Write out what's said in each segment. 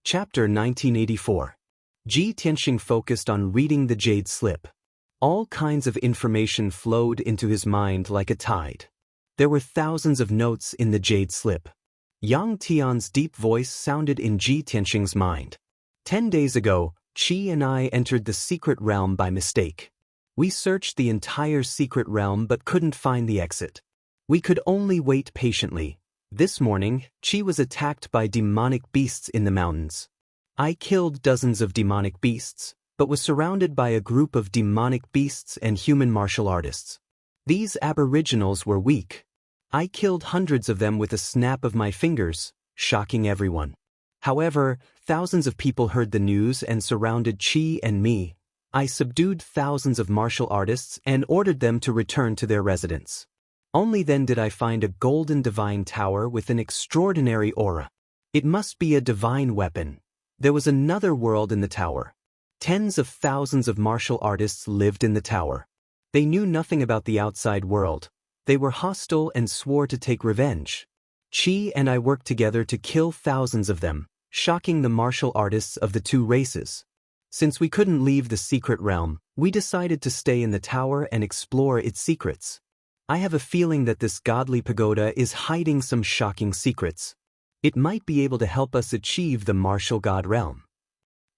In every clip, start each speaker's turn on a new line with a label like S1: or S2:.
S1: Chapter 1984. Ji Tianxing focused on reading the Jade Slip. All kinds of information flowed into his mind like a tide. There were thousands of notes in the Jade Slip. Yang Tian's deep voice sounded in Ji Tianxing's mind. 10 days ago, Qi and I entered the secret realm by mistake. We searched the entire secret realm but couldn't find the exit. We could only wait patiently. This morning, Qi was attacked by demonic beasts in the mountains. I killed dozens of demonic beasts, but was surrounded by a group of demonic beasts and human martial artists. These aboriginals were weak. I killed hundreds of them with a snap of my fingers, shocking everyone. However, thousands of people heard the news and surrounded Qi and me. I subdued thousands of martial artists and ordered them to return to their residence. Only then did I find a golden divine tower with an extraordinary aura. It must be a divine weapon. There was another world in the tower. Tens of thousands of martial artists lived in the tower. They knew nothing about the outside world. They were hostile and swore to take revenge. Qi and I worked together to kill thousands of them, shocking the martial artists of the two races. Since we couldn't leave the secret realm, we decided to stay in the tower and explore its secrets. I have a feeling that this godly pagoda is hiding some shocking secrets. It might be able to help us achieve the martial god realm.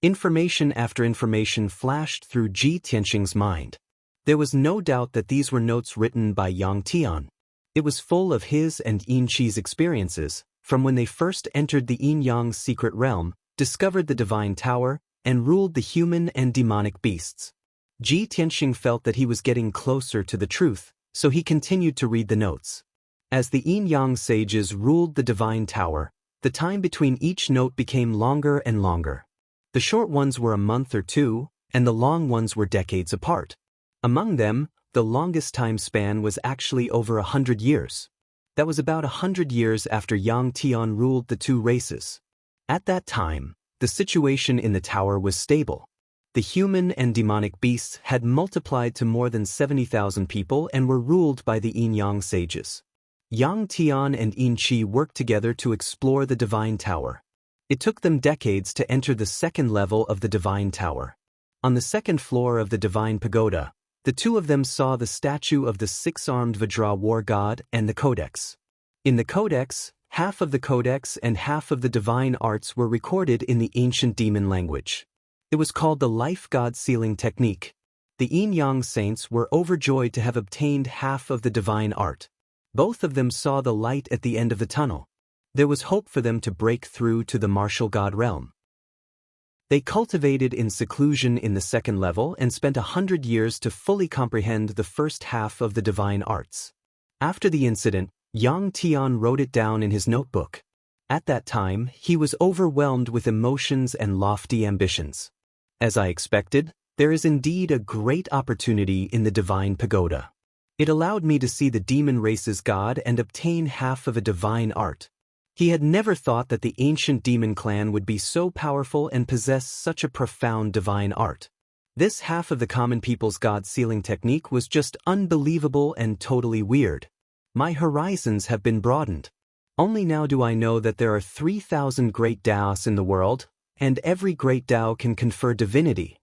S1: Information after information flashed through Ji Tianxing's mind. There was no doubt that these were notes written by Yang Tian. It was full of his and Yin Qi's experiences, from when they first entered the Yin-Yang secret realm, discovered the divine tower, and ruled the human and demonic beasts. Ji Tianxing felt that he was getting closer to the truth, so he continued to read the notes. As the Yin-Yang sages ruled the divine tower, the time between each note became longer and longer. The short ones were a month or two, and the long ones were decades apart. Among them, the longest time span was actually over 100 years. That was about 100 years after Yang Tian ruled the two races. At that time, the situation in the tower was stable. The human and demonic beasts had multiplied to more than 70,000 people and were ruled by the Yin-Yang sages. Yang Tian and Yin Qi worked together to explore the divine tower. It took them decades to enter the second level of the divine tower. On the second floor of the divine pagoda, the two of them saw the statue of the six-armed Vajra war god and the codex. In the codex, half of the codex and half of the divine arts were recorded in the ancient demon language. It was called the life god sealing technique. The Yin-Yang saints were overjoyed to have obtained half of the divine art. Both of them saw the light at the end of the tunnel. There was hope for them to break through to the martial god realm. They cultivated in seclusion in the second level and spent 100 years to fully comprehend the first half of the divine arts. After the incident, Yang Tian wrote it down in his notebook. At that time, he was overwhelmed with emotions and lofty ambitions. As I expected, there is indeed a great opportunity in the divine pagoda. It allowed me to see the demon race's god and obtain half of a divine art. He had never thought that the ancient demon clan would be so powerful and possess such a profound divine art. This half of the common people's god sealing technique was just unbelievable and totally weird. My horizons have been broadened. Only now do I know that there are 3,000 great Daoists in the world, and every great Dao can confer divinity.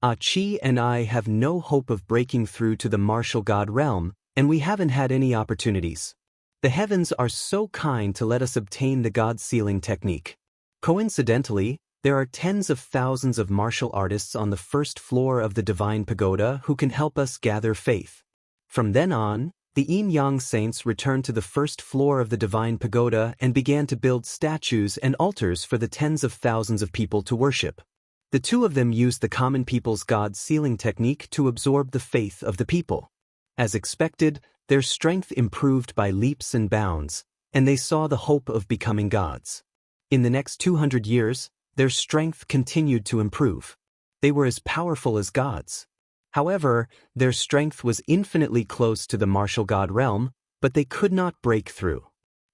S1: Qi and I have no hope of breaking through to the martial god realm, and we haven't had any opportunities. The heavens are so kind to let us obtain the god sealing technique. Coincidentally, there are tens of thousands of martial artists on the first floor of the divine pagoda who can help us gather faith. From then on, the Yin-Yang saints returned to the first floor of the divine pagoda and began to build statues and altars for the tens of thousands of people to worship. The two of them used the common people's god sealing technique to absorb the faith of the people. As expected, their strength improved by leaps and bounds, and they saw the hope of becoming gods. In the next 200 years, their strength continued to improve. They were as powerful as gods. However, their strength was infinitely close to the martial god realm, but they could not break through.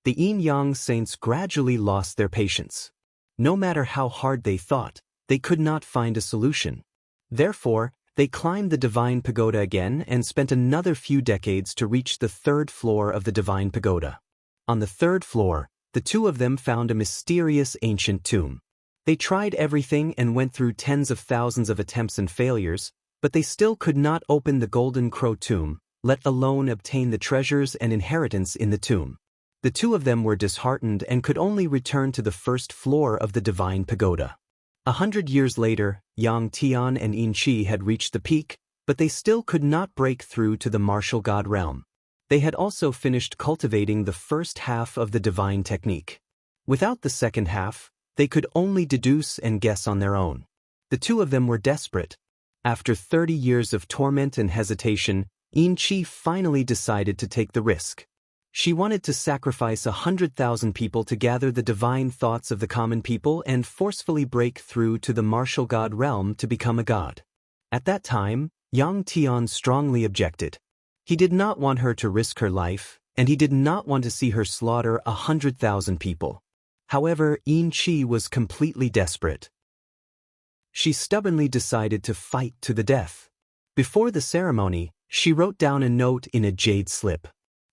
S1: The Yin-Yang saints gradually lost their patience. No matter how hard they thought, they could not find a solution. Therefore, they climbed the divine pagoda again and spent another few decades to reach the third floor of the divine pagoda. On the third floor, the two of them found a mysterious ancient tomb. They tried everything and went through tens of thousands of attempts and failures, but they still could not open the Golden Crow tomb, let alone obtain the treasures and inheritance in the tomb. The two of them were disheartened and could only return to the first floor of the divine pagoda. 100 years later, Yang Tian and Yin Qi had reached the peak, but they still could not break through to the martial god realm. They had also finished cultivating the first half of the divine technique. Without the second half, they could only deduce and guess on their own. The two of them were desperate. After 30 years of torment and hesitation, Yin Qi finally decided to take the risk. She wanted to sacrifice 100,000 people to gather the divine thoughts of the common people and forcefully break through to the martial god realm to become a god. At that time, Yang Tian strongly objected. He did not want her to risk her life, and he did not want to see her slaughter 100,000 people. However, Yin Qi was completely desperate. She stubbornly decided to fight to the death. Before the ceremony, she wrote down a note in a jade slip.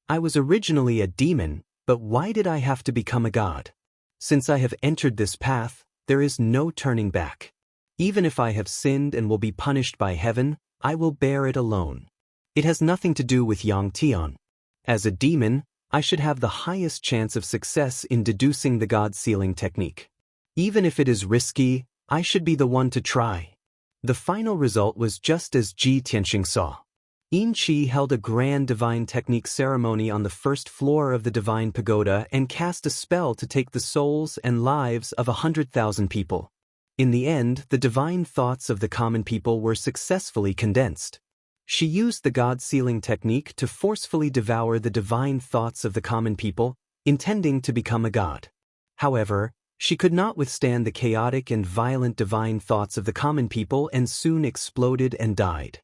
S1: I was originally a demon, but why did I have to become a god? Since I have entered this path, there is no turning back. Even if I have sinned and will be punished by heaven, I will bear it alone. It has nothing to do with Yang Tian. As a demon, I should have the highest chance of success in deducing the god sealing technique. Even if it is risky, I should be the one to try. The final result was just as Ji Tianxing saw. Yin Qi held a grand divine technique ceremony on the first floor of the divine pagoda and cast a spell to take the souls and lives of 100,000 people. In the end, the divine thoughts of the common people were successfully condensed. She used the god-sealing technique to forcefully devour the divine thoughts of the common people, intending to become a god. However, she could not withstand the chaotic and violent divine thoughts of the common people and soon exploded and died.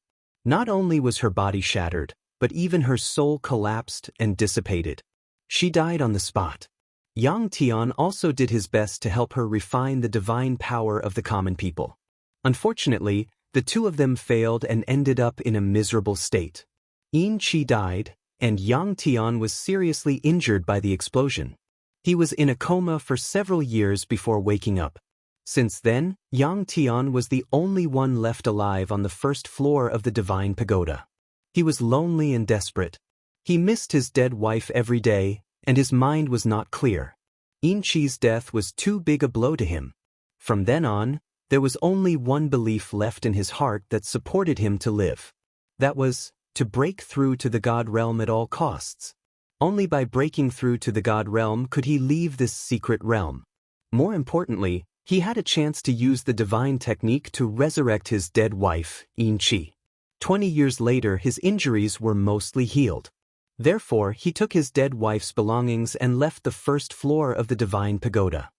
S1: Not only was her body shattered, but even her soul collapsed and dissipated. She died on the spot. Yang Tian also did his best to help her refine the divine power of the common people. Unfortunately, the two of them failed and ended up in a miserable state. Yin Qi died, and Yang Tian was seriously injured by the explosion. He was in a coma for several years before waking up. Since then, Yang Tian was the only one left alive on the first floor of the divine pagoda. He was lonely and desperate. He missed his dead wife every day, and his mind was not clear. Yin Qi's death was too big a blow to him. From then on, there was only one belief left in his heart that supported him to live. That was, to break through to the god realm at all costs. Only by breaking through to the god realm could he leave this secret realm. More importantly, he had a chance to use the divine technique to resurrect his dead wife, Yin Qi. 20 years later, his injuries were mostly healed. Therefore, he took his dead wife's belongings and left the first floor of the divine pagoda.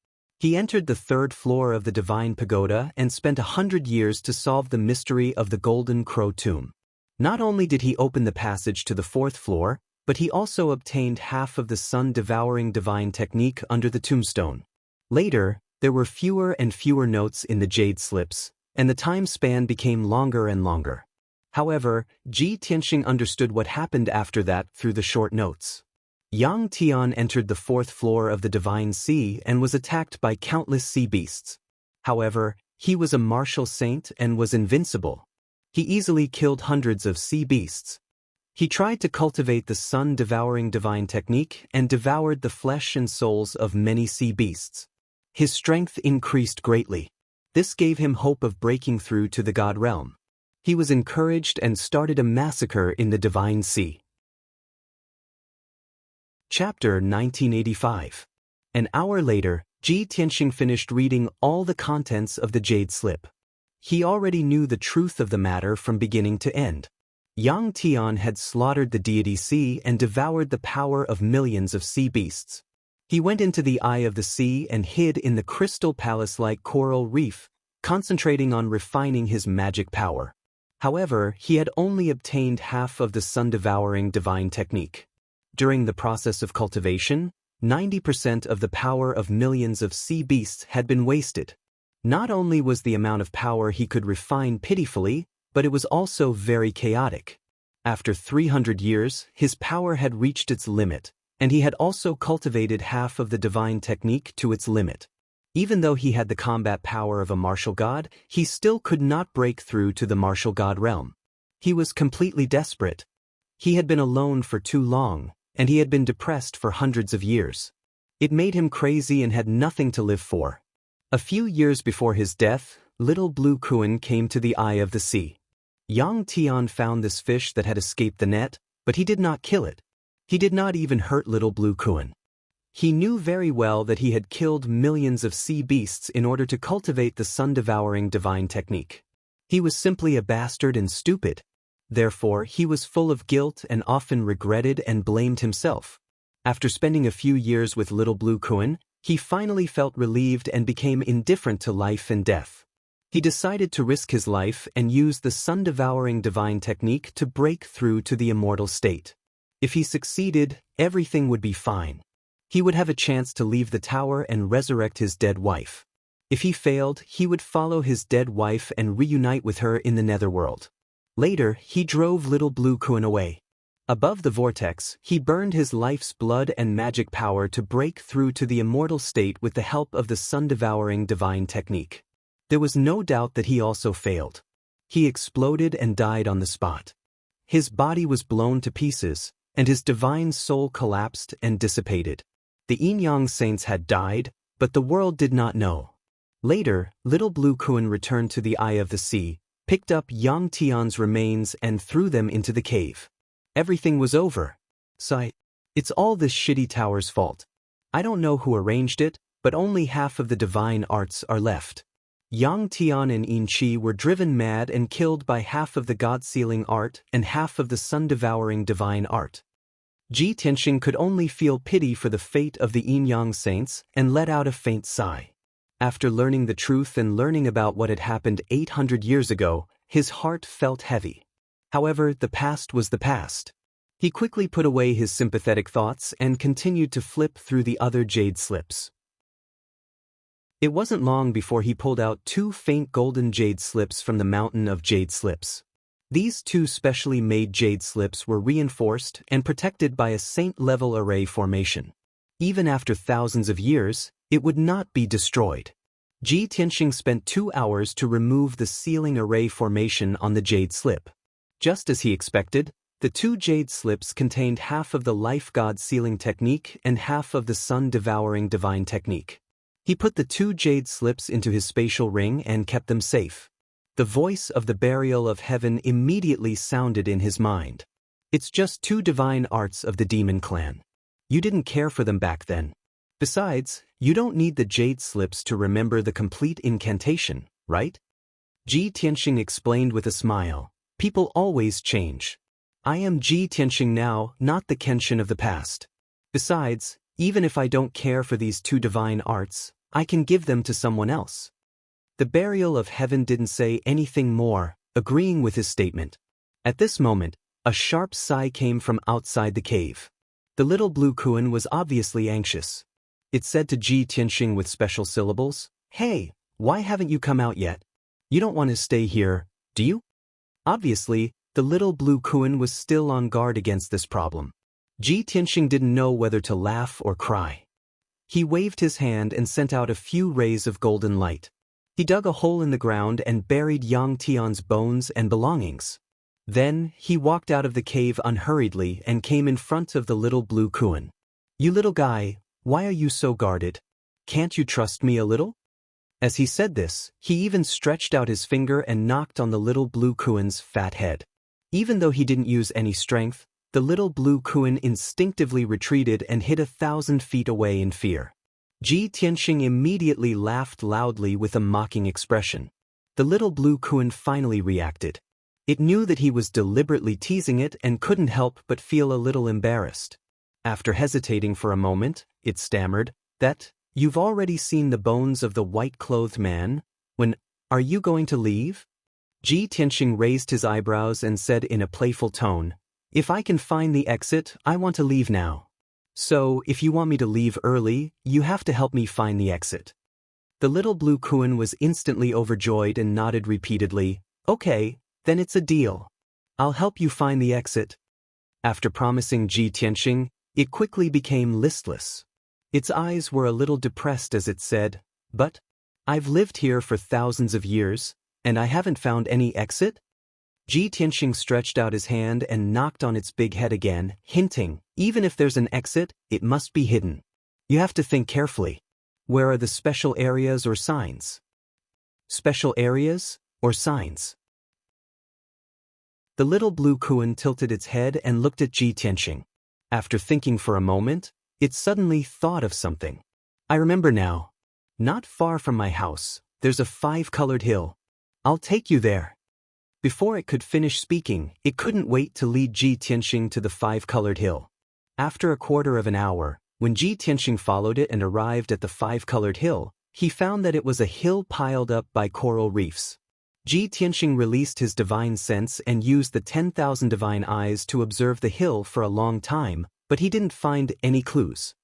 S1: He entered the third floor of the divine pagoda and spent 100 years to solve the mystery of the Golden Crow tomb. Not only did he open the passage to the fourth floor, but he also obtained half of the sun-devouring divine technique under the tombstone. Later, there were fewer and fewer notes in the jade slips, and the time span became longer and longer. However, Ji Tianxing understood what happened after that through the short notes. Yang Tian entered the fourth floor of the divine sea and was attacked by countless sea beasts. However, he was a martial saint and was invincible. He easily killed hundreds of sea beasts. He tried to cultivate the sun-devouring divine technique and devoured the flesh and souls of many sea beasts. His strength increased greatly. This gave him hope of breaking through to the god realm. He was encouraged and started a massacre in the divine sea. Chapter 1985. An hour later, Ji Tianxing finished reading all the contents of the jade slip. He already knew the truth of the matter from beginning to end. Yang Tian had slaughtered the deity sea and devoured the power of millions of sea beasts. He went into the eye of the sea and hid in the crystal palace-like coral reef, concentrating on refining his magic power. However, he had only obtained half of the sun-devouring divine technique. During the process of cultivation, 90% of the power of millions of sea beasts had been wasted. Not only was the amount of power he could refine pitifully, but it was also very chaotic. After 300 years, his power had reached its limit, and he had also cultivated half of the divine technique to its limit. Even though he had the combat power of a martial god, he still could not break through to the martial god realm. He was completely desperate. He had been alone for too long, and he had been depressed for hundreds of years. It made him crazy and had nothing to live for. A few years before his death, little Blue Kuan came to the eye of the sea. Yang Tian found this fish that had escaped the net, but he did not kill it. He did not even hurt little Blue Kuan. He knew very well that he had killed millions of sea beasts in order to cultivate the sun-devouring divine technique. He was simply a bastard and stupid. Therefore, he was full of guilt and often regretted and blamed himself. After spending a few years with little Blue Kuan, he finally felt relieved and became indifferent to life and death. He decided to risk his life and use the sun-devouring divine technique to break through to the immortal state. If he succeeded, everything would be fine. He would have a chance to leave the tower and resurrect his dead wife. If he failed, he would follow his dead wife and reunite with her in the netherworld. Later, he drove little Blue Kuan away. Above the vortex, he burned his life's blood and magic power to break through to the immortal state with the help of the sun-devouring divine technique. There was no doubt that he also failed. He exploded and died on the spot. His body was blown to pieces, and his divine soul collapsed and dissipated. The Yin-Yang saints had died, but the world did not know. Later, little Blue Kuan returned to the eye of the sea, picked up Yang Tian's remains and threw them into the cave. Everything was over. Sigh. It's all this shitty tower's fault. I don't know who arranged it, but only half of the divine arts are left. Yang Tian and Yin Qi were driven mad and killed by half of the god-sealing art and half of the sun-devouring divine art. Ji Tianxing could only feel pity for the fate of the Yin-Yang saints and let out a faint sigh. After learning the truth and learning about what had happened 800 years ago, his heart felt heavy. However, the past was the past. He quickly put away his sympathetic thoughts and continued to flip through the other jade slips. It wasn't long before he pulled out 2 faint golden jade slips from the mountain of jade slips. These 2 specially made jade slips were reinforced and protected by a saint-level array formation. Even after thousands of years, it would not be destroyed. Ji Tianxing spent 2 hours to remove the sealing array formation on the jade slip. Just as he expected, the 2 jade slips contained half of the life god sealing technique and half of the sun-devouring divine technique. He put the 2 jade slips into his spatial ring and kept them safe. The voice of the burial of heaven immediately sounded in his mind. It's just 2 divine arts of the demon clan. You didn't care for them back then. Besides, you don't need the jade slips to remember the complete incantation, right? Ji Tianxing explained with a smile. People always change. I am Ji Tianxing now, not the Kenshin of the past. Besides, even if I don't care for these 2 divine arts, I can give them to someone else. The burial of heaven didn't say anything more, agreeing with his statement. At this moment, a sharp sigh came from outside the cave. The little Blue Kuan was obviously anxious. It said to Ji Tianxing with special syllables, "Hey, why haven't you come out yet? You don't want to stay here, do you?" Obviously, the little Blue Kuan was still on guard against this problem. Ji Tianxing didn't know whether to laugh or cry. He waved his hand and sent out a few rays of golden light. He dug a hole in the ground and buried Yang Tian's bones and belongings. Then, he walked out of the cave unhurriedly and came in front of the little Blue Kuan. "You little guy, why are you so guarded? Can't you trust me a little?" As he said this, he even stretched out his finger and knocked on the little Blue Kuan's fat head. Even though he didn't use any strength, the little Blue Kuan instinctively retreated and hid 1,000 feet away in fear. Ji Tianxing immediately laughed loudly with a mocking expression. The little Blue Kuan finally reacted. It knew that he was deliberately teasing it and couldn't help but feel a little embarrassed. After hesitating for a moment, it stammered, "You've already seen the bones of the white-clothed man? Are you going to leave?" Ji Tianxing raised his eyebrows and said in a playful tone, "If I can find the exit, I want to leave now. So, if you want me to leave early, you have to help me find the exit." The little Blue Kuan was instantly overjoyed and nodded repeatedly, "Okay, then it's a deal. I'll help you find the exit." After promising Ji Tianxing, it quickly became listless. Its eyes were a little depressed as it said, But I've lived here for thousands of years, and I haven't found any exit? Ji Tianxing stretched out his hand and knocked on its big head again, hinting, even if there's an exit, it must be hidden. You have to think carefully. Where are the special areas or signs? Special areas or signs? The little blue koan tilted its head and looked at Ji Tianxing. After thinking for a moment, it suddenly thought of something. I remember now. Not far from my house, there's a 5-colored hill. I'll take you there. Before it could finish speaking, it couldn't wait to lead Ji Tianxing to the 5-colored hill. After a quarter of an hour, when Ji Tianxing followed it and arrived at the 5-colored hill, he found that it was a hill piled up by coral reefs. Ji Tianxing released his divine sense and used the 10,000 divine eyes to observe the hill for a long time, but he didn't find any clues.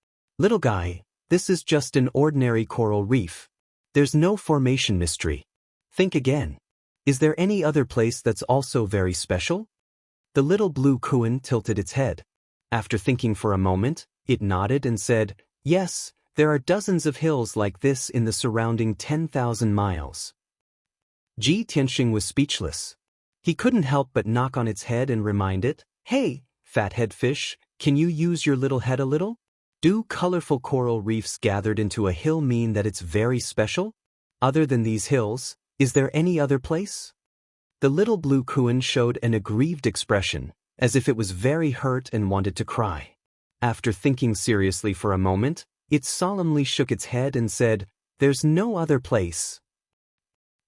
S1: Little guy, this is just an ordinary coral reef. There's no formation mystery. Think again. Is there any other place that's also very special? The little blue koan tilted its head. After thinking for a moment, it nodded and said, yes, there are dozens of hills like this in the surrounding 10,000 miles. Ji Tianxing was speechless. He couldn't help but knock on its head and remind it, hey, fathead fish, can you use your little head a little? Do colorful coral reefs gathered into a hill mean that it's very special? Other than these hills, is there any other place? The little blue koan showed an aggrieved expression, as if it was very hurt and wanted to cry. After thinking seriously for a moment, it solemnly shook its head and said, there's no other place.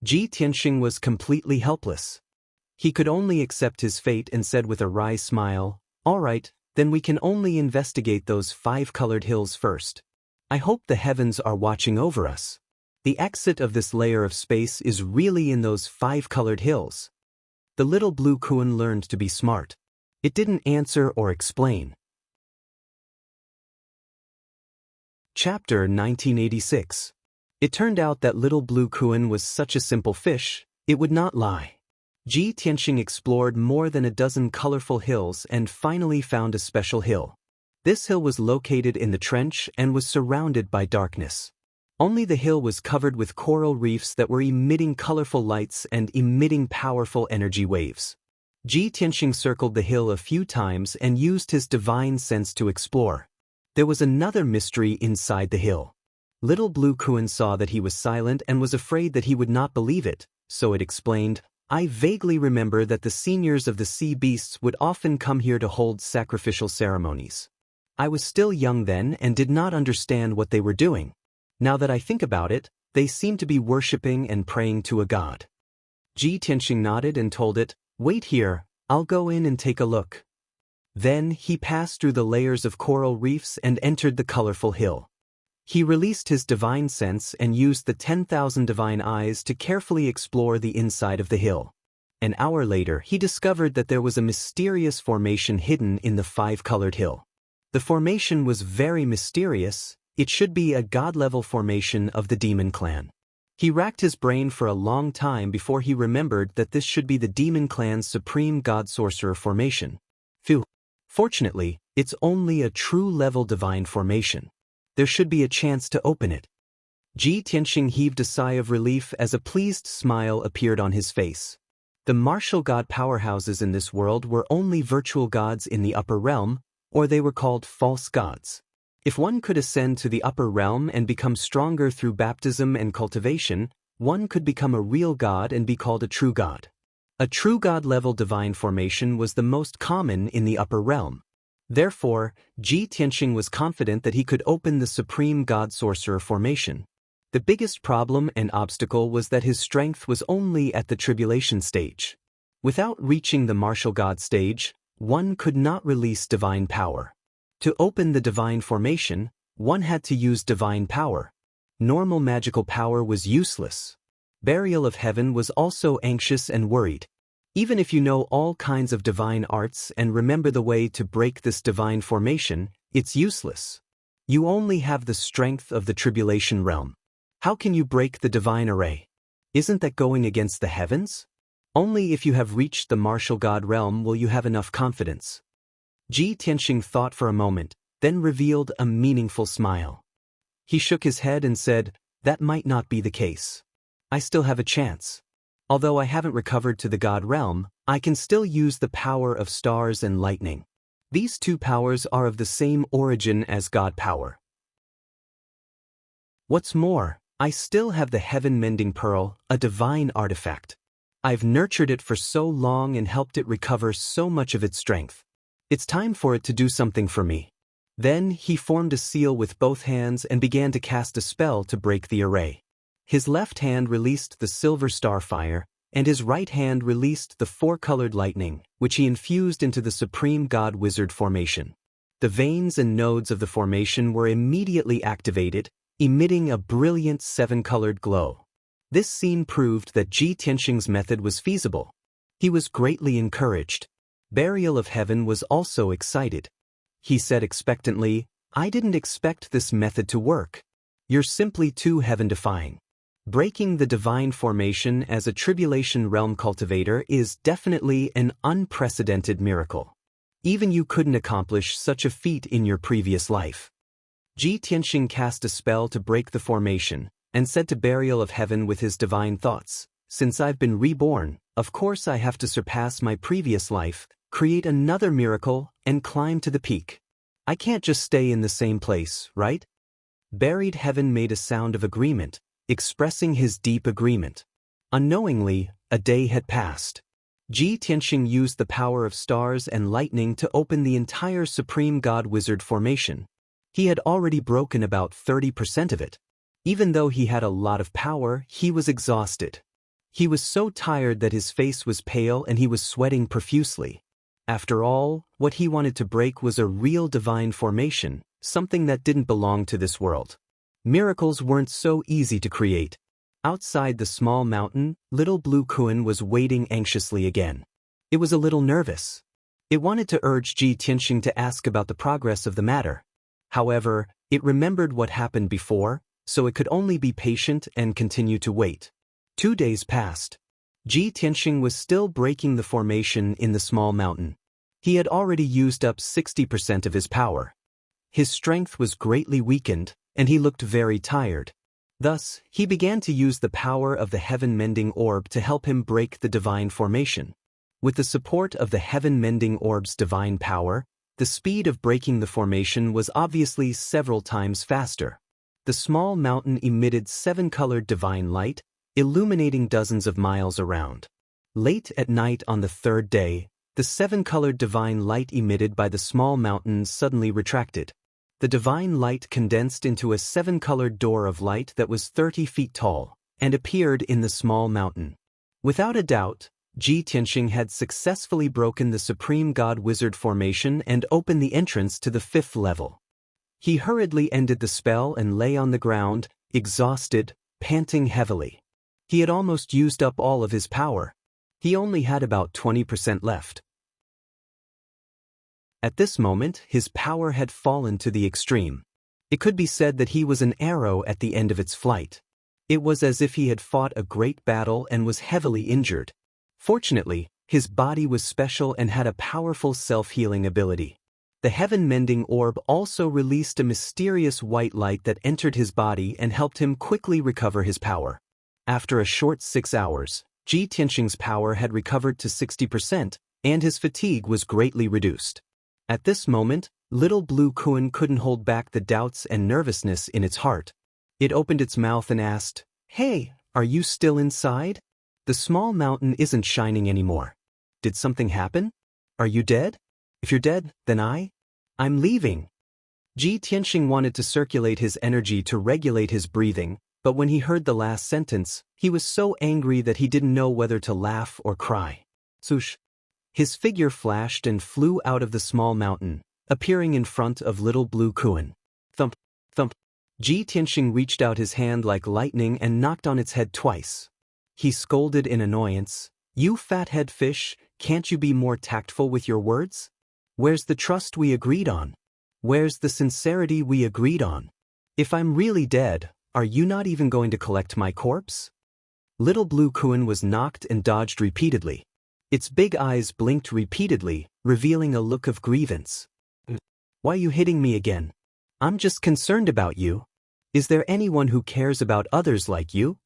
S1: Ji Tianxing was completely helpless. He could only accept his fate and said with a wry smile, all right, then we can only investigate those 5-colored hills first. I hope the heavens are watching over us. The exit of this layer of space is really in those 5-colored hills. The little blue koan learned to be smart. It didn't answer or explain. Chapter 1986. It turned out that little blue koan was such a simple fish, it would not lie. Ji Tianxing explored more than a dozen colorful hills and finally found a special hill. This hill was located in the trench and was surrounded by darkness. Only the hill was covered with coral reefs that were emitting colorful lights and emitting powerful energy waves. Ji Tianxing circled the hill a few times and used his divine sense to explore. There was another mystery inside the hill. Little blue koan saw that he was silent and was afraid that he would not believe it, so it explained, I vaguely remember that the seniors of the sea beasts would often come here to hold sacrificial ceremonies. I was still young then and did not understand what they were doing. Now that I think about it, they seem to be worshipping and praying to a god. Ji Tianxing nodded and told it, wait here, I'll go in and take a look. Then he passed through the layers of coral reefs and entered the colorful hill. He released his divine sense and used the 10,000 divine eyes to carefully explore the inside of the hill. An hour later, he discovered that there was a mysterious formation hidden in the 5-colored hill. The formation was very mysterious. It should be a god-level formation of the demon clan. He racked his brain for a long time before he remembered that this should be the demon clan's supreme god-sorcerer formation. Phew. Fortunately, it's only a true-level divine formation. There should be a chance to open it. Ji Tianxing heaved a sigh of relief as a pleased smile appeared on his face. The martial god powerhouses in this world were only virtual gods in the upper realm, or they were called false gods. If one could ascend to the upper realm and become stronger through baptism and cultivation, one could become a real god and be called a true god. A true god-level divine formation was the most common in the upper realm. Therefore, Ji Tianxing was confident that he could open the supreme god-sorcerer formation. The biggest problem and obstacle was that his strength was only at the tribulation stage. Without reaching the martial god stage, one could not release divine power. To open the divine formation, one had to use divine power. Normal magical power was useless. Burial of Heaven was also anxious and worried. Even if you know all kinds of divine arts and remember the way to break this divine formation, it's useless. You only have the strength of the tribulation realm. How can you break the divine array? Isn't that going against the heavens? Only if you have reached the martial god realm will you have enough confidence. Ji Tianxing thought for a moment, then revealed a meaningful smile. He shook his head and said, that might not be the case. I still have a chance. Although I haven't recovered to the God realm, I can still use the power of stars and lightning. These two powers are of the same origin as God power. What's more, I still have the heaven-mending pearl, a divine artifact. I've nurtured it for so long and helped it recover so much of its strength. It's time for it to do something for me. Then he formed a seal with both hands and began to cast a spell to break the array. His left hand released the silver starfire, and his right hand released the four-colored lightning, which he infused into the supreme god-wizard formation. The veins and nodes of the formation were immediately activated, emitting a brilliant seven-colored glow. This scene proved that Ji Tianxing's method was feasible. He was greatly encouraged. Burial of Heaven was also excited. He said expectantly, "I didn't expect this method to work. You're simply too heaven-defying. Breaking the divine formation as a tribulation realm cultivator is definitely an unprecedented miracle. Even you couldn't accomplish such a feat in your previous life." Ji Tianxing cast a spell to break the formation, and said to Burial of Heaven with his divine thoughts, "Since I've been reborn, of course I have to surpass my previous life, create another miracle, and climb to the peak. I can't just stay in the same place, right?" Buried Heaven made a sound of agreement, expressing his deep agreement. Unknowingly, a day had passed. Ji Tianxing used the power of stars and lightning to open the entire Supreme God Wizard formation. He had already broken about 30% of it. Even though he had a lot of power, he was exhausted. He was so tired that his face was pale and he was sweating profusely. After all, what he wanted to break was a real divine formation, something that didn't belong to this world. Miracles weren't so easy to create. Outside the small mountain, little Blue Kuan was waiting anxiously again. It was a little nervous. It wanted to urge Ji Tianxing to ask about the progress of the matter. However, it remembered what happened before, so it could only be patient and continue to wait. 2 days passed. Ji Tianxing was still breaking the formation in the small mountain. He had already used up 60% of his power. His strength was greatly weakened, and he looked very tired. Thus, he began to use the power of the heaven-mending orb to help him break the divine formation. With the support of the heaven-mending orb's divine power, the speed of breaking the formation was obviously several times faster. The small mountain emitted 7-colored divine light, illuminating dozens of miles around. Late at night on the 3rd day, the 7-colored divine light emitted by the small mountain suddenly retracted. The divine light condensed into a 7-colored door of light that was 30 feet tall, and appeared in the small mountain. Without a doubt, Ji Tianxing had successfully broken the Supreme God Wizard formation and opened the entrance to the 5th level. He hurriedly ended the spell and lay on the ground, exhausted, panting heavily. He had almost used up all of his power. He only had about 20% left. At this moment, his power had fallen to the extreme. It could be said that he was an arrow at the end of its flight. It was as if he had fought a great battle and was heavily injured. Fortunately, his body was special and had a powerful self-healing ability. The heaven-mending orb also released a mysterious white light that entered his body and helped him quickly recover his power. After a short 6 hours, Ji Tianxing's power had recovered to 60%, and his fatigue was greatly reduced. At this moment, little Blue Kuan couldn't hold back the doubts and nervousness in its heart. It opened its mouth and asked, "Hey, are you still inside? The small mountain isn't shining anymore. Did something happen? Are you dead? If you're dead, then I'm leaving." Ji Tianxing wanted to circulate his energy to regulate his breathing, but when he heard the last sentence, he was so angry that he didn't know whether to laugh or cry. Swoosh! His figure flashed and flew out of the small mountain, appearing in front of little Blue Kuan. Thump, thump. Ji Tianxing reached out his hand like lightning and knocked on its head twice. He scolded in annoyance, "You fathead fish, can't you be more tactful with your words? Where's the trust we agreed on? Where's the sincerity we agreed on? If I'm really dead, are you not even going to collect my corpse?" Little Blue Kuan was knocked and dodged repeatedly. Its big eyes blinked repeatedly, revealing a look of grievance. "Why you hitting me again? I'm just concerned about you." Is there anyone who cares about others like you?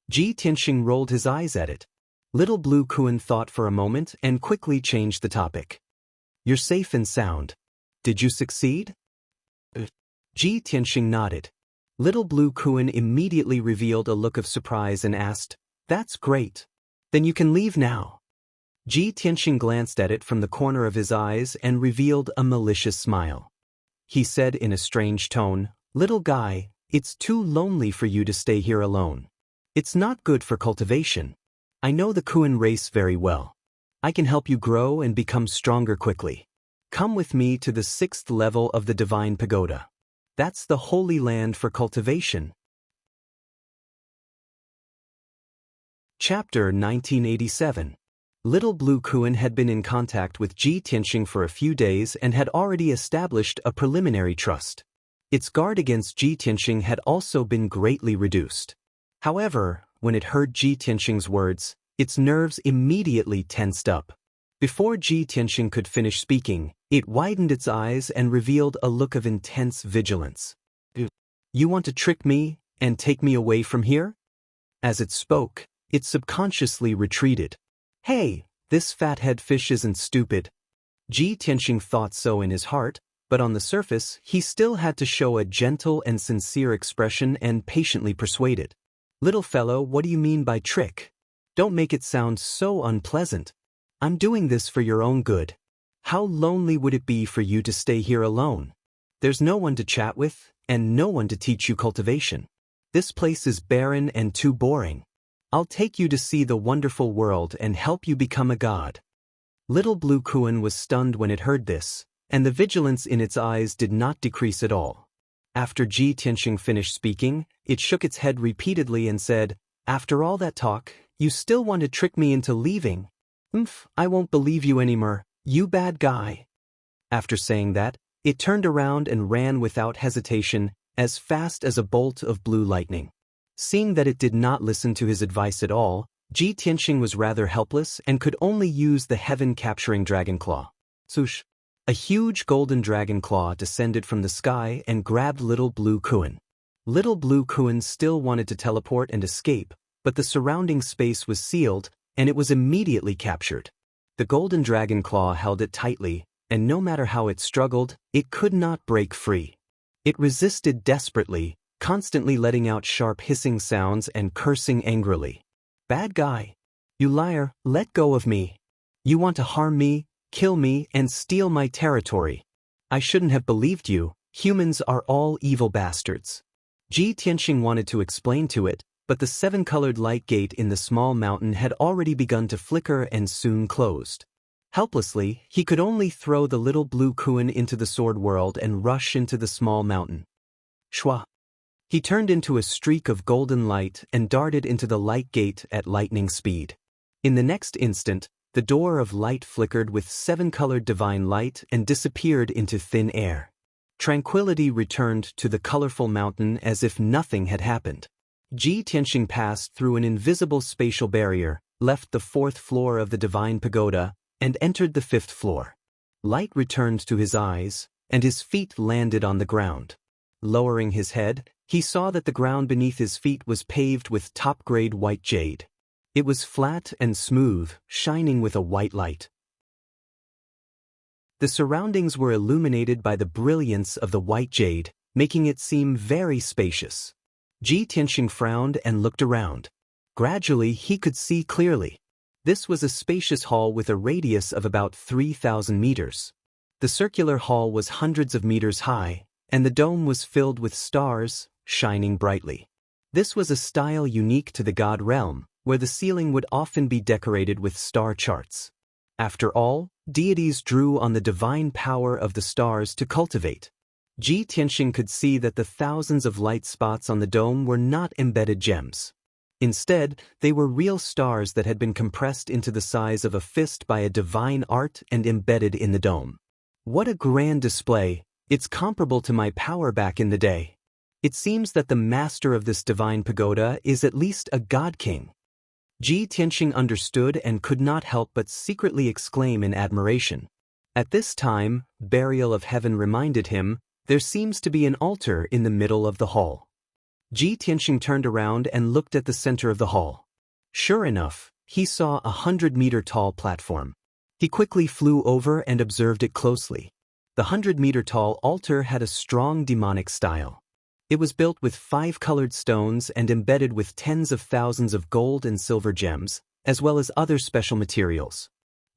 S1: Ji Tianxing rolled his eyes at it. Little Blue Kuan thought for a moment and quickly changed the topic. You're safe and sound. Did you succeed? Ji Tianxing nodded. Little Blue Kuan immediately revealed a look of surprise and asked, That's great. Then you can leave now. Ji Tianxing glanced at it from the corner of his eyes and revealed a malicious smile. He said in a strange tone, Little guy, it's too lonely for you to stay here alone. It's not good for cultivation. I know the Kuan race very well. I can help you grow and become stronger quickly. Come with me to the 6th level of the Divine Pagoda. That's the holy land for cultivation. Chapter 1987. Little Blue Kuan had been in contact with Ji Tianxing for a few days and had already established a preliminary trust. Its guard against Ji Tianxing had also been greatly reduced. However, when it heard Ji Tianxing's words, its nerves immediately tensed up. Before Ji Tianxing could finish speaking, it widened its eyes and revealed a look of intense vigilance. You want to trick me and take me away from here? As it spoke, it subconsciously retreated. Hey, this fathead fish isn't stupid. Ji Tianxing thought so in his heart, but on the surface, he still had to show a gentle and sincere expression and patiently persuaded. Little fellow, what do you mean by trick? Don't make it sound so unpleasant. I'm doing this for your own good. How lonely would it be for you to stay here alone? There's no one to chat with, and no one to teach you cultivation. This place is barren and too boring. I'll take you to see the wonderful world and help you become a god. Little Blue Kuan was stunned when it heard this, and the vigilance in its eyes did not decrease at all. After Ji Tianxing finished speaking, it shook its head repeatedly and said, After all that talk, you still want to trick me into leaving? I won't believe you anymore, you bad guy. After saying that, it turned around and ran without hesitation, as fast as a bolt of blue lightning. Seeing that it did not listen to his advice at all, Ji Tianxing was rather helpless and could only use the heaven-capturing dragon claw. Swoosh! A huge golden dragon claw descended from the sky and grabbed Little Blue Kuan. Little Blue Kuan still wanted to teleport and escape, but the surrounding space was sealed, and it was immediately captured. The golden dragon claw held it tightly, and no matter how it struggled, it could not break free. It resisted desperately, constantly letting out sharp hissing sounds and cursing angrily. Bad guy. You liar, let go of me. You want to harm me, kill me, and steal my territory. I shouldn't have believed you. Humans are all evil bastards. Ji Tianxing wanted to explain to it, but the 7-colored light gate in the small mountain had already begun to flicker and soon closed. Helplessly, he could only throw the Little Blue Kuan into the sword world and rush into the small mountain. Shwa! He turned into a streak of golden light and darted into the light gate at lightning speed. In the next instant, the door of light flickered with 7-colored divine light and disappeared into thin air. Tranquility returned to the colorful mountain as if nothing had happened. Ji Tianxing passed through an invisible spatial barrier, left the 4th floor of the Divine Pagoda, and entered the 5th floor. Light returned to his eyes, and his feet landed on the ground. Lowering his head, he saw that the ground beneath his feet was paved with top-grade white jade. It was flat and smooth, shining with a white light. The surroundings were illuminated by the brilliance of the white jade, making it seem very spacious. Ji Tianxing frowned and looked around. Gradually, he could see clearly. This was a spacious hall with a radius of about 3,000 meters. The circular hall was hundreds of meters high, and the dome was filled with stars, shining brightly. This was a style unique to the god realm, where the ceiling would often be decorated with star charts. After all, deities drew on the divine power of the stars to cultivate. Ji Tianxing could see that the thousands of light spots on the dome were not embedded gems. Instead, they were real stars that had been compressed into the size of a fist by a divine art and embedded in the dome. What a grand display! It's comparable to my power back in the day. It seems that the master of this divine pagoda is at least a god king. Ji Tianxing understood and could not help but secretly exclaim in admiration. At this time, Burial of Heaven reminded him, there seems to be an altar in the middle of the hall. Ji Tianxing turned around and looked at the center of the hall. Sure enough, he saw a 100-meter-tall platform. He quickly flew over and observed it closely. The 100-meter-tall altar had a strong demonic style. It was built with 5 colored stones and embedded with tens of thousands of gold and silver gems, as well as other special materials.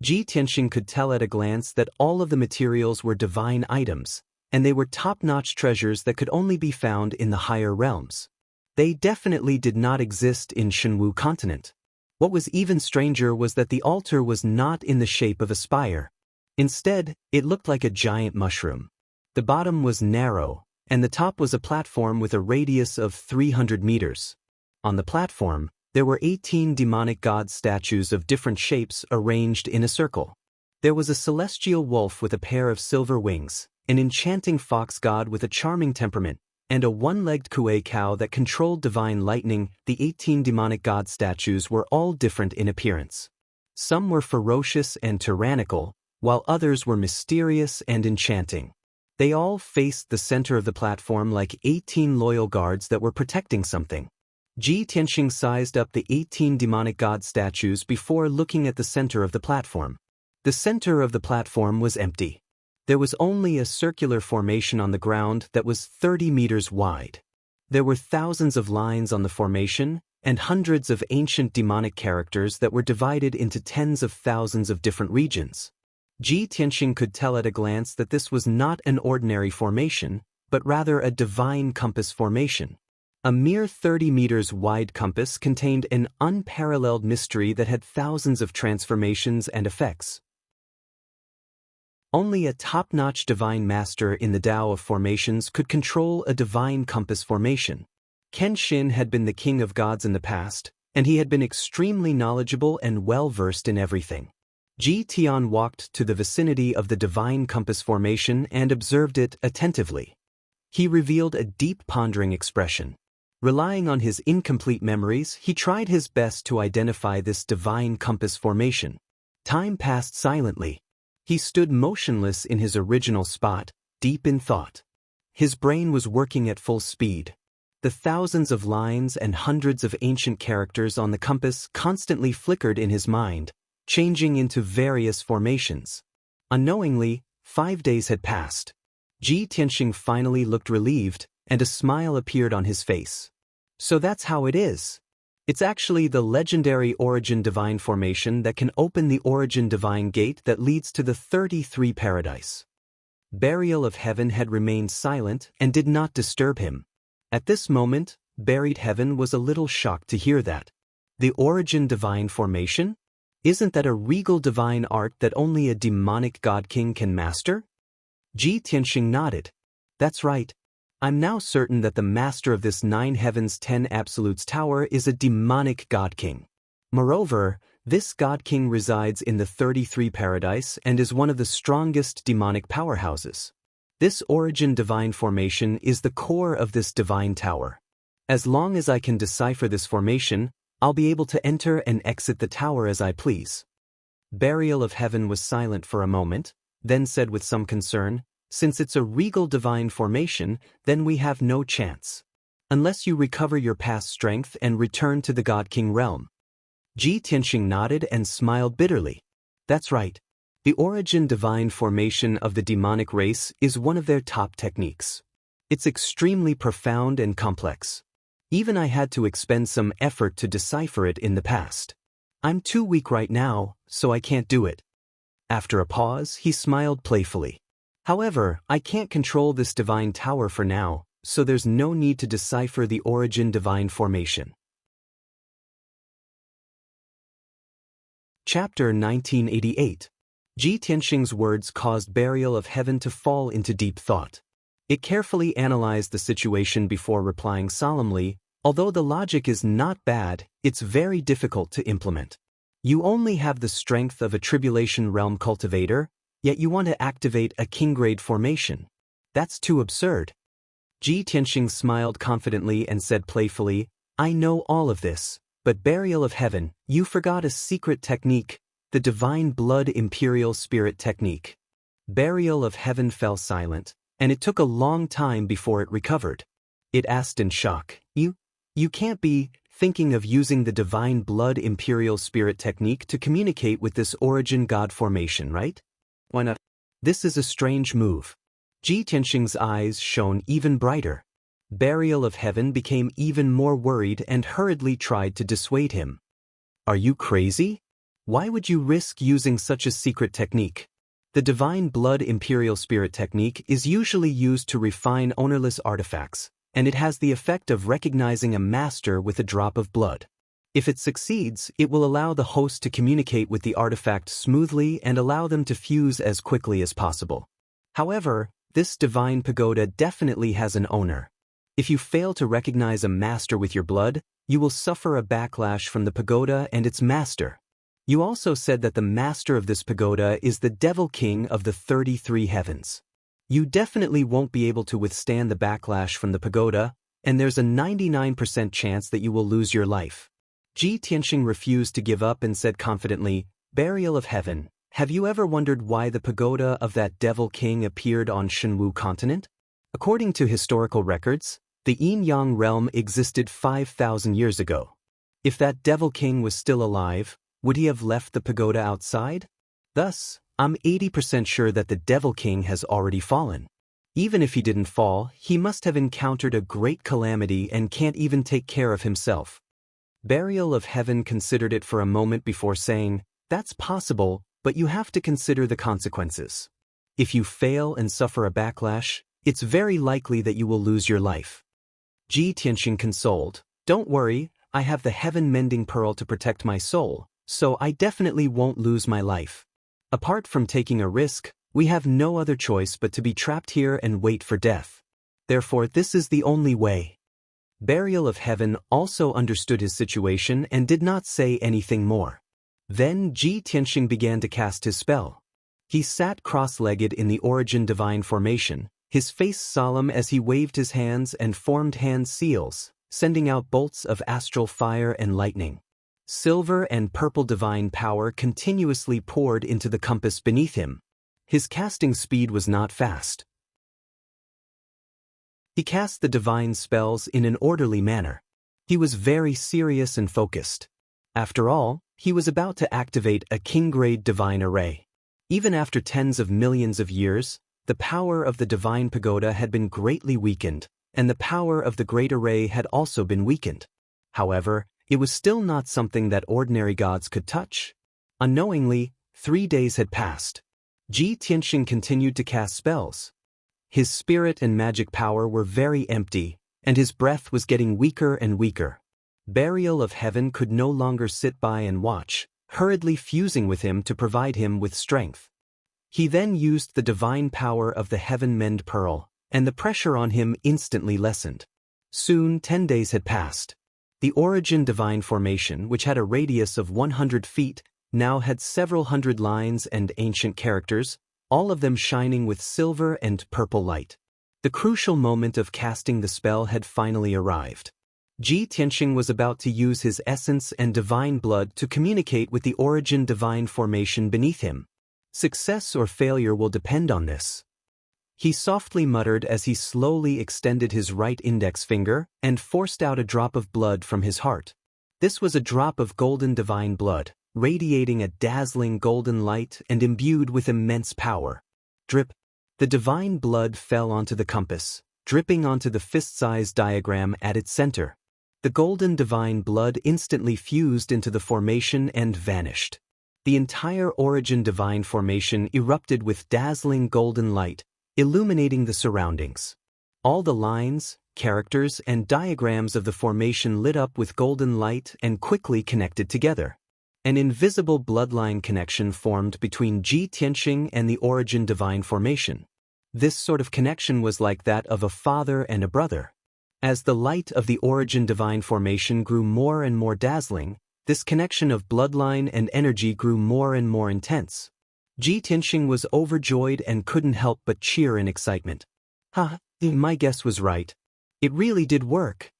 S1: Ji Tianxing could tell at a glance that all of the materials were divine items, and they were top-notch treasures that could only be found in the higher realms. They definitely did not exist in Shenwu continent. What was even stranger was that the altar was not in the shape of a spire. Instead, it looked like a giant mushroom. The bottom was narrow, and the top was a platform with a radius of 300 meters. On the platform, there were 18 demonic god statues of different shapes arranged in a circle. There was a celestial wolf with a pair of silver wings, an enchanting fox god with a charming temperament, and a one-legged kuei cow that controlled divine lightning. The 18 demonic god statues were all different in appearance. Some were ferocious and tyrannical, while others were mysterious and enchanting. They all faced the center of the platform like 18 loyal guards that were protecting something. Ji Tianxing sized up the 18 demonic god statues before looking at the center of the platform. The center of the platform was empty. There was only a circular formation on the ground that was 30 meters wide. There were thousands of lines on the formation, and hundreds of ancient demonic characters that were divided into tens of thousands of different regions. Ji Tianxing could tell at a glance that this was not an ordinary formation, but rather a divine compass formation. A mere 30 meters wide compass contained an unparalleled mystery that had thousands of transformations and effects. Only a top-notch divine master in the Tao of formations could control a divine compass formation. Kenshin had been the king of gods in the past, and he had been extremely knowledgeable and well-versed in everything. Ji Tian walked to the vicinity of the divine compass formation and observed it attentively. He revealed a deep pondering expression. Relying on his incomplete memories, he tried his best to identify this divine compass formation. Time passed silently. He stood motionless in his original spot, deep in thought. His brain was working at full speed. The thousands of lines and hundreds of ancient characters on the compass constantly flickered in his mind, changing into various formations. Unknowingly, 5 days had passed. Ji Tianxing finally looked relieved, and a smile appeared on his face. So that's how it is. It's actually the legendary Origin Divine formation that can open the Origin Divine gate that leads to the 33 Paradise. Burial of Heaven had remained silent and did not disturb him. At this moment, Buried Heaven was a little shocked to hear that. The Origin Divine formation? Isn't that a regal divine art that only a demonic god king can master? Ji Tianxing nodded. That's right. I'm now certain that the master of this 9 Heavens 10 Absolutes Tower is a demonic god king. Moreover, this god king resides in the 33 Paradise and is one of the strongest demonic powerhouses. This Origin Divine formation is the core of this divine tower. As long as I can decipher this formation, I'll be able to enter and exit the tower as I please. Burial of Heaven was silent for a moment, then said with some concern, since it's a regal divine formation, then we have no chance. Unless you recover your past strength and return to the God King realm. Ji Tianxing nodded and smiled bitterly. That's right. The Origin Divine formation of the demonic race is one of their top techniques. It's extremely profound and complex. Even I had to expend some effort to decipher it in the past. I'm too weak right now, so I can't do it. After a pause, he smiled playfully. However, I can't control this divine tower for now, so there's no need to decipher the Origin Divine formation. Chapter 1988. Ji Tianxing's words caused Burial of Heaven to fall into deep thought. It carefully analyzed the situation before replying solemnly, although the logic is not bad, it's very difficult to implement. You only have the strength of a Tribulation Realm cultivator, yet you want to activate a king-grade formation. That's too absurd. Ji Tianxing smiled confidently and said playfully, I know all of this, but Burial of Heaven, you forgot a secret technique, the Divine Blood Imperial Spirit technique. Burial of Heaven fell silent, and it took a long time before it recovered. It asked in shock, You, you can't be thinking of using the divine blood imperial spirit technique to communicate with this origin god formation, right? Why not? This is a strange move. Ji Tianxing's eyes shone even brighter. Burial of Heaven became even more worried and hurriedly tried to dissuade him. Are you crazy? Why would you risk using such a secret technique? The divine blood imperial spirit technique is usually used to refine ownerless artifacts, and it has the effect of recognizing a master with a drop of blood. If it succeeds, it will allow the host to communicate with the artifact smoothly and allow them to fuse as quickly as possible. However, this divine pagoda definitely has an owner. If you fail to recognize a master with your blood, you will suffer a backlash from the pagoda and its master. You also said that the master of this pagoda is the Devil King of the 33 heavens. You definitely won't be able to withstand the backlash from the pagoda, and there's a 99% chance that you will lose your life. Ji Tianxing refused to give up and said confidently, Burial of Heaven, have you ever wondered why the pagoda of that Devil King appeared on Shenwu continent? According to historical records, the Yin-Yang realm existed 5,000 years ago. If that Devil King was still alive, would he have left the pagoda outside? Thus, I'm 80% sure that the Devil King has already fallen. Even if he didn't fall, he must have encountered a great calamity and can't even take care of himself. Burial of Heaven considered it for a moment before saying, that's possible, but you have to consider the consequences. If you fail and suffer a backlash, it's very likely that you will lose your life. Ji Tianxing consoled, don't worry, I have the heaven-mending pearl to protect my soul, so I definitely won't lose my life. Apart from taking a risk, we have no other choice but to be trapped here and wait for death. Therefore, this is the only way. Burial of Heaven also understood his situation and did not say anything more. Then Ji Tianxing began to cast his spell. He sat cross-legged in the origin divine formation, his face solemn as he waved his hands and formed hand seals, sending out bolts of astral fire and lightning. Silver and purple divine power continuously poured into the compass beneath him. His casting speed was not fast. He cast the divine spells in an orderly manner. He was very serious and focused. After all, he was about to activate a king-grade divine array. Even after tens of millions of years, the power of the divine pagoda had been greatly weakened, and the power of the great array had also been weakened. However, it was still not something that ordinary gods could touch. Unknowingly, 3 days had passed. Ji Tianxing continued to cast spells. His spirit and magic power were very empty, and his breath was getting weaker and weaker. Burial of Heaven could no longer sit by and watch, hurriedly fusing with him to provide him with strength. He then used the divine power of the heaven-mend pearl, and the pressure on him instantly lessened. Soon 10 days had passed. The origin divine formation, which had a radius of 100 feet, now had several hundred lines and ancient characters, all of them shining with silver and purple light. The crucial moment of casting the spell had finally arrived. Ji Tianxing was about to use his essence and divine blood to communicate with the origin divine formation beneath him. Success or failure will depend on this. He softly muttered as he slowly extended his right index finger and forced out a drop of blood from his heart. This was a drop of golden divine blood, radiating a dazzling golden light and imbued with immense power. Drip. The divine blood fell onto the compass, dripping onto the fist-sized diagram at its center. The golden divine blood instantly fused into the formation and vanished. The entire origin divine formation erupted with dazzling golden light, illuminating the surroundings. All the lines, characters, and diagrams of the formation lit up with golden light and quickly connected together. An invisible bloodline connection formed between Ji Tianxing and the origin divine formation. This sort of connection was like that of a father and a brother. As the light of the origin divine formation grew more and more dazzling, this connection of bloodline and energy grew more and more intense. Ji Tianxing was overjoyed and couldn't help but cheer in excitement. My guess was right. It really did work.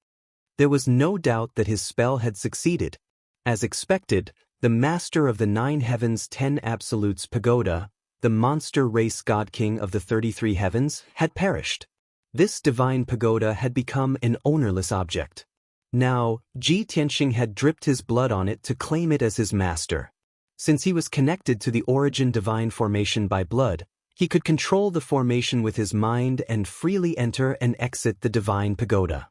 S1: There was no doubt that his spell had succeeded. As expected, the master of the 9 heavens 10 absolutes pagoda, the monster race god king of the 33 heavens, had perished. This divine pagoda had become an ownerless object. Now, Ji Tianxing had dripped his blood on it to claim it as his master. Since he was connected to the origin divine formation by blood, he could control the formation with his mind and freely enter and exit the divine pagoda.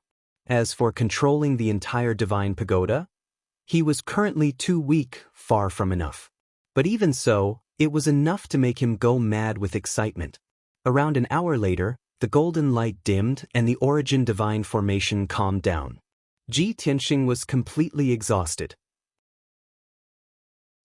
S1: As for controlling the entire divine pagoda, he was currently too weak, far from enough. But even so, it was enough to make him go mad with excitement. Around an hour later, the golden light dimmed and the origin divine formation calmed down. Ji Tianxing was completely exhausted.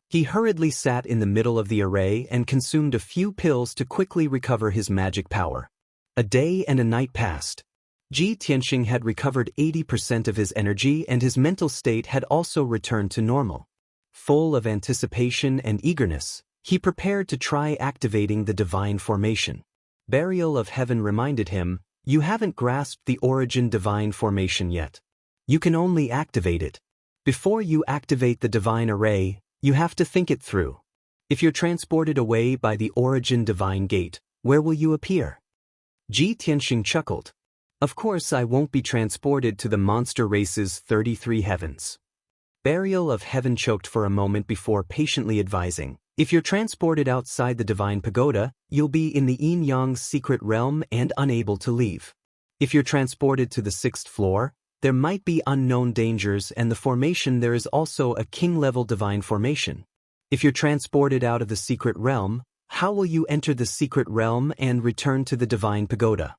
S1: He hurriedly sat in the middle of the array and consumed a few pills to quickly recover his magic power. A day and a night passed. Ji Tianxing had recovered 80% of his energy and his mental state had also returned to normal. Full of anticipation and eagerness, he prepared to try activating the divine formation. Burial of Heaven reminded him, "You haven't grasped the origin divine formation yet. You can only activate it. Before you activate the divine array, you have to think it through. If you're transported away by the origin divine gate, where will you appear?" Ji Tianxing chuckled. "Of course I won't be transported to the monster race's 33 heavens." Burial of Heaven choked for a moment before patiently advising, "If you're transported outside the divine pagoda, you'll be in the yin-yang's secret realm and unable to leave. If you're transported to the 6th floor, there might be unknown dangers and the formation there is also a king-level divine formation. If you're transported out of the secret realm, how will you enter the secret realm and return to the divine pagoda?"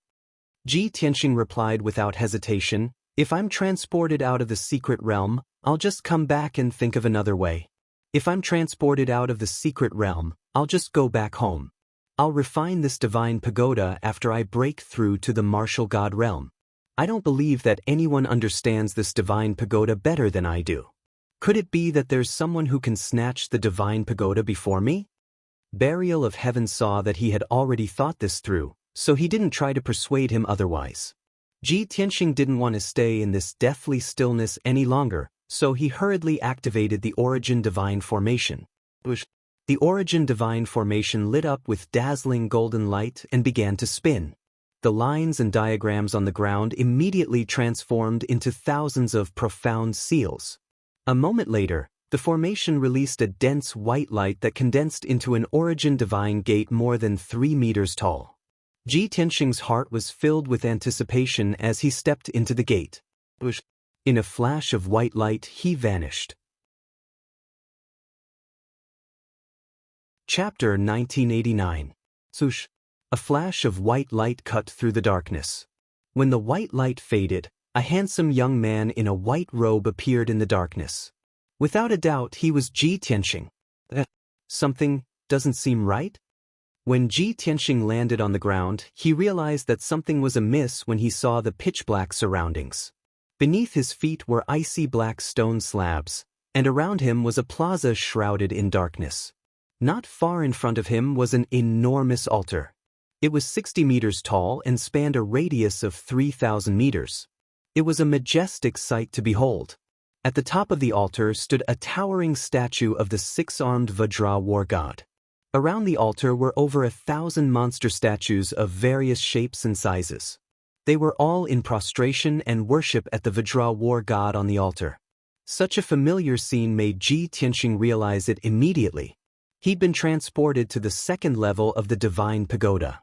S1: Ji Tianxing replied without hesitation, "If I'm transported out of the secret realm, I'll just come back and think of another way. If I'm transported out of the secret realm, I'll just go back home. I'll refine this divine pagoda after I break through to the martial god realm. I don't believe that anyone understands this divine pagoda better than I do. Could it be that there's someone who can snatch the divine pagoda before me?" Burial of Heaven saw that he had already thought this through, so he didn't try to persuade him otherwise. Ji Tianxing didn't want to stay in this deathly stillness any longer, so he hurriedly activated the origin divine formation. The origin divine formation lit up with dazzling golden light and began to spin. The lines and diagrams on the ground immediately transformed into thousands of profound seals. A moment later, the formation released a dense white light that condensed into an origin divine gate more than 3 meters tall. Ji Tianxing's heart was filled with anticipation as he stepped into the gate. In a flash of white light, he vanished. Chapter 1989. A flash of white light cut through the darkness. When the white light faded, a handsome young man in a white robe appeared in the darkness. Without a doubt, he was Ji Tianxing. Something doesn't seem right? When Ji Tianxing landed on the ground, he realized that something was amiss when he saw the pitch-black surroundings. Beneath his feet were icy black stone slabs, and around him was a plaza shrouded in darkness. Not far in front of him was an enormous altar. It was 60 meters tall and spanned a radius of 3,000 meters. It was a majestic sight to behold. At the top of the altar stood a towering statue of the 6-armed Vajra war god. Around the altar were over 1,000 monster statues of various shapes and sizes. They were all in prostration and worship at the Vajra war god on the altar. Such a familiar scene made Ji Tianxing realize it immediately. He'd been transported to the 2nd level of the divine pagoda.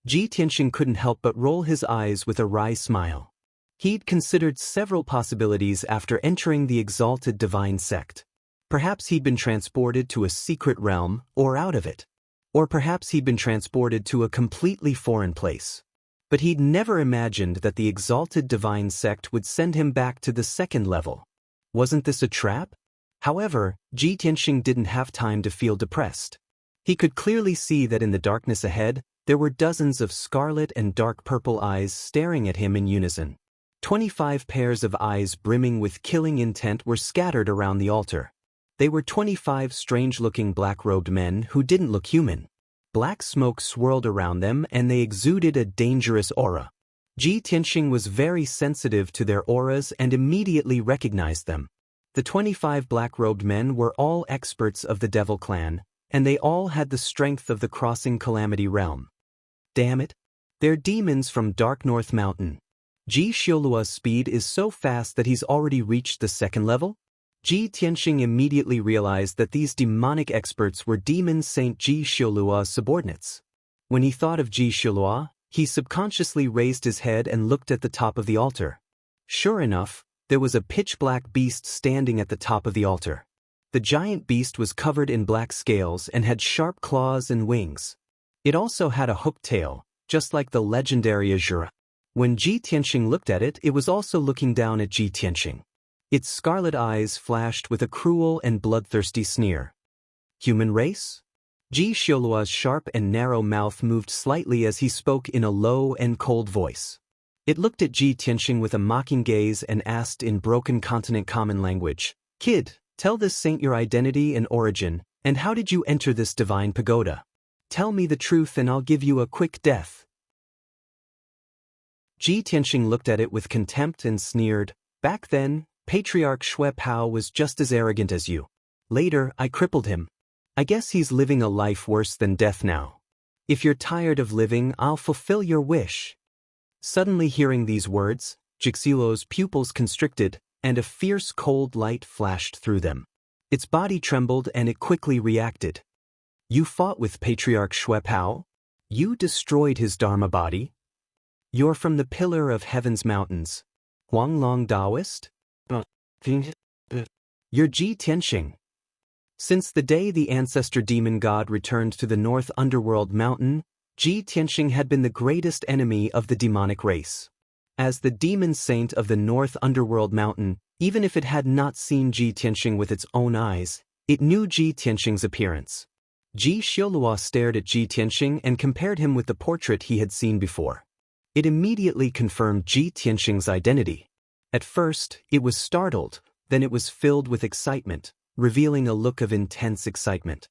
S1: Ji Tianxing couldn't help but roll his eyes with a wry smile. He'd considered several possibilities after entering the exalted divine sect. Perhaps he'd been transported to a secret realm or out of it. Or perhaps he'd been transported to a completely foreign place. But he'd never imagined that the exalted divine sect would send him back to the 2nd level. Wasn't this a trap? However, Ji Tianxing didn't have time to feel depressed. He could clearly see that in the darkness ahead, there were dozens of scarlet and dark purple eyes staring at him in unison. 25 pairs of eyes brimming with killing intent were scattered around the altar. They were 25 strange-looking black-robed men who didn't look human. Black smoke swirled around them and they exuded a dangerous aura. Ji Tianxing was very sensitive to their auras and immediately recognized them. The 25 black-robed men were all experts of the Devil Clan, and they all had the strength of the Crossing Calamity realm. Damn it! They're demons from Dark North Mountain. Ji Xiolua's speed is so fast that he's already reached the second level? Ji Tianxing immediately realized that these demonic experts were demon Saint Ji Xiolua's subordinates. When he thought of Ji Xiolua, he subconsciously raised his head and looked at the top of the altar. Sure enough, there was a pitch-black beast standing at the top of the altar. The giant beast was covered in black scales and had sharp claws and wings. It also had a hooked tail, just like the legendary Azura. When Ji Tianxing looked at it, it was also looking down at Ji Tianxing. Its scarlet eyes flashed with a cruel and bloodthirsty sneer. Human race? Ji Xiolua's sharp and narrow mouth moved slightly as he spoke in a low and cold voice. It looked at Ji Tianxing with a mocking gaze and asked in broken continent common language, "Kid, tell this saint your identity and origin, and how did you enter this divine pagoda? Tell me the truth and I'll give you a quick death." Ji Tianxing looked at it with contempt and sneered, "Back then, Patriarch Xue Pao was just as arrogant as you. Later, I crippled him. I guess he's living a life worse than death now. If you're tired of living, I'll fulfill your wish." Suddenly hearing these words, Jixiluo's pupils constricted, and a fierce cold light flashed through them. Its body trembled and it quickly reacted. "You fought with Patriarch Xue Pao? You destroyed his Dharma body? You're from the Pillar of Heaven's Mountains. Wang Long Daoist? You're Ji Tianxing." Since the day the ancestor demon god returned to the North Underworld Mountain, Ji Tianxing had been the greatest enemy of the demonic race. As the demon saint of the North Underworld Mountain, even if it had not seen Ji Tianxing with its own eyes, it knew Ji Tianxing's appearance. Ji Xiolua stared at Ji Tianxing and compared him with the portrait he had seen before. It immediately confirmed Ji Tianxing's identity. At first, it was startled, then it was filled with excitement, revealing a look of intense excitement.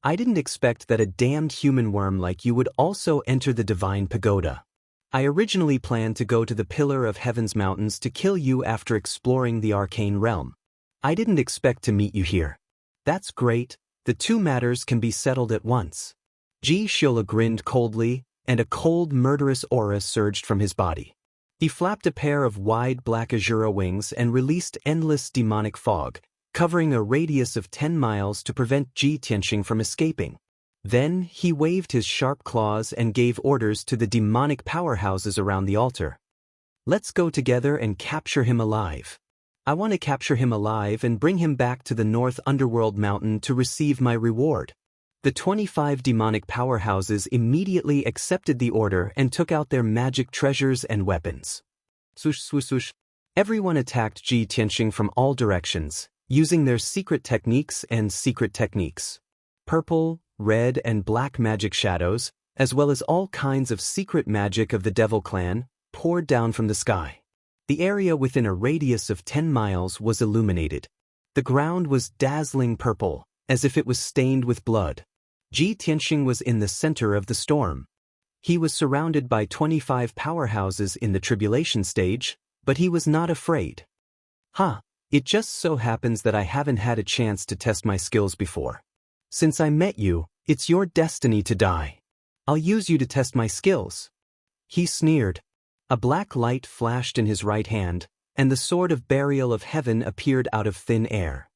S1: "I didn't expect that a damned human worm like you would also enter the divine pagoda. I originally planned to go to the Pillar of Heaven's Mountains to kill you after exploring the arcane realm. I didn't expect to meet you here. That's great, the two matters can be settled at once." Ji Xiolua grinned coldly, and a cold, murderous aura surged from his body. He flapped a pair of wide black Azura wings and released endless demonic fog, covering a radius of 10 miles to prevent Ji Tianxing from escaping. Then, he waved his sharp claws and gave orders to the demonic powerhouses around the altar. "Let's go together and capture him alive. I want to capture him alive and bring him back to the North Underworld Mountain to receive my reward." The 25 demonic powerhouses immediately accepted the order and took out their magic treasures and weapons. Swoosh, swoosh, swoosh. Everyone attacked Ji Tianxing from all directions, using their secret techniques and secret techniques. Purple, red, and black magic shadows, as well as all kinds of secret magic of the Devil Clan, poured down from the sky. The area within a radius of 10 miles was illuminated. The ground was dazzling purple, as if it was stained with blood. Ji Tianxing was in the center of the storm. He was surrounded by 25 powerhouses in the tribulation stage, but he was not afraid. It just so happens that I haven't had a chance to test my skills before. Since I met you, it's your destiny to die. I'll use you to test my skills." He sneered. A black light flashed in his right hand, and the sword of burial of heaven appeared out of thin air.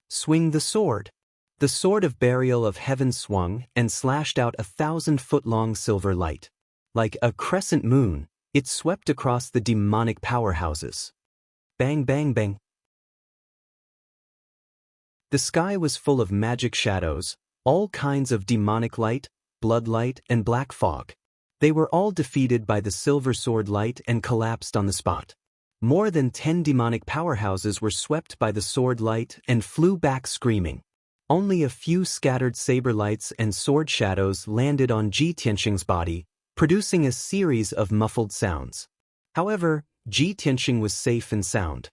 S1: "Swing the sword." The sword of burial of heaven swung and slashed out 1,000-foot-long silver light. Like a crescent moon, it swept across the demonic powerhouses. Bang, bang, bang. The sky was full of magic shadows, all kinds of demonic light, blood light, and black fog. They were all defeated by the silver sword light and collapsed on the spot. More than 10 demonic powerhouses were swept by the sword light and flew back screaming. Only a few scattered saber lights and sword shadows landed on Ji Tianxing's body, producing a series of muffled sounds. However, Ji Tianxing was safe and sound.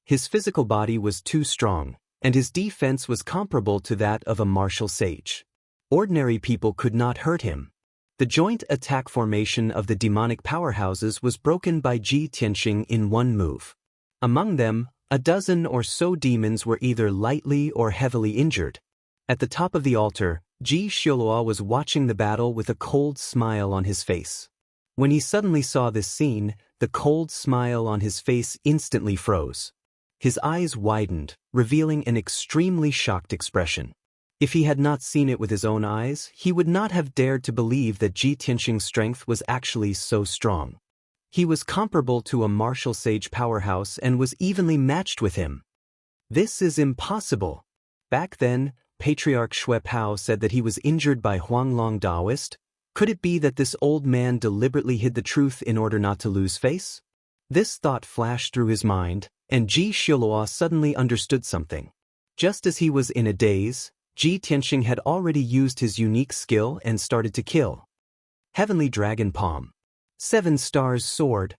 S1: His physical body was too strong, and his defense was comparable to that of a martial sage. Ordinary people could not hurt him. The joint attack formation of the demonic powerhouses was broken by Ji Tianxing in one move. Among them, a dozen or so demons were either lightly or heavily injured. At the top of the altar, Ji Xiaolua was watching the battle with a cold smile on his face. When he suddenly saw this scene, the cold smile on his face instantly froze. His eyes widened, revealing an extremely shocked expression. If he had not seen it with his own eyes, he would not have dared to believe that Ji Tianxing's strength was actually so strong. He was comparable to a martial sage powerhouse and was evenly matched with him. This is impossible. Back then, Patriarch Xue Pao said that he was injured by Huanglong Daoist. Could it be that this old man deliberately hid the truth in order not to lose face? This thought flashed through his mind, and Ji Xiaolua suddenly understood something. Just as he was in a daze, Ji Tianxing had already used his unique skill and started to kill. Heavenly Dragon Palm. 7 Stars Sword.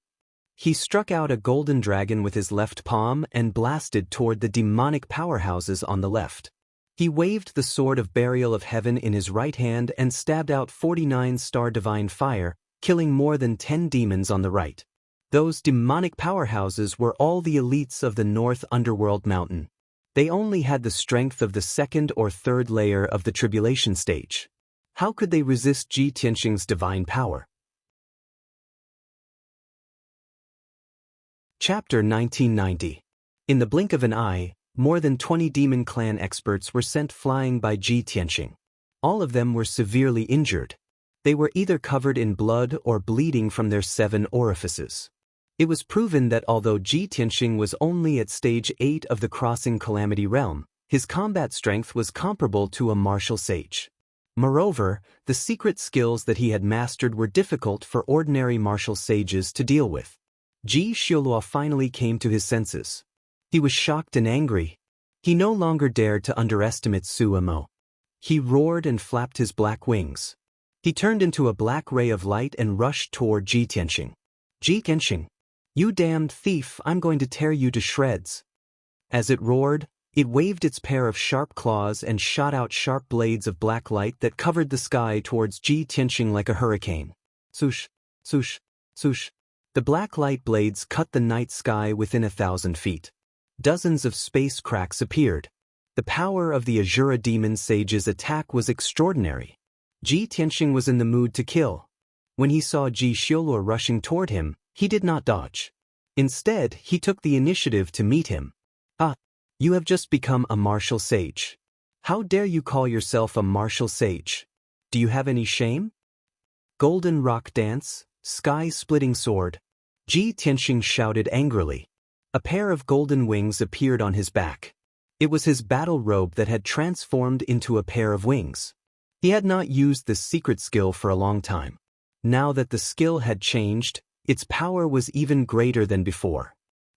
S1: He struck out a golden dragon with his left palm and blasted toward the demonic powerhouses on the left. He waved the sword of burial of heaven in his right hand and stabbed out 49-star divine fire, killing more than 10 demons on the right. Those demonic powerhouses were all the elites of the North Underworld Mountain. They only had the strength of the second or third layer of the tribulation stage. How could they resist Ji Tianxing's divine power? Chapter 1990. In the blink of an eye, more than 20 Demon Clan experts were sent flying by Ji Tianxing. All of them were severely injured. They were either covered in blood or bleeding from their 7 orifices. It was proven that although Ji Tianxing was only at stage 8 of the Crossing Calamity Realm, his combat strength was comparable to a martial sage. Moreover, the secret skills that he had mastered were difficult for ordinary martial sages to deal with. Ji Xiaolua finally came to his senses. He was shocked and angry. He no longer dared to underestimate Su Amo. He roared and flapped his black wings. He turned into a black ray of light and rushed toward Ji Tianxing. Ji Tianxing, you damned thief, I'm going to tear you to shreds. As it roared, it waved its pair of sharp claws and shot out sharp blades of black light that covered the sky towards Ji Tianxing like a hurricane. Swoosh, swoosh, swoosh. The black light blades cut the night sky within 1,000 feet. Dozens of space cracks appeared. The power of the Azura demon sage's attack was extraordinary. Ji Tianxing was in the mood to kill. When he saw Ji Xiaolua rushing toward him, he did not dodge. Instead, he took the initiative to meet him. Ah, you have just become a martial sage. How dare you call yourself a martial sage? Do you have any shame? Golden rock dance, sky-splitting sword. Ji Tianxing shouted angrily. A pair of golden wings appeared on his back. It was his battle robe that had transformed into a pair of wings. He had not used this secret skill for a long time. Now that the skill had changed, its power was even greater than before.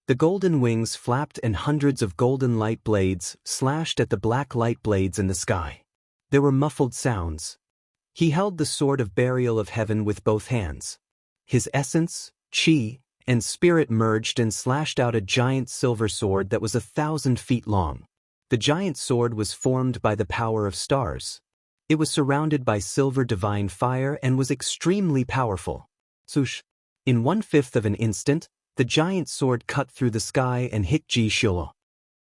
S1: The golden wings flapped and hundreds of golden light blades slashed at the black light blades in the sky. There were muffled sounds. He held the sword of burial of heaven with both hands. His essence, qi, and spirit merged and slashed out a giant silver sword that was 1,000 feet long. The giant sword was formed by the power of stars. It was surrounded by silver divine fire and was extremely powerful. Swoosh! In 1/5 of an instant, the giant sword cut through the sky and hit Ji Xiaolua.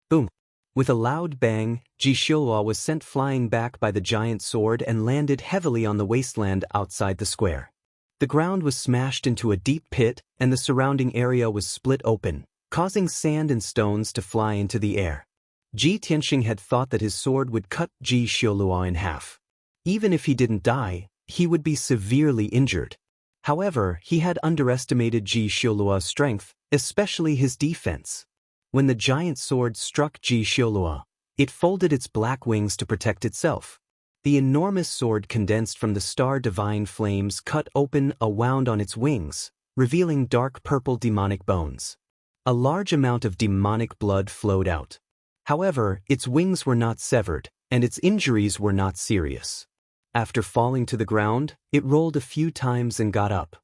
S1: Boom! With a loud bang, Ji Xiaolua was sent flying back by the giant sword and landed heavily on the wasteland outside the square. The ground was smashed into a deep pit, and the surrounding area was split open, causing sand and stones to fly into the air. Ji Tianxing had thought that his sword would cut Ji Xiaolua in half. Even if he didn't die, he would be severely injured. However, he had underestimated Ji Xiaolua's strength, especially his defense. When the giant sword struck Ji Xiaolua, it folded its black wings to protect itself. The enormous sword condensed from the star divine flames cut open a wound on its wings, revealing dark purple demonic bones. A large amount of demonic blood flowed out. However, its wings were not severed, and its injuries were not serious. After falling to the ground, it rolled a few times and got up.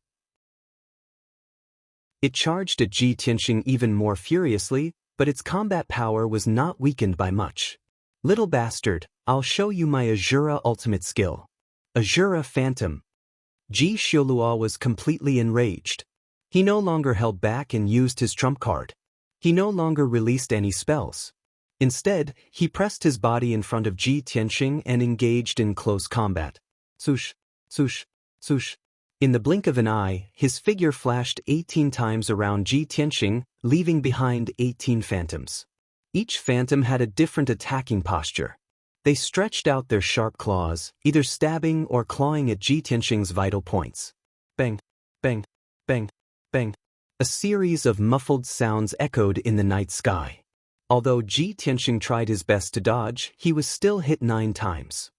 S1: It charged at Ji Tianxing even more furiously, but its combat power was not weakened by much. Little bastard, I'll show you my Azura ultimate skill. Azura Phantom. Ji Xiaolua was completely enraged. He no longer held back and used his trump card. He no longer released any spells. Instead, he pressed his body in front of Ji Tianxing and engaged in close combat. Swoosh, swoosh, swoosh. In the blink of an eye, his figure flashed 18 times around Ji Tianxing, leaving behind 18 phantoms. Each phantom had a different attacking posture. They stretched out their sharp claws, either stabbing or clawing at Ji Tianxing's vital points. Bang, bang, bang, bang. A series of muffled sounds echoed in the night sky. Although Ji Tianxing tried his best to dodge, he was still hit 9 times.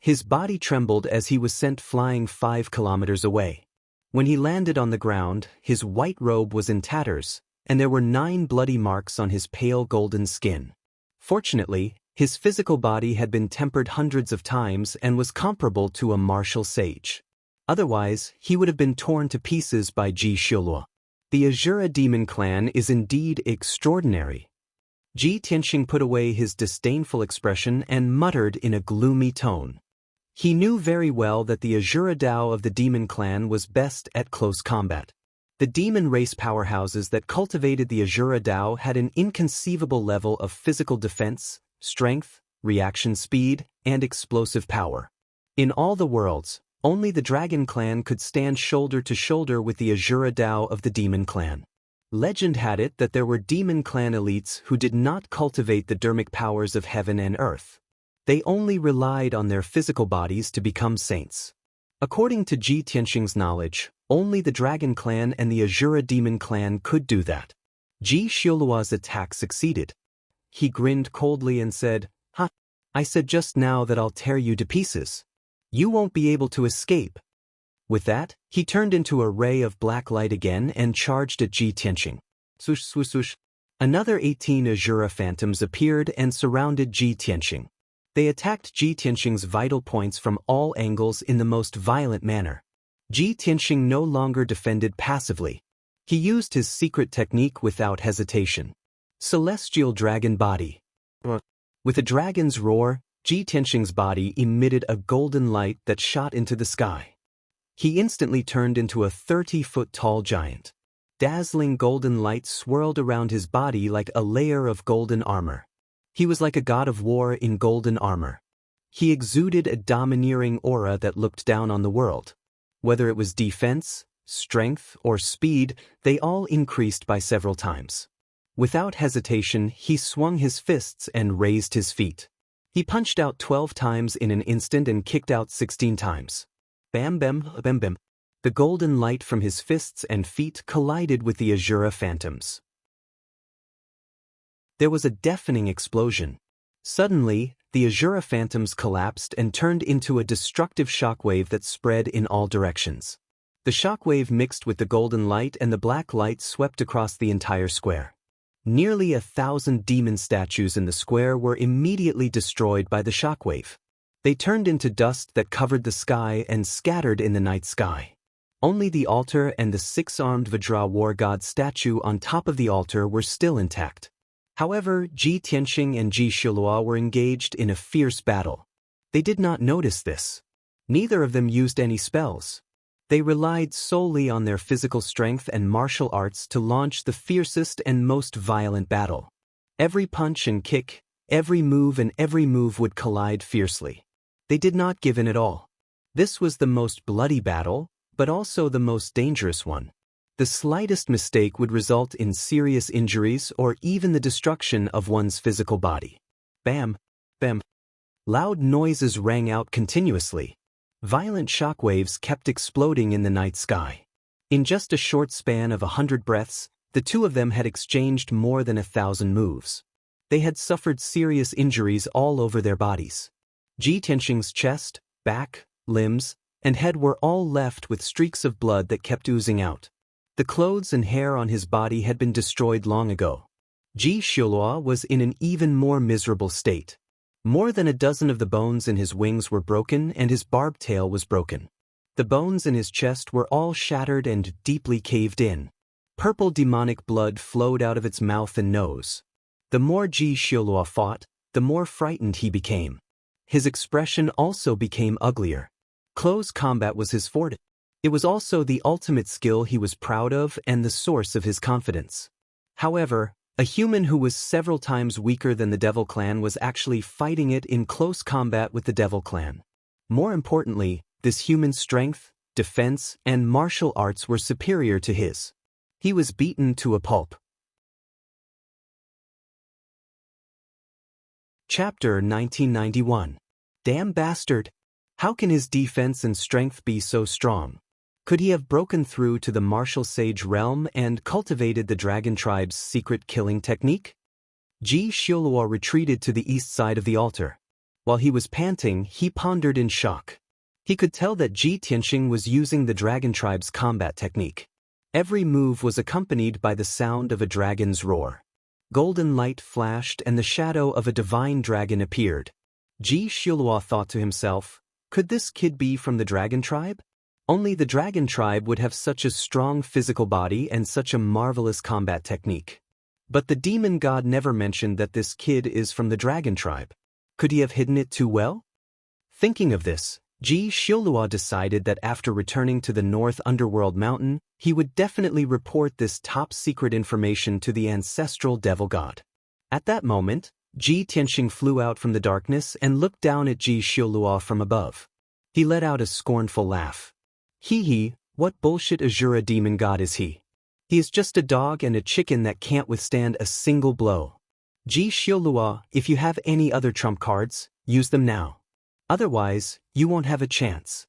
S1: His body trembled as he was sent flying 5 kilometers away. When he landed on the ground, his white robe was in tatters, and there were 9 bloody marks on his pale golden skin. Fortunately, his physical body had been tempered hundreds of times and was comparable to a martial sage. Otherwise, he would have been torn to pieces by Ji Xiluo. The Azura demon clan is indeed extraordinary. Ji Tianxing put away his disdainful expression and muttered in a gloomy tone. He knew very well that the Azura Dao of the demon clan was best at close combat. The demon race powerhouses that cultivated the Azura Dao had an inconceivable level of physical defense, strength, reaction speed, and explosive power. In all the worlds, only the Dragon Clan could stand shoulder to shoulder with the Azura Dao of the Demon Clan. Legend had it that there were Demon Clan elites who did not cultivate the dermic powers of heaven and earth. They only relied on their physical bodies to become saints. According to Ji Tianxing's knowledge, only the Dragon Clan and the Azura Demon Clan could do that. Ji Xiluo's attack succeeded. He grinned coldly and said, "Ha! I said just now that I'll tear you to pieces. You won't be able to escape." With that, he turned into a ray of black light again and charged at Ji Tianxing. Swoosh, swoosh, swoosh. Another 18 Azura phantoms appeared and surrounded Ji Tianxing. They attacked Ji Tianxing's vital points from all angles in the most violent manner. Ji Tianxing no longer defended passively. He used his secret technique without hesitation. Celestial Dragon Body. With a dragon's roar, Ji Tianxing's body emitted a golden light that shot into the sky. He instantly turned into a 30-foot-tall giant. Dazzling golden light swirled around his body like a layer of golden armor. He was like a god of war in golden armor. He exuded a domineering aura that looked down on the world. Whether it was defense, strength, or speed, they all increased by several times. Without hesitation, he swung his fists and raised his feet. He punched out 12 times in an instant and kicked out 16 times. Bam bam bam bam. The golden light from his fists and feet collided with the Azura phantoms. There was a deafening explosion. Suddenly, the Azura phantoms collapsed and turned into a destructive shockwave that spread in all directions. The shockwave mixed with the golden light and the black light swept across the entire square. Nearly 1,000 demon statues in the square were immediately destroyed by the shockwave. They turned into dust that covered the sky and scattered in the night sky. Only the altar and the 6-armed Vajra war god statue on top of the altar were still intact. However, Ji Tianxing and Ji Xiluo were engaged in a fierce battle. They did not notice this. Neither of them used any spells. They relied solely on their physical strength and martial arts to launch the fiercest and most violent battle. Every punch and kick, every move would collide fiercely. They did not give in at all. This was the most bloody battle, but also the most dangerous one. The slightest mistake would result in serious injuries or even the destruction of one's physical body. Bam, bam. Loud noises rang out continuously. Violent shockwaves kept exploding in the night sky. In just a short span of 100 breaths, the two of them had exchanged more than 1,000 moves. They had suffered serious injuries all over their bodies. Ji Tianxing's chest, back, limbs, and head were all left with streaks of blood that kept oozing out. The clothes and hair on his body had been destroyed long ago. Ji Xiluo was in an even more miserable state. More than a dozen of the bones in his wings were broken and his barbed tail was broken. The bones in his chest were all shattered and deeply caved in. Purple demonic blood flowed out of its mouth and nose. The more Ji Xiluo fought, the more frightened he became. His expression also became uglier. Close combat was his forte. It was also the ultimate skill he was proud of and the source of his confidence. However, A human who was several times weaker than the Devil Clan was actually fighting it in close combat with the Devil Clan. More importantly, this human's strength, defense, and martial arts were superior to his. He was beaten to a pulp. Chapter 1991. Damn bastard! How can his defense and strength be so strong? Could he have broken through to the martial sage realm and cultivated the dragon tribe's secret killing technique? Ji Xiaoluo retreated to the east side of the altar. While he was panting, he pondered in shock. He could tell that Ji Tianxing was using the dragon tribe's combat technique. Every move was accompanied by the sound of a dragon's roar. Golden light flashed and the shadow of a divine dragon appeared. Ji Xiaoluo thought to himself, could this kid be from the dragon tribe? Only the dragon tribe would have such a strong physical body and such a marvelous combat technique. But the demon god never mentioned that this kid is from the dragon tribe. Could he have hidden it too well? Thinking of this, Ji Xiaoluo decided that after returning to the North Underworld Mountain, he would definitely report this top-secret information to the ancestral devil god. At that moment, Ji Tianxing flew out from the darkness and looked down at Ji Xiaoluo from above. He let out a scornful laugh. Hee, what bullshit Azura demon god is he? He is just a dog and a chicken that can't withstand a single blow. Ji Xiaoluo, if you have any other trump cards, use them now. Otherwise, you won't have a chance.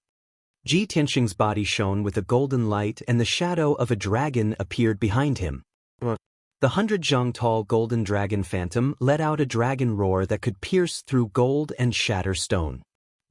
S1: Ji Tianxing's body shone with a golden light and the shadow of a dragon appeared behind him. The 100-zhang tall golden dragon phantom let out a dragon roar that could pierce through gold and shatter stone.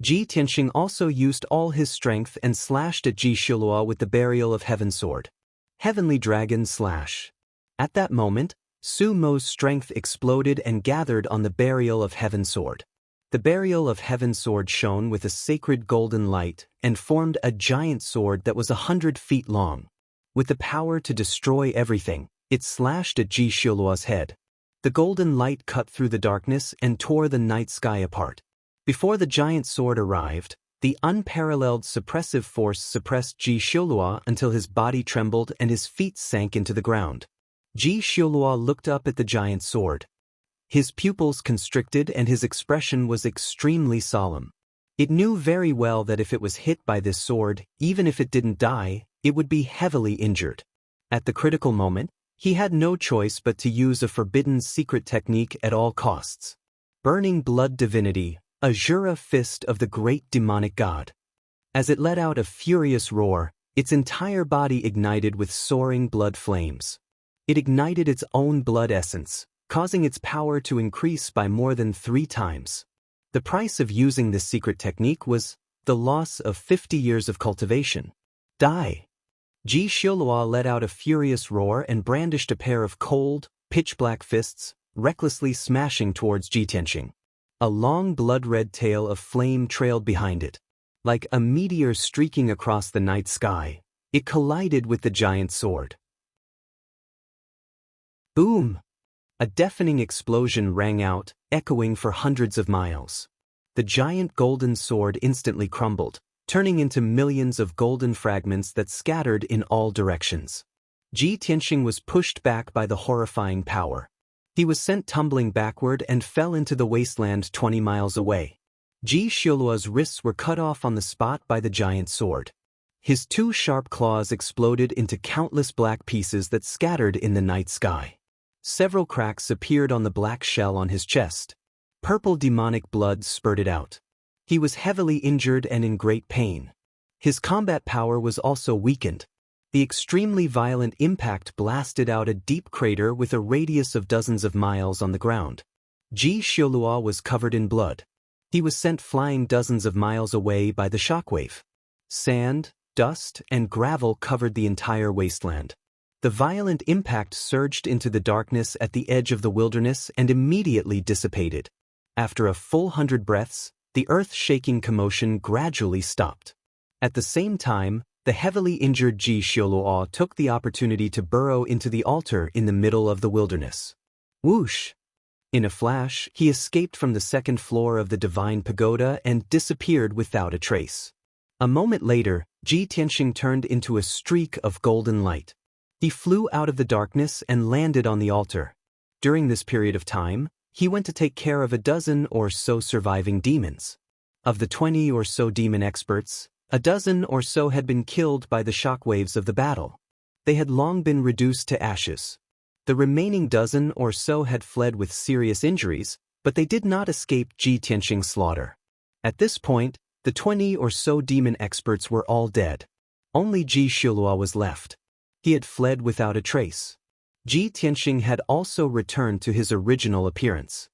S1: Ji Tianxing also used all his strength and slashed at Ji Xiaoluo with the Burial of Heaven sword. Heavenly Dragon Slash. At that moment, Su Mo's strength exploded and gathered on the Burial of Heaven sword. The Burial of Heaven sword shone with a sacred golden light and formed a giant sword that was 100 feet long. With the power to destroy everything, it slashed at Ji Xiaoluo's head. The golden light cut through the darkness and tore the night sky apart. Before the giant sword arrived, the unparalleled suppressive force suppressed Ji Xiaoluo until his body trembled and his feet sank into the ground. Ji Xiaoluo looked up at the giant sword. His pupils constricted and his expression was extremely solemn. It knew very well that if it was hit by this sword, even if it didn't die, it would be heavily injured. At the critical moment, he had no choice but to use a forbidden secret technique at all costs. Burning Blood Divinity, Azura Fist of the Great Demonic God. As it let out a furious roar, its entire body ignited with soaring blood flames. It ignited its own blood essence, causing its power to increase by more than 3 times. The price of using this secret technique was the loss of 50 years of cultivation. Die! Ji Xiaoluo let out a furious roar and brandished a pair of cold, pitch-black fists, recklessly smashing towards Ji Tianxing. A long blood-red tail of flame trailed behind it. Like a meteor streaking across the night sky, it collided with the giant sword. Boom! A deafening explosion rang out, echoing for hundreds of miles. The giant golden sword instantly crumbled, turning into millions of golden fragments that scattered in all directions. Ji Tianxing was pushed back by the horrifying power. He was sent tumbling backward and fell into the wasteland 20 miles away. Ji Xiaoluo's wrists were cut off on the spot by the giant sword. His 2 sharp claws exploded into countless black pieces that scattered in the night sky. Several cracks appeared on the black shell on his chest. Purple demonic blood spurted out. He was heavily injured and in great pain. His combat power was also weakened. The extremely violent impact blasted out a deep crater with a radius of dozens of miles on the ground. Ji Xiaoluo was covered in blood. He was sent flying dozens of miles away by the shockwave. Sand, dust, and gravel covered the entire wasteland. The violent impact surged into the darkness at the edge of the wilderness and immediately dissipated. After a full 100 breaths, the earth-shaking commotion gradually stopped. At the same time, the heavily injured Ji Xiaoluo took the opportunity to burrow into the altar in the middle of the wilderness. Whoosh! In a flash, he escaped from the 2nd floor of the divine pagoda and disappeared without a trace. A moment later, Ji Tianxing turned into a streak of golden light. He flew out of the darkness and landed on the altar. During this period of time, he went to take care of a dozen or so surviving demons. Of the 20 or so demon experts, a dozen or so had been killed by the shockwaves of the battle. They had long been reduced to ashes. The remaining dozen or so had fled with serious injuries, but they did not escape Ji Tianxing's slaughter. At this point, the 20 or so demon experts were all dead. Only Ji Xiulua was left. He had fled without a trace. Ji Tianxing had also returned to his original appearance.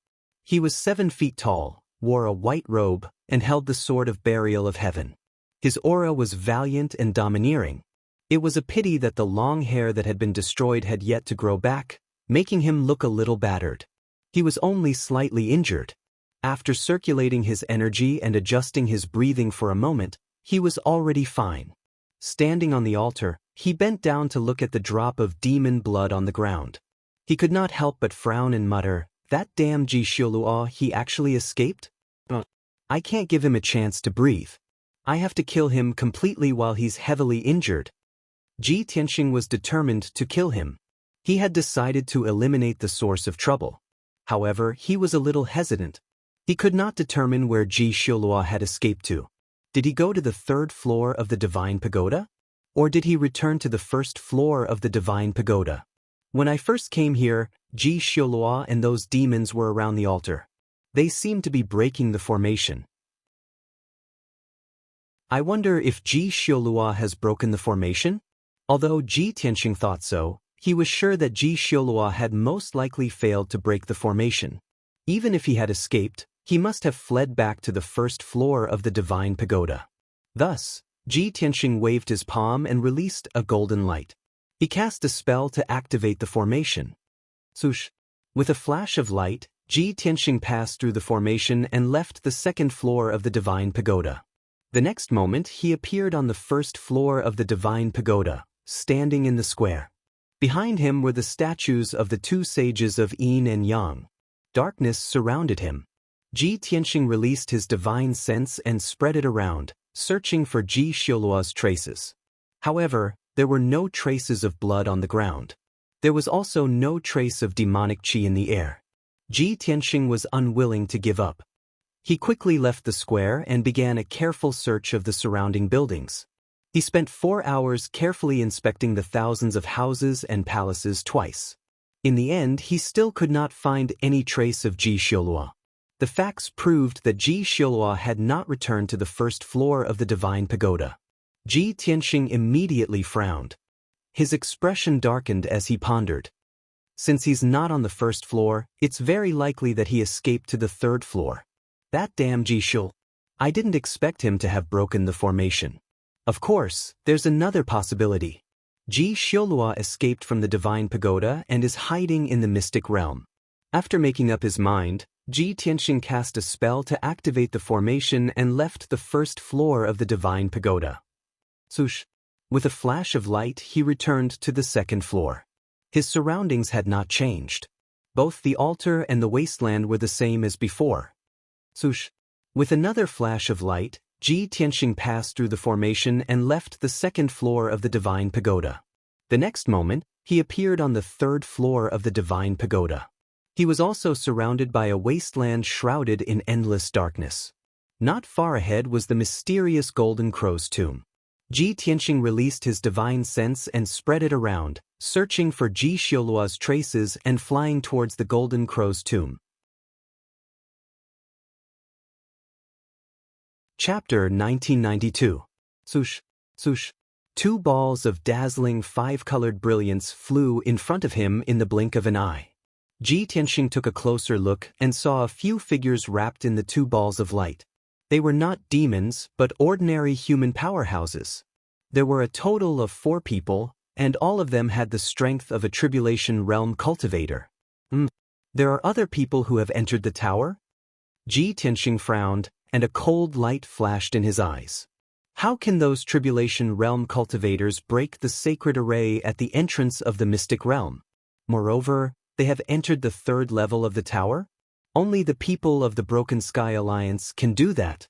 S1: He was 7 feet tall, wore a white robe, and held the sword of burial of heaven. His aura was valiant and domineering. It was a pity that the long hair that had been destroyed had yet to grow back, making him look a little battered. He was only slightly injured. After circulating his energy and adjusting his breathing for a moment, he was already fine. Standing on the altar, he bent down to look at the drop of demon blood on the ground. He could not help but frown and mutter, "That damn Ji Xiulua, he actually escaped? I can't give him a chance to breathe. I have to kill him completely while he's heavily injured." Ji Tianxing was determined to kill him. He had decided to eliminate the source of trouble. However, he was a little hesitant. He could not determine where Ji Xiulua had escaped to. Did he go to the 3rd floor of the Divine Pagoda? Or did he return to the 1st floor of the Divine Pagoda? When I first came here, Ji Xiulua and those demons were around the altar. They seemed to be breaking the formation. I wonder if Ji Xiulua has broken the formation? Although Ji Tianxing thought so, he was sure that Ji Xiulua had most likely failed to break the formation. Even if he had escaped, he must have fled back to the 1st floor of the Divine Pagoda. Thus, Ji Tianxing waved his palm and released a golden light. He cast a spell to activate the formation. Swoosh! With a flash of light, Ji Tianxing passed through the formation and left the 2nd floor of the Divine Pagoda. The next moment, he appeared on the 1st floor of the Divine Pagoda, standing in the square. Behind him were the statues of the 2 sages of Yin and Yang. Darkness surrounded him. Ji Tianxing released his divine sense and spread it around, searching for Ji Xiulua's traces. However, there were no traces of blood on the ground. There was also no trace of demonic qi in the air. Ji Tianxing was unwilling to give up. He quickly left the square and began a careful search of the surrounding buildings. He spent 4 hours carefully inspecting the thousands of houses and palaces twice. In the end, he still could not find any trace of Ji Xiulua. The facts proved that Ji Xiulua had not returned to the 1st floor of the Divine Pagoda. Ji Tianxing immediately frowned. His expression darkened as he pondered. Since he's not on the 1st floor, it's very likely that he escaped to the 3rd floor. That damn Ji Xiul. I didn't expect him to have broken the formation. Of course, there's another possibility. Ji Xiulua escaped from the Divine Pagoda and is hiding in the mystic realm. After making up his mind, Ji Tianxing cast a spell to activate the formation and left the 1st floor of the Divine Pagoda. Swoosh! With a flash of light, he returned to the 2nd floor. His surroundings had not changed. Both the altar and the wasteland were the same as before. Swoosh! With another flash of light, Ji Tianxing passed through the formation and left the 2nd floor of the Divine Pagoda. The next moment, he appeared on the 3rd floor of the Divine Pagoda. He was also surrounded by a wasteland shrouded in endless darkness. Not far ahead was the mysterious Golden Crow's tomb. Ji Tianxing released his divine sense and spread it around, searching for Ji Xiulua's traces and flying towards the Golden Crow's tomb. Chapter 1992. Swoosh! Swoosh! 2 balls of dazzling 5-colored brilliance flew in front of him in the blink of an eye. Ji Tianxing took a closer look and saw a few figures wrapped in the 2 balls of light. They were not demons, but ordinary human powerhouses. There were a total of 4 people, and all of them had the strength of a tribulation realm cultivator. There are other people who have entered the tower? Ji Tianxing frowned, and a cold light flashed in his eyes. How can those tribulation realm cultivators break the sacred array at the entrance of the mystic realm? Moreover, they have entered the 3rd level of the tower? Only the people of the Broken Sky Alliance can do that.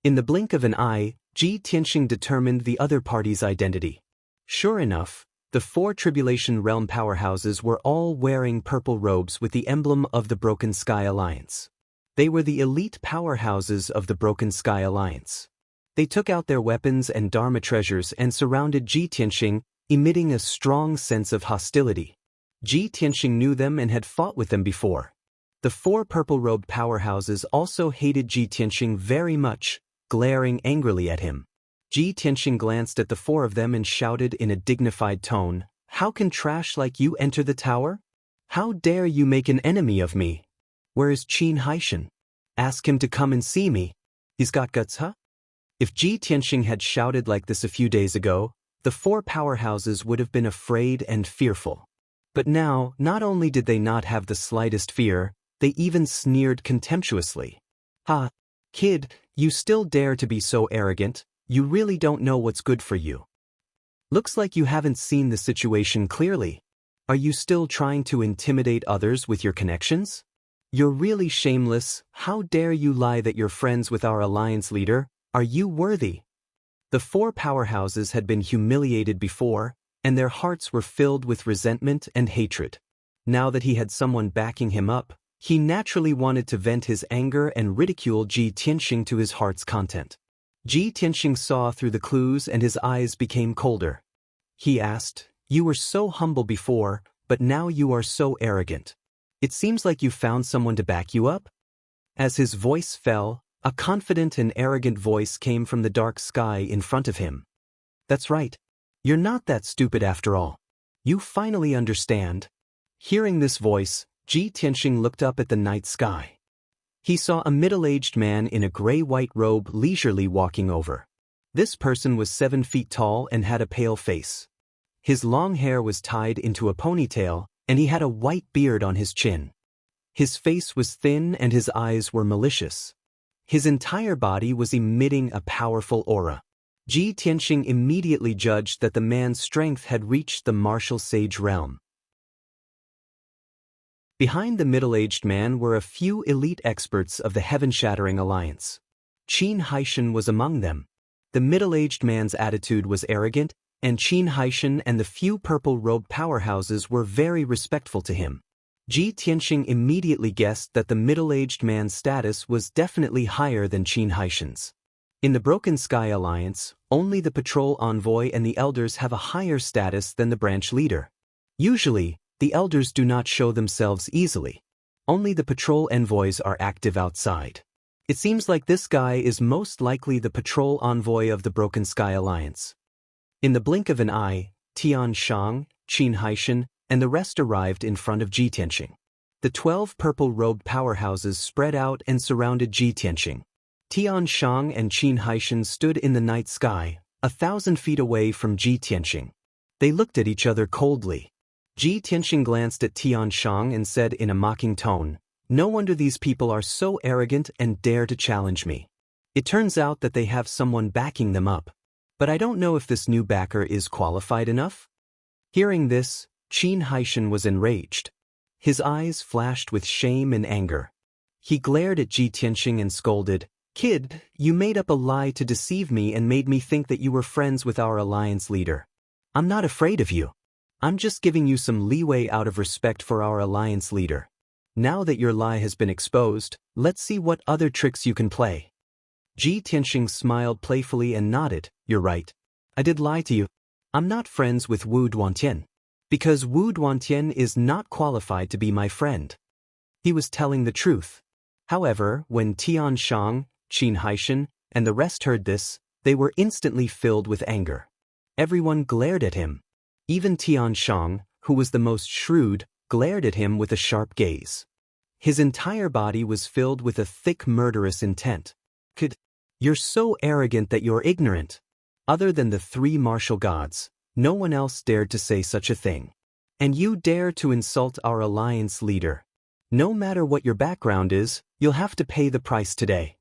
S1: In the blink of an eye, Ji Tianxing determined the other party's identity. Sure enough, The 4 Tribulation Realm powerhouses were all wearing purple robes with the emblem of the Broken Sky Alliance. They were the elite powerhouses of the Broken Sky Alliance. They took out their weapons and Dharma treasures and surrounded Ji Tianxing, emitting a strong sense of hostility. Ji Tianxing knew them and had fought with them before. The 4 purple-robed powerhouses also hated Ji Tianxing very much, glaring angrily at him. Ji Tianxing glanced at the 4 of them and shouted in a dignified tone, "How can trash like you enter the tower? How dare you make an enemy of me? Where is Qin Haishan? Ask him to come and see me. He's got guts, huh?" If Ji Tianxing had shouted like this a few days ago, the 4 powerhouses would have been afraid and fearful. But now, not only did they not have the slightest fear, they even sneered contemptuously. "Ha, kid, you still dare to be so arrogant? You really don't know what's good for you. Looks like you haven't seen the situation clearly. Are you still trying to intimidate others with your connections? You're really shameless. How dare you lie that you're friends with our alliance leader? Are you worthy?" The 4 powerhouses had been humiliated before, and their hearts were filled with resentment and hatred. Now that he had someone backing him up, he naturally wanted to vent his anger and ridicule Ji Tianxing to his heart's content. Ji Tianxing saw through the clues and his eyes became colder. He asked, "You were so humble before, but now you are so arrogant. It seems like you found someone to back you up?" As his voice fell, a confident and arrogant voice came from the dark sky in front of him. "That's right. You're not that stupid after all. You finally understand." Hearing this voice, Ji Tianxing looked up at the night sky. He saw a middle-aged man in a gray-white robe leisurely walking over. This person was 7 feet tall and had a pale face. His long hair was tied into a ponytail, and he had a white beard on his chin. His face was thin and his eyes were malicious. His entire body was emitting a powerful aura. Ji Tianxing immediately judged that the man's strength had reached the martial sage realm. Behind the middle-aged man were a few elite experts of the Heaven-Shattering Alliance. Qin Haishan was among them. The middle-aged man's attitude was arrogant, and Qin Haishan and the few purple-robed powerhouses were very respectful to him. Ji Tianxing immediately guessed that the middle-aged man's status was definitely higher than Qin Haishan's. In the Broken Sky Alliance, only the patrol envoy and the elders have a higher status than the branch leader. Usually, the elders do not show themselves easily. Only the patrol envoys are active outside. It seems like this guy is most likely the patrol envoy of the Broken Sky Alliance. In the blink of an eye, Tian Shang, Qin Haishan, and the rest arrived in front of Ji Tianxing. The 12 purple-robed powerhouses spread out and surrounded Ji Tianxing. Tian Shang and Qin Haishan stood in the night sky, 1,000 feet away from Ji Tianxing. They looked at each other coldly. Ji Tianxing glanced at Tian Shang and said in a mocking tone, "No wonder these people are so arrogant and dare to challenge me. It turns out that they have someone backing them up. But I don't know if this new backer is qualified enough." Hearing this, Qin Haishan was enraged. His eyes flashed with shame and anger. He glared at Ji Tianxing and scolded, "Kid, you made up a lie to deceive me and made me think that you were friends with our alliance leader. I'm not afraid of you. I'm just giving you some leeway out of respect for our alliance leader. Now that your lie has been exposed, let's see what other tricks you can play." Ji Tianxing smiled playfully and nodded, "You're right. I did lie to you. I'm not friends with Wu Duantian. Because Wu Duantian is not qualified to be my friend." He was telling the truth. However, when Tian Shang, Qin Haishan, and the rest heard this, they were instantly filled with anger. Everyone glared at him. Even Tian Shang, who was the most shrewd, glared at him with a sharp gaze. His entire body was filled with a thick murderous intent. You're so arrogant that you're ignorant. Other than the 3 martial gods, no one else dared to say such a thing. And you dare to insult our alliance leader. No matter what your background is, you'll have to pay the price today."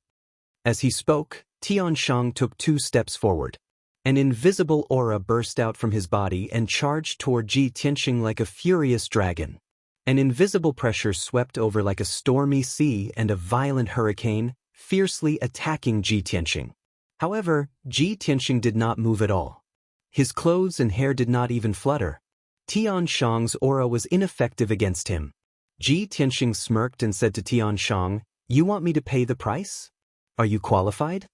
S1: As he spoke, Tian Shang took 2 steps forward. An invisible aura burst out from his body and charged toward Ji Tianxing like a furious dragon. An invisible pressure swept over like a stormy sea and a violent hurricane, fiercely attacking Ji Tianxing. However, Ji Tianxing did not move at all. His clothes and hair did not even flutter. Tianshang's aura was ineffective against him. Ji Tianxing smirked and said to Tianshang, "You want me to pay the price? Are you qualified?"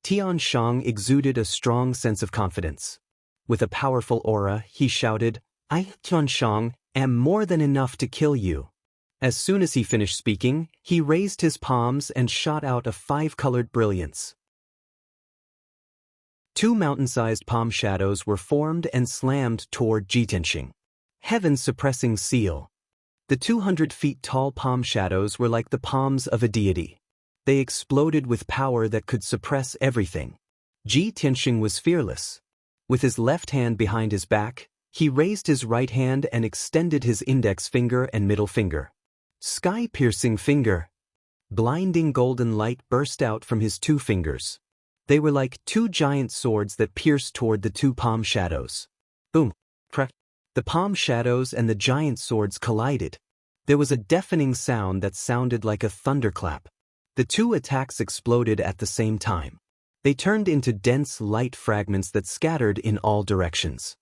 S1: Tianshang exuded a strong sense of confidence. With a powerful aura, he shouted, "I, Tianshang, am more than enough to kill you." As soon as he finished speaking, he raised his palms and shot out a 5-colored brilliance. 2 mountain-sized palm shadows were formed and slammed toward Ji Tianxing. Heaven-suppressing seal. The 200 feet tall palm shadows were like the palms of a deity. They exploded with power that could suppress everything. Ji Tianxing was fearless. With his left hand behind his back, he raised his right hand and extended his index finger and middle finger. Sky-piercing finger. Blinding golden light burst out from his 2 fingers. They were like 2 giant swords that pierced toward the 2 palm shadows. Boom! Crack! The palm shadows and the giant swords collided. There was a deafening sound that sounded like a thunderclap. The 2 attacks exploded at the same time. They turned into dense light fragments that scattered in all directions.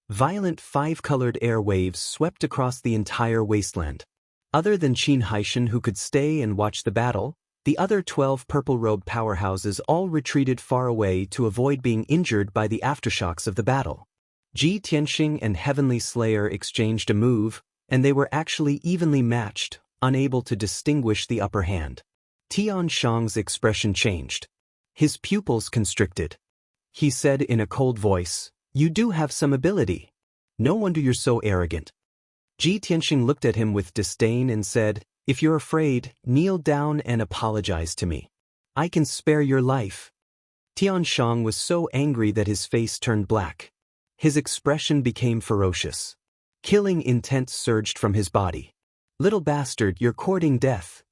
S1: Violent 5-colored air waves swept across the entire wasteland. Other than Qin Haishan, who could stay and watch the battle, the other 12 purple-robed powerhouses all retreated far away to avoid being injured by the aftershocks of the battle. Ji Tianxing and Heavenly Slayer exchanged a move, and they were actually evenly matched, unable to distinguish the upper hand. Tianshang's expression changed. His pupils constricted. He said in a cold voice, "You do have some ability. No wonder you're so arrogant." Ji Tianxing looked at him with disdain and said, "If you're afraid, kneel down and apologize to me. I can spare your life." Tianshang was so angry that his face turned black. His expression became ferocious. Killing intent surged from his body. "Little bastard, you're courting death."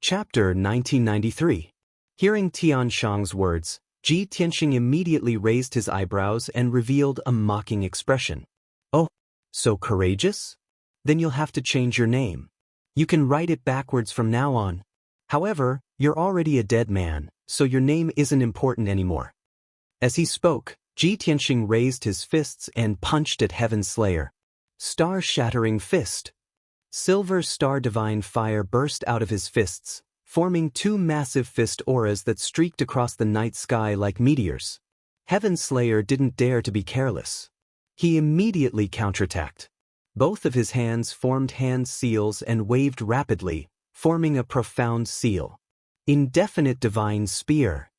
S1: Chapter 1993. Hearing Tianshang's words, Ji Tianxing immediately raised his eyebrows and revealed a mocking expression. "Oh, so courageous? Then you'll have to change your name. You can write it backwards from now on. However, you're already a dead man, so your name isn't important anymore." As he spoke, Ji Tianxing raised his fists and punched at Heaven's Slayer. Star-shattering fist. Silver star divine fire burst out of his fists, forming 2 massive fist auras that streaked across the night sky like meteors. Heaven's Slayer didn't dare to be careless. He immediately counterattacked. Both of his hands formed hand seals and waved rapidly, forming a profound seal. Indefinite divine spear.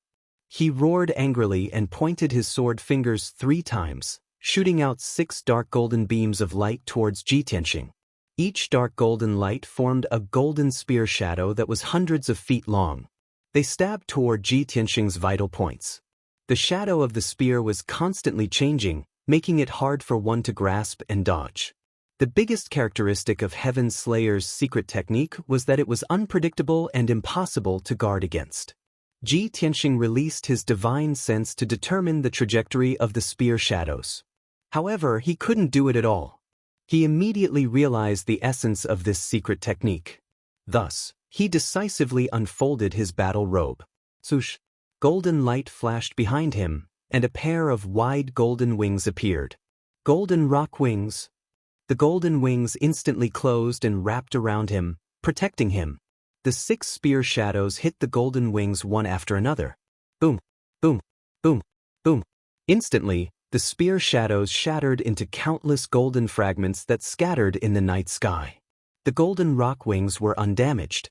S1: He roared angrily and pointed his sword fingers 3 times, shooting out 6 dark golden beams of light towards Ji Tianxing. Each dark golden light formed a golden spear shadow that was hundreds of feet long. They stabbed toward Ji Tianxing's vital points. The shadow of the spear was constantly changing, making it hard for one to grasp and dodge. The biggest characteristic of Heaven Slayer's secret technique was that it was unpredictable and impossible to guard against. Ji Tianxing released his divine sense to determine the trajectory of the spear shadows. However, he couldn't do it at all. He immediately realized the essence of this secret technique. Thus, he decisively unfolded his battle robe. Swoosh! Golden light flashed behind him, and a pair of wide golden wings appeared. Golden rock wings. The golden wings instantly closed and wrapped around him, protecting him. The 6 spear shadows hit the golden wings one after another. Boom! Boom! Boom! Boom! Instantly, the spear shadows shattered into countless golden fragments that scattered in the night sky. The golden rock wings were undamaged.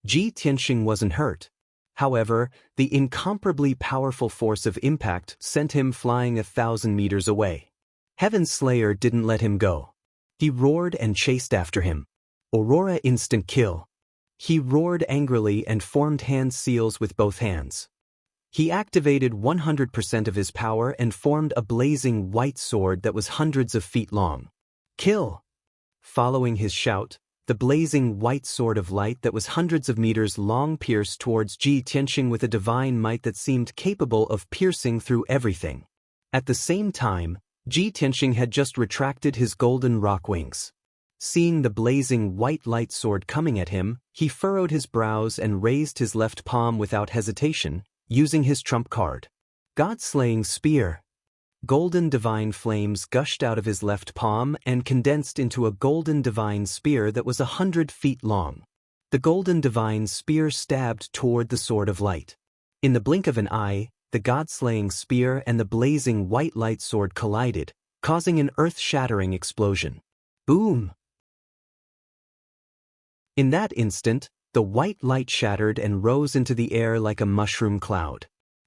S1: Ji Tianxing wasn't hurt. However, the incomparably powerful force of impact sent him flying 1,000 meters away. Heaven Slayer didn't let him go. He roared and chased after him. Aurora instant kill. He roared angrily and formed hand seals with both hands. He activated 100% of his power and formed a blazing white sword that was hundreds of feet long. Kill! Following his shout, the blazing white sword of light that was hundreds of meters long pierced towards Ji Tianxing with a divine might that seemed capable of piercing through everything. At the same time, Ji Tianxing had just retracted his golden rock wings. Seeing the blazing white light sword coming at him, he furrowed his brows and raised his left palm without hesitation, using his trump card. God-slaying spear. Golden divine flames gushed out of his left palm and condensed into a golden divine spear that was 100 feet long. The golden divine spear stabbed toward the sword of light. In the blink of an eye, the god-slaying spear and the blazing white light sword collided, causing an earth-shattering explosion. Boom! In that instant, the white light shattered and rose into the air like a mushroom cloud.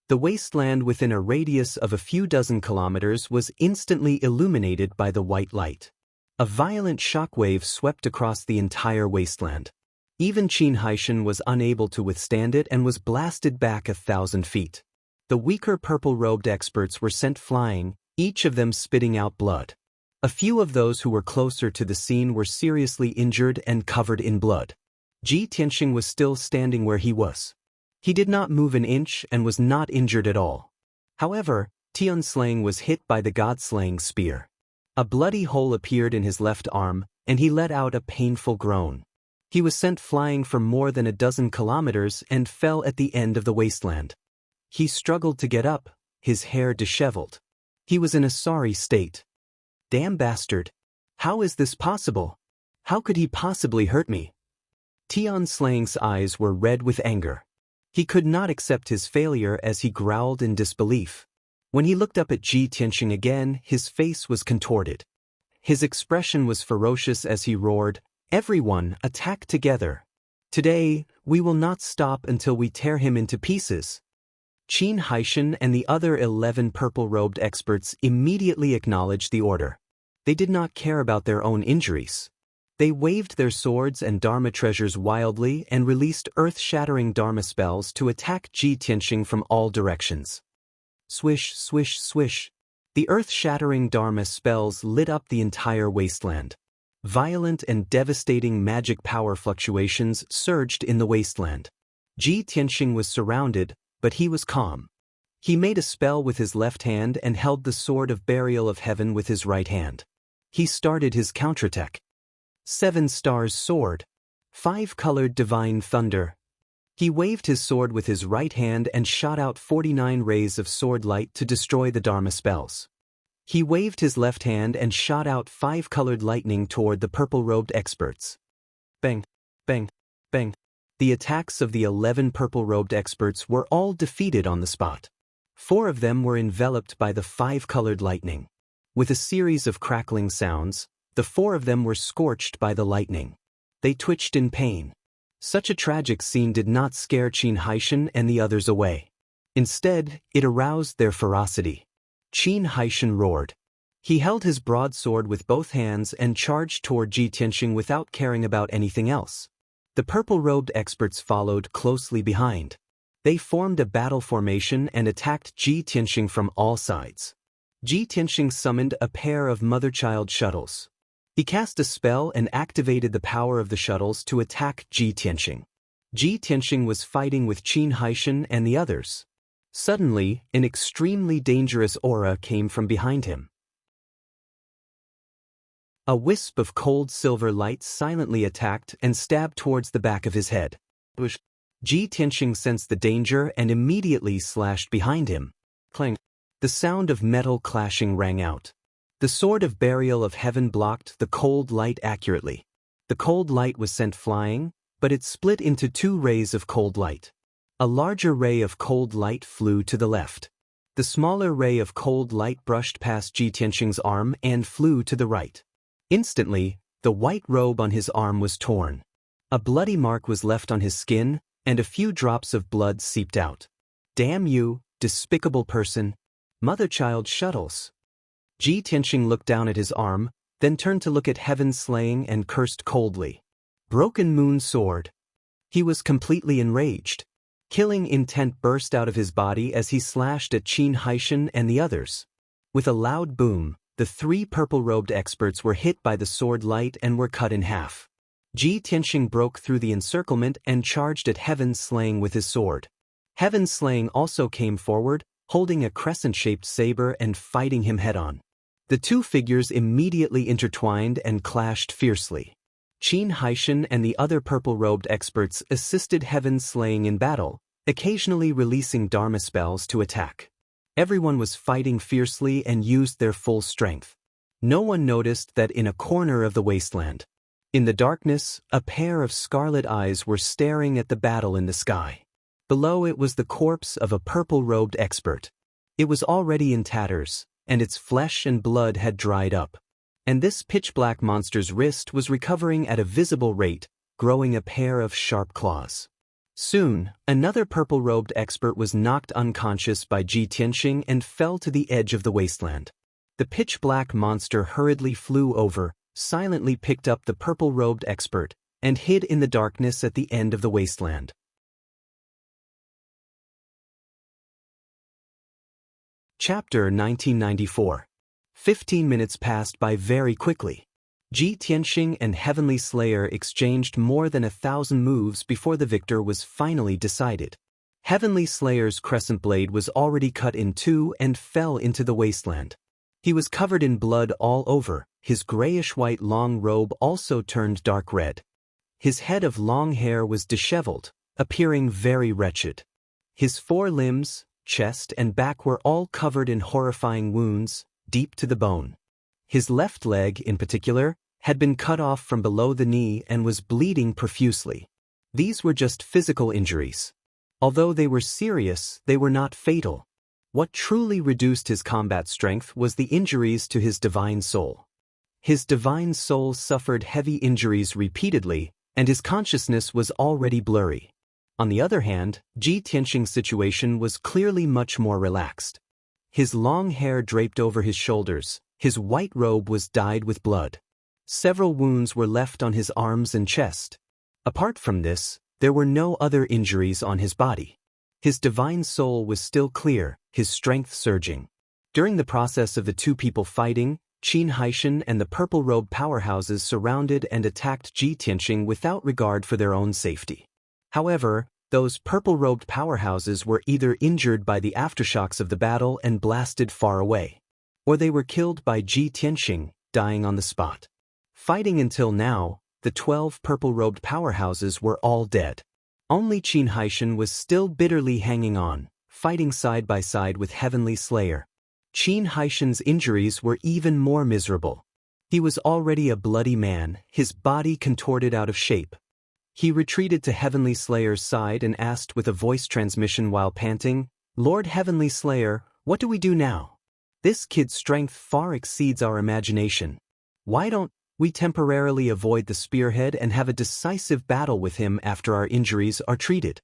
S1: The wasteland within a radius of a few dozen kilometers was instantly illuminated by the white light. A violent shockwave swept across the entire wasteland. Even Xianxia was unable to withstand it and was blasted back 1,000 feet. The weaker purple-robed experts were sent flying, each of them spitting out blood. A few of those who were closer to the scene were seriously injured and covered in blood. Tianxia was still standing where he was. He did not move an inch and was not injured at all. However, Tianslang was hit by the god-slaying spear. A bloody hole appeared in his left arm, and he let out a painful groan. He was sent flying for more than a dozen kilometers and fell at the end of the wasteland. He struggled to get up, his hair disheveled. He was in a sorry state. Damn bastard! How is this possible? How could he possibly hurt me? Tianslang's eyes were red with anger. He could not accept his failure as he growled in disbelief. When he looked up at Tianxia again, his face was contorted. His expression was ferocious as he roared, "Everyone, attack together! Today, we will not stop until we tear him into pieces." Xianxia and the other 11 purple-robed experts immediately acknowledged the order. They did not care about their own injuries. They waved their swords and Dharma treasures wildly and released earth-shattering Dharma spells to attack Tianxia from all directions. Swish, swish, swish. The earth-shattering Dharma spells lit up the entire wasteland. Violent and devastating magic power fluctuations surged in the wasteland. Tianxia was surrounded, but he was calm. He made a spell with his left hand and held the sword of burial of heaven with his right hand. He started his counterattack. 7 stars sword. 5-colored divine thunder. He waved his sword with his right hand and shot out 49 rays of sword light to destroy the Dharma spells. He waved his left hand and shot out 5-colored lightning toward the purple-robed experts. Bang, bang, bang. The attacks of the 11 purple-robed experts were all defeated on the spot. 4 of them were enveloped by the 5-colored lightning. With a series of crackling sounds, the 4 of them were scorched by the lightning. They twitched in pain. Such a tragic scene did not scare Xianxia and the others away. Instead, it aroused their ferocity. Xianxia roared. He held his broadsword with both hands and charged toward Tianxia without caring about anything else. The purple-robed experts followed closely behind. They formed a battle formation and attacked Tianxia from all sides. Tianxia summoned a pair of mother-child shuttles. He cast a spell and activated the power of the shuttles to attack Tianxia. Tianxia was fighting with Xianxia and the others. Suddenly, an extremely dangerous aura came from behind him. A wisp of cold silver light silently attacked and stabbed towards the back of his head. Tianxia sensed the danger and immediately slashed behind him. Clang! The sound of metal clashing rang out. The sword of burial of heaven blocked the cold light accurately. The cold light was sent flying, but it split into 2 rays of cold light. A larger ray of cold light flew to the left. The smaller ray of cold light brushed past Tianxia's arm and flew to the right. Instantly, the white robe on his arm was torn. A bloody mark was left on his skin, and a few drops of blood seeped out. Damn you, despicable person! Mother-child shuttles! Tianxia looked down at his arm, then turned to look at heaven slaying and cursed coldly. Broken moon sword! He was completely enraged. Killing intent burst out of his body as he slashed at Xianxia and the others. With a loud boom, the 3 purple-robed experts were hit by the sword light and were cut in half. Tianxia broke through the encirclement and charged at Heaven Slaying with his sword. Heaven Slaying also came forward, holding a crescent-shaped saber and fighting him head-on. The 2 figures immediately intertwined and clashed fiercely. Xianxia and the other purple-robed experts assisted Heaven Slaying in battle, occasionally releasing Dharma spells to attack. Everyone was fighting fiercely and used their full strength. No one noticed that in a corner of the wasteland, in the darkness, a pair of scarlet eyes were staring at the battle in the sky. Below it was the corpse of a purple-robed expert. It was already in tatters, and its flesh and blood had dried up. And this pitch-black monster's wrist was recovering at a visible rate, growing a pair of sharp claws. Soon, another purple-robed expert was knocked unconscious by Ji Tianxing and fell to the edge of the wasteland. The pitch-black monster hurriedly flew over, silently picked up the purple-robed expert, and hid in the darkness at the end of the wasteland. Chapter 1994. 15 minutes passed by very quickly. Ji Tianxing and Heavenly Slayer exchanged more than 1,000 moves before the victor was finally decided. Heavenly Slayer's crescent blade was already cut in two and fell into the wasteland. He was covered in blood all over, his grayish-white long robe also turned dark red. His head of long hair was disheveled, appearing very wretched. His forelimbs, chest and back were all covered in horrifying wounds, deep to the bone. His left leg, in particular, had been cut off from below the knee and was bleeding profusely. These were just physical injuries. Although they were serious, they were not fatal. What truly reduced his combat strength was the injuries to his divine soul. His divine soul suffered heavy injuries repeatedly, and his consciousness was already blurry. On the other hand, Ji Tianxing's situation was clearly much more relaxed. His long hair draped over his shoulders, his white robe was dyed with blood. Several wounds were left on his arms and chest. Apart from this, there were no other injuries on his body. His divine soul was still clear, his strength surging. During the process of the two people fighting, Qin Haishan and the purple-robed powerhouses surrounded and attacked Ji Tianxing without regard for their own safety. However, those purple-robed powerhouses were either injured by the aftershocks of the battle and blasted far away, or they were killed by Ji Tianxing, dying on the spot. Fighting until now, the 12 purple-robed powerhouses were all dead. Only Qin Haishan was still bitterly hanging on, fighting side by side with Heavenly Slayer. Qin Haishan's injuries were even more miserable. He was already a bloody man, his body contorted out of shape. He retreated to Heavenly Slayer's side and asked with a voice transmission while panting, "Lord Heavenly Slayer, what do we do now? This kid's strength far exceeds our imagination. Why don't we temporarily avoid the spearhead and have a decisive battle with him after our injuries are treated?"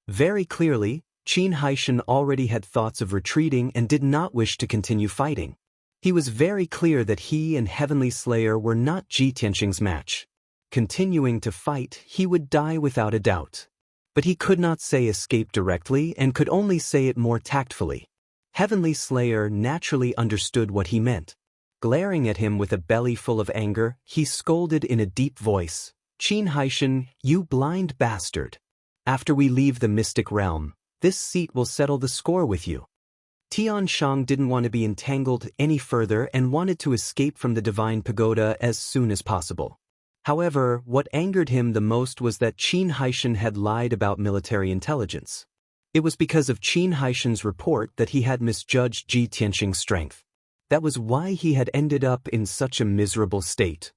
S1: Very clearly, Qin Haishan already had thoughts of retreating and did not wish to continue fighting. He was very clear that he and Heavenly Slayer were not Ji Tianxing's match. Continuing to fight, he would die without a doubt. But he could not say escape directly and could only say it more tactfully. Heavenly Slayer naturally understood what he meant. Glaring at him with a belly full of anger, he scolded in a deep voice, "Qin Haishan, you blind bastard! After we leave the mystic realm, this seat will settle the score with you." Tian Shang didn't want to be entangled any further and wanted to escape from the divine pagoda as soon as possible. However, what angered him the most was that Qin Haishan had lied about military intelligence. It was because of Qin Haishan's report that he had misjudged Ji Tianxing's strength. That was why he had ended up in such a miserable state.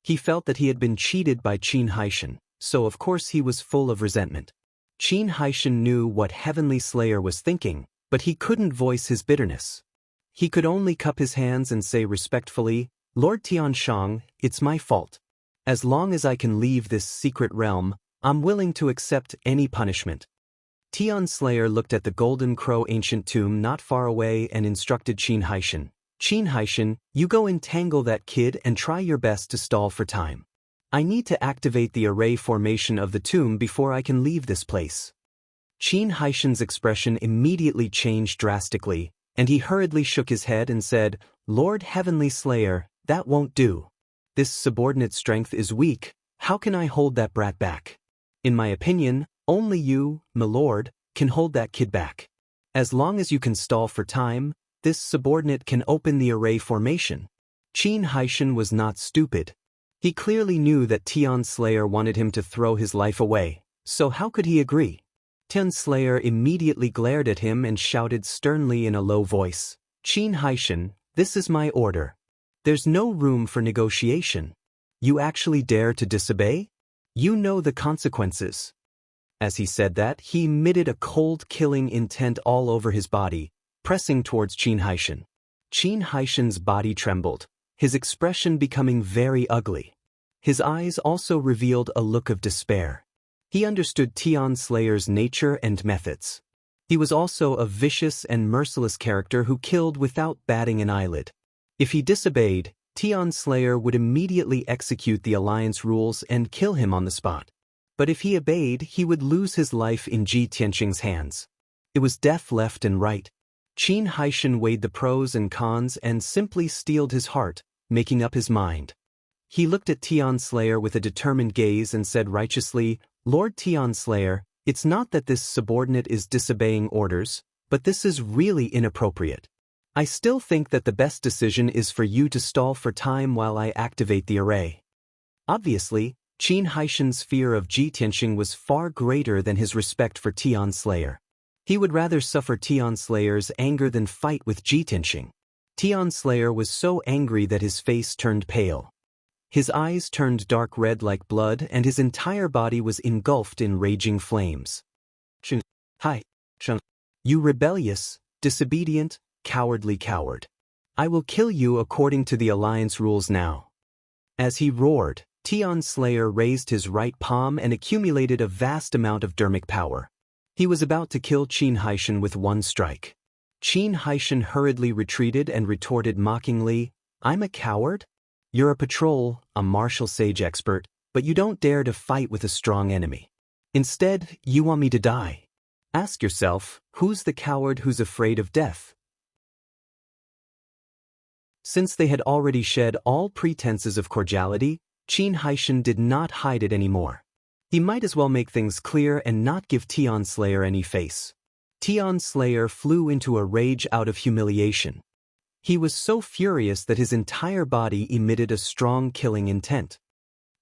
S1: He felt that he had been cheated by Qin Haishan, so of course he was full of resentment. Qin Haishan knew what Heavenly Slayer was thinking, but he couldn't voice his bitterness. He could only cup his hands and say respectfully, "Lord Tian Shang, it's my fault. As long as I can leave this secret realm, I'm willing to accept any punishment." Tian Slayer looked at the Golden Crow ancient tomb not far away and instructed Qin Haishan, "Qin Haishan, you go entangle that kid and try your best to stall for time. I need to activate the array formation of the tomb before I can leave this place." Qin Haishan's expression immediately changed drastically, and he hurriedly shook his head and said, "Lord Heavenly Slayer, that won't do. This subordinate strength is weak, how can I hold that brat back? In my opinion, only you, my lord, can hold that kid back. As long as you can stall for time, this subordinate can open the array formation." Qin Haishan was not stupid. He clearly knew that Tian Slayer wanted him to throw his life away, So how could he agree? Tian Slayer immediately glared at him and shouted sternly in a low voice, "Qin Haishan, this is my order. There's no room for negotiation. You actually dare to disobey? You know the consequences." As he said that, he emitted a cold, killing intent all over his body, pressing towards Qin Haishan. Qin Haishan's body trembled, his expression becoming very ugly. His eyes also revealed a look of despair. He understood Tian Slayer's nature and methods. He was also a vicious and merciless character who killed without batting an eyelid. If he disobeyed, Tian Slayer would immediately execute the alliance rules and kill him on the spot. But if he obeyed, he would lose his life in Ji Tianqing's hands. It was death left and right. Qin Haishan weighed the pros and cons and simply steeled his heart, making up his mind. He looked at Tian Slayer with a determined gaze and said righteously, "Lord Tian Slayer, it's not that this subordinate is disobeying orders, but this is really inappropriate. I still think that the best decision is for you to stall for time while I activate the array." Obviously, Qin Haishan's fear of Ji Tianqing was far greater than his respect for Tian Slayer. He would rather suffer Tian Slayer's anger than fight with Ji Tianqing. Tian Slayer was so angry that his face turned pale. His eyes turned dark red like blood and his entire body was engulfed in raging flames. You rebellious, disobedient, cowardly coward. I will kill you according to the alliance rules now. As he roared, Tian Slayer raised his right palm and accumulated a vast amount of dermic power. He was about to kill Qin Haishan with one strike. Qin Haishan hurriedly retreated and retorted mockingly, "I'm a coward? You're a patrol, a martial sage expert, but you don't dare to fight with a strong enemy. Instead, you want me to die. Ask yourself, who's the coward who's afraid of death?" Since they had already shed all pretenses of cordiality, Qin Haishan did not hide it anymore. He might as well make things clear and not give Tian Slayer any face. Tian Slayer flew into a rage out of humiliation. He was so furious that his entire body emitted a strong killing intent.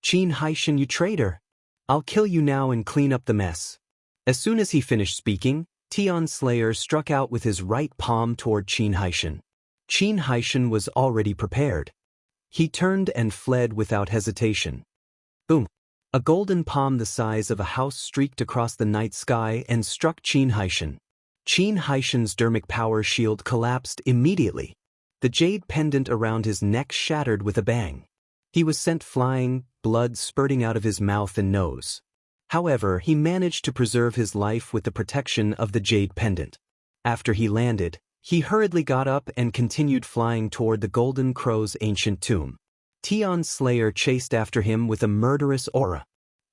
S1: "Qin Haishan, you traitor! I'll kill you now and clean up the mess." As soon as he finished speaking, Tian Slayer struck out with his right palm toward Qin Haishan. Qin Haishan was already prepared. He turned and fled without hesitation. Boom! A golden palm the size of a house streaked across the night sky and struck Qin Haishan. Qin Haishan's dermic power shield collapsed immediately. The jade pendant around his neck shattered with a bang. He was sent flying, blood spurting out of his mouth and nose. However, he managed to preserve his life with the protection of the jade pendant. After he landed, he hurriedly got up and continued flying toward the Golden Crow's ancient tomb. Tian Slayer chased after him with a murderous aura.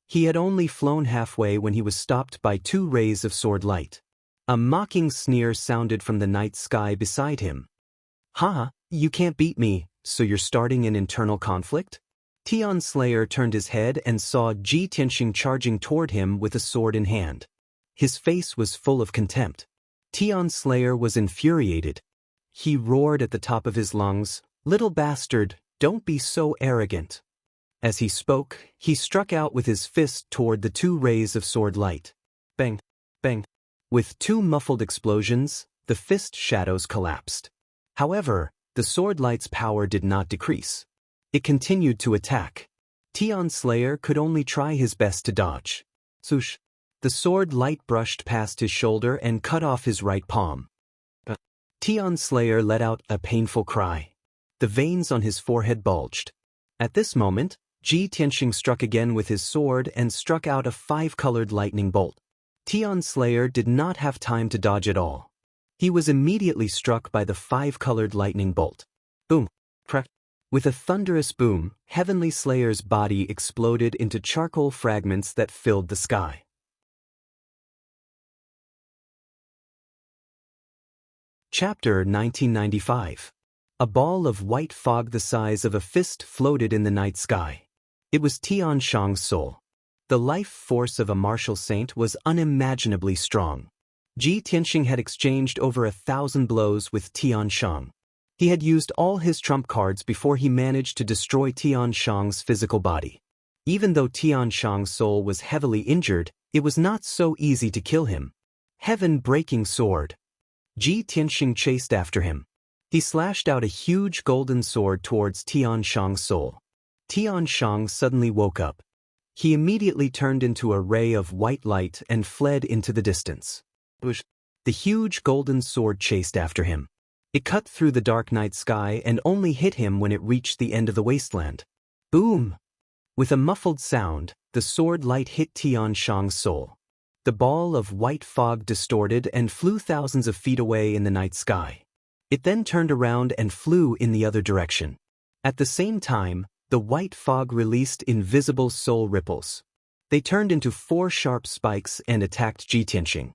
S1: He had only flown halfway when he was stopped by 2 rays of sword light. A mocking sneer sounded from the night sky beside him. "Ha, you can't beat me, so you're starting an internal conflict?" Tian Slayer turned his head and saw Ji Tianqing charging toward him with a sword in hand. His face was full of contempt. Tian Slayer was infuriated. He roared at the top of his lungs, "Little bastard, don't be so arrogant." As he spoke, he struck out with his fist toward the 2 rays of sword light. Bang! Bang! With 2 muffled explosions, the fist shadows collapsed. However, the sword light's power did not decrease. It continued to attack. Tian Slayer could only try his best to dodge. Swoosh! The sword light brushed past his shoulder and cut off his right palm. Tian Slayer let out a painful cry. The veins on his forehead bulged. At this moment, Ji Tianqing struck again with his sword and struck out a 5-colored lightning bolt. Tian Slayer did not have time to dodge at all. He was immediately struck by the 5-colored lightning bolt. Boom! Crack! With a thunderous boom, Heavenly Slayer's body exploded into charcoal fragments that filled the sky. Chapter 1995. A ball of white fog the size of a fist floated in the night sky. It was Tian Shang's soul. The life force of a martial saint was unimaginably strong. Ji Tianqing had exchanged over 1,000 blows with Tian Shang. He had used all his trump cards before he managed to destroy Tian Shang's physical body. Even though Tian Shang's soul was heavily injured, It was not so easy to kill him. Heaven-breaking sword. Ji Tianxing chased after him. He slashed out a huge golden sword towards Tianshang's soul. Tianshang suddenly woke up. He immediately turned into a ray of white light and fled into the distance. The huge golden sword chased after him. It cut through the dark night sky and only hit him when it reached the end of the wasteland. Boom! With a muffled sound, the sword light hit Tianshang's soul. The ball of white fog distorted and flew thousands of feet away in the night sky. It then turned around and flew in the other direction. At the same time, the white fog released invisible soul ripples. They turned into 4 sharp spikes and attacked Ji Tianxing.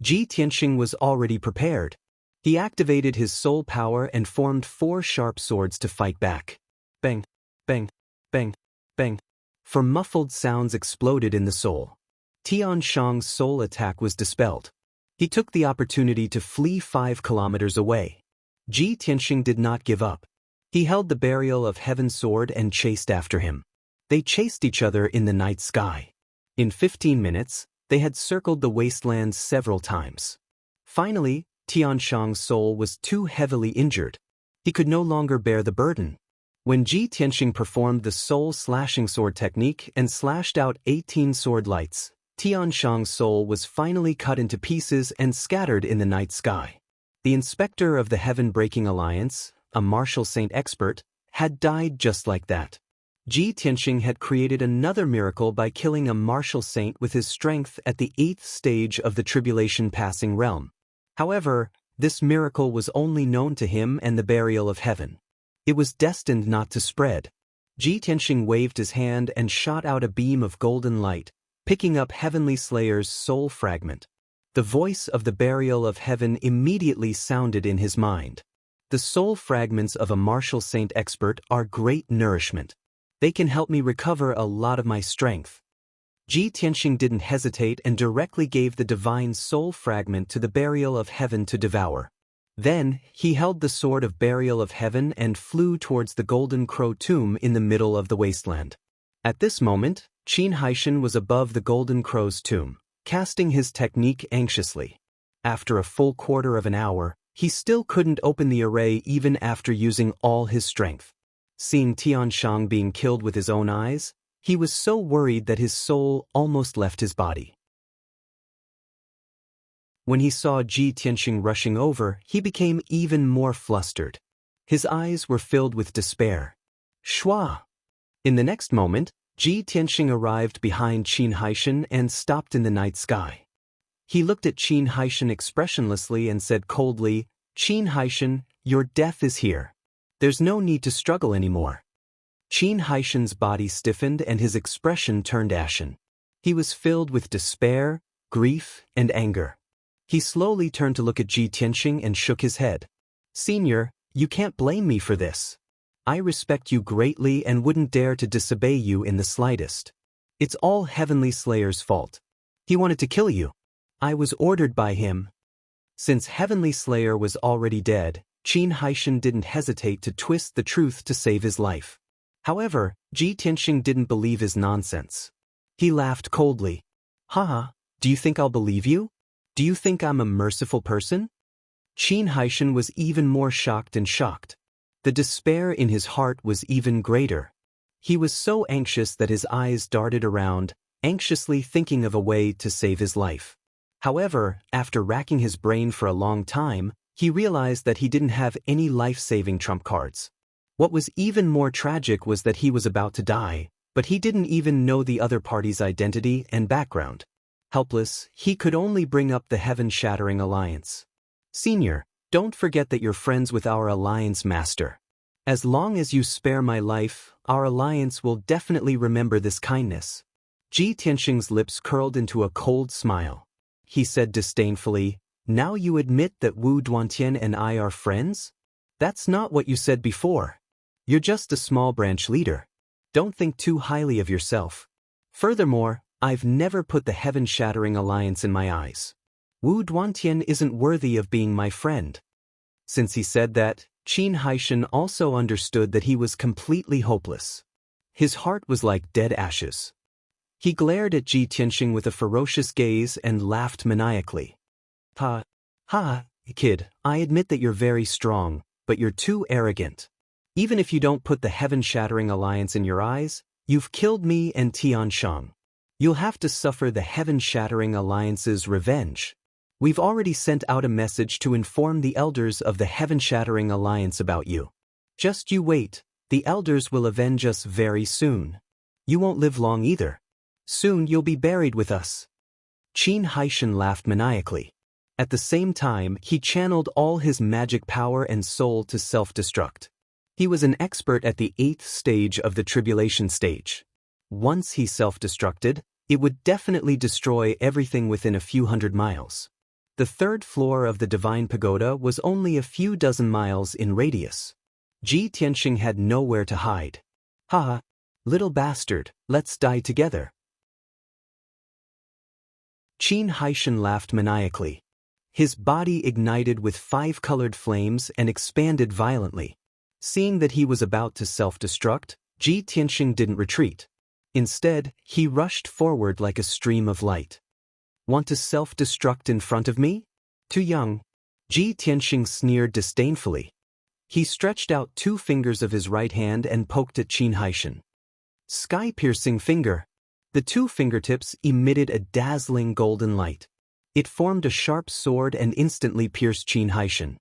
S1: Ji Tianxing was already prepared. He activated his soul power and formed 4 sharp swords to fight back. Bang, bang, bang, bang. For muffled sounds exploded in the soul. Tianshang's soul attack was dispelled. He took the opportunity to flee 5 kilometers away. Ji Tianxing did not give up. He held the burial of heaven sword and chased after him. They chased each other in the night sky. In 15 minutes, they had circled the wastelands several times. Finally, Tianshang's soul was too heavily injured. He could no longer bear the burden. When Ji Tianxing performed the soul slashing sword technique and slashed out 18 sword lights, Tianshang's soul was finally cut into pieces and scattered in the night sky. The inspector of the Heaven-Breaking Alliance, a martial saint expert, had died just like that. Ji Tianxing had created another miracle by killing a martial saint with his strength at the 8th stage of the tribulation passing realm. However, this miracle was only known to him and the burial of heaven. It was destined not to spread. Ji Tianxing waved his hand and shot out a beam of golden light, picking up Heavenly Slayer's soul fragment. The voice of the burial of heaven immediately sounded in his mind. The soul fragments of a martial saint expert are great nourishment. They can help me recover a lot of my strength. Ji Tianxing didn't hesitate and directly gave the divine soul fragment to the burial of heaven to devour. Then, he held the sword of burial of heaven and flew towards the golden crow tomb in the middle of the wasteland. At this moment, Qin Haishan was above the golden crow's tomb, casting his technique anxiously. After a full quarter of an hour, he still couldn't open the array even after using all his strength. Seeing Tianshang being killed with his own eyes, he was so worried that his soul almost left his body. When he saw Ji Tianxing rushing over, he became even more flustered. His eyes were filled with despair. Shua! In the next moment, Ji Tianxing arrived behind Qin Haishan and stopped in the night sky. He looked at Qin Haishan expressionlessly and said coldly, "Qin Haishan, your death is here. There's no need to struggle anymore." Qin Haishan's body stiffened and his expression turned ashen. He was filled with despair, grief, and anger. He slowly turned to look at Ji Tianxing and shook his head. "Senior, you can't blame me for this. I respect you greatly and wouldn't dare to disobey you in the slightest. It's all Heavenly Slayer's fault. He wanted to kill you. I was ordered by him." Since Heavenly Slayer was already dead, Qin Haishan didn't hesitate to twist the truth to save his life. However, Ji Tianxing didn't believe his nonsense. He laughed coldly. "Haha, do you think I'll believe you? Do you think I'm a merciful person?" Qin Haishan was even more shocked and shocked. The despair in his heart was even greater. He was so anxious that his eyes darted around, anxiously thinking of a way to save his life. However, after racking his brain for a long time, he realized that he didn't have any life-saving trump cards. What was even more tragic was that he was about to die, but he didn't even know the other party's identity and background. Helpless, he could only bring up the heaven-shattering alliance. "Senior, don't forget that you're friends with our alliance master. As long as you spare my life, our alliance will definitely remember this kindness." Ji Tianxing's lips curled into a cold smile. He said disdainfully, "Now you admit that Wu Duantian and I are friends? That's not what you said before. You're just a small branch leader. Don't think too highly of yourself. Furthermore, I've never put the heaven-shattering alliance in my eyes. Wu Duantian isn't worthy of being my friend." Since he said that, Qin Haishan also understood that he was completely hopeless. His heart was like dead ashes. He glared at Ji Tianxing with a ferocious gaze and laughed maniacally. Ha, ha, kid, I admit that you're very strong, but you're too arrogant. Even if you don't put the heaven-shattering alliance in your eyes, you've killed me and Tianshang. You'll have to suffer the heaven-shattering alliance's revenge. We've already sent out a message to inform the elders of the heaven-shattering alliance about you. Just you wait, the elders will avenge us very soon. You won't live long either. Soon you'll be buried with us. Qin Haishan laughed maniacally. At the same time, he channeled all his magic power and soul to self-destruct. He was an expert at the 8th stage of the tribulation stage. Once he self-destructed, it would definitely destroy everything within a few hundred miles. The 3rd floor of the Divine Pagoda was only a few dozen miles in radius. Ji Tianxing had nowhere to hide. Ha! Little bastard, let's die together. Qin Haishan laughed maniacally. His body ignited with 5 colored flames and expanded violently. Seeing that he was about to self-destruct, Ji Tianxing didn't retreat. Instead, he rushed forward like a stream of light. Want to self-destruct in front of me? Too young. Ji Tianxing sneered disdainfully. He stretched out 2 fingers of his right hand and poked at Qin Haishan. Sky-piercing finger. The 2 fingertips emitted a dazzling golden light. It formed a sharp sword and instantly pierced Qin Haishan.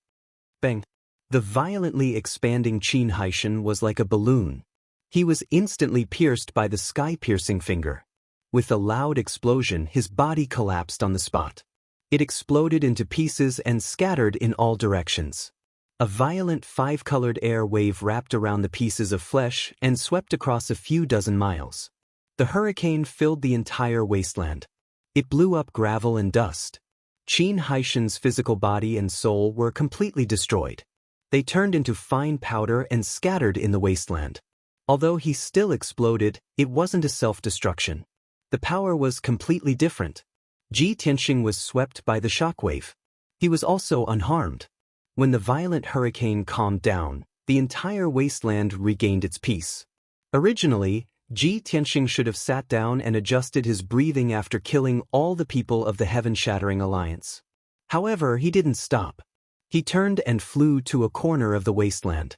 S1: Bang! The violently expanding Qin Haishan was like a balloon. He was instantly pierced by the sky-piercing finger. With a loud explosion, his body collapsed on the spot. It exploded into pieces and scattered in all directions. A violent 5-colored air wave wrapped around the pieces of flesh and swept across a few dozen miles. The hurricane filled the entire wasteland. It blew up gravel and dust. Qin Haishan's physical body and soul were completely destroyed. They turned into fine powder and scattered in the wasteland. Although he still exploded, it wasn't a self-destruction. The power was completely different. Ji Tianxing was swept by the shockwave. He was also unharmed. When the violent hurricane calmed down, the entire wasteland regained its peace. Originally, Ji Tianxing should have sat down and adjusted his breathing after killing all the people of the Heaven-Shattering Alliance. However, he didn't stop. He turned and flew to a corner of the wasteland.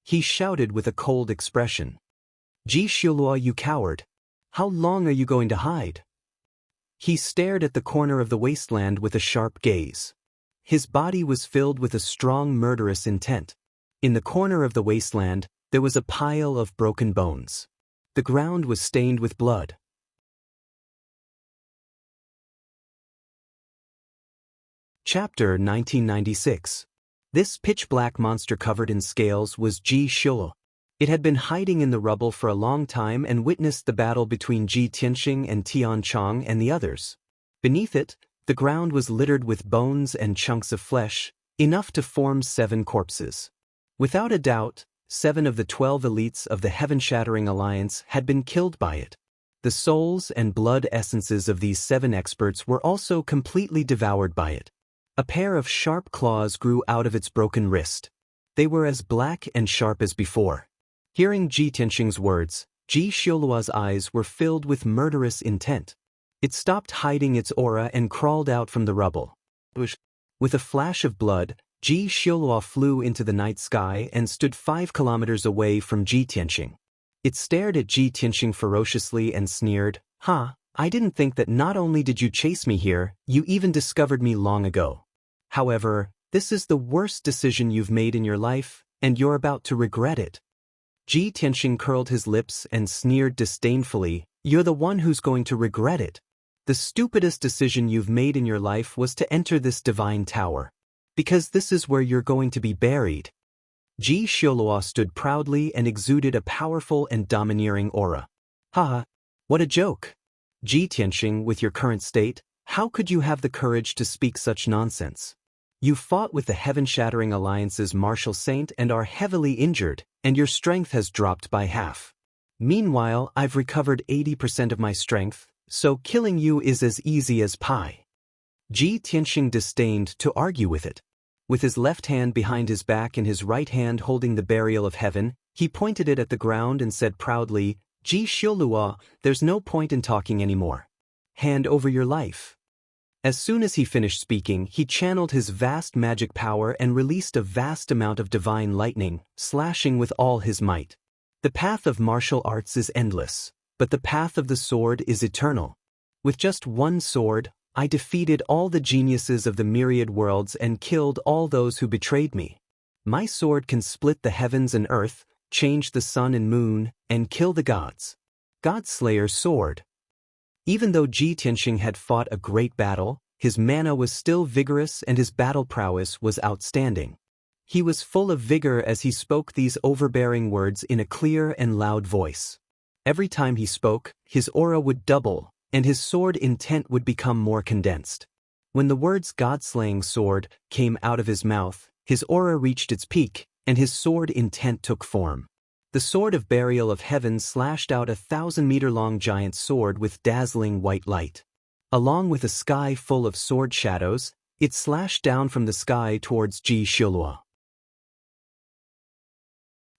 S1: He shouted with a cold expression. Ji Xiluo, you coward! How long are you going to hide? He stared at the corner of the wasteland with a sharp gaze. His body was filled with a strong murderous intent. In the corner of the wasteland, there was a pile of broken bones. The ground was stained with blood. Chapter 1996. This pitch-black monster covered in scales was Ji Xiluo. It had been hiding in the rubble for a long time and witnessed the battle between Ji Tianxing and Tianchang and the others. Beneath it, the ground was littered with bones and chunks of flesh, enough to form 7 corpses. Without a doubt, 7 of the 12 elites of the Heaven-Shattering Alliance had been killed by it. The souls and blood essences of these 7 experts were also completely devoured by it. A pair of sharp claws grew out of its broken wrist. They were as black and sharp as before. Hearing Ji Tianxing's words, Ji Xiluo's eyes were filled with murderous intent. It stopped hiding its aura and crawled out from the rubble. With a flash of blood, Ji Xiluo flew into the night sky and stood 5 kilometers away from Ji Tianxing. It stared at Ji Tianxing ferociously and sneered, "Ha, I didn't think that not only did you chase me here, you even discovered me long ago. However, this is the worst decision you've made in your life, and you're about to regret it." Ji Tianxing curled his lips and sneered disdainfully, "You're the one who's going to regret it. The stupidest decision you've made in your life was to enter this divine tower. Because this is where you're going to be buried." Ji Xiluo stood proudly and exuded a powerful and domineering aura. "Ha! What a joke! Ji Tianxing, with your current state, how could you have the courage to speak such nonsense? You fought with the Heaven-Shattering Alliance's martial saint and are heavily injured, and your strength has dropped by half. Meanwhile, I've recovered 80% of my strength, so killing you is as easy as pie." Ji Tianxing disdained to argue with it. With his left hand behind his back and his right hand holding the burial of heaven, he pointed it at the ground and said proudly, Ji Xiulua, there's no point in talking anymore. Hand over your life. As soon as he finished speaking, he channeled his vast magic power and released a vast amount of divine lightning, slashing with all his might. The path of martial arts is endless, but the path of the sword is eternal. With just one sword, I defeated all the geniuses of the myriad worlds and killed all those who betrayed me. My sword can split the heavens and earth, change the sun and moon, and kill the gods. Godslayer's sword. Even though Ji Tianxing had fought a great battle, his mana was still vigorous and his battle prowess was outstanding. He was full of vigor as he spoke these overbearing words in a clear and loud voice. Every time he spoke, his aura would double, and his sword intent would become more condensed. When the words God-slaying sword came out of his mouth, his aura reached its peak, and his sword intent took form. The sword of burial of heaven slashed out a 1,000-meter-long giant sword with dazzling white light. Along with a sky full of sword shadows, it slashed down from the sky towards Ji Xiulua.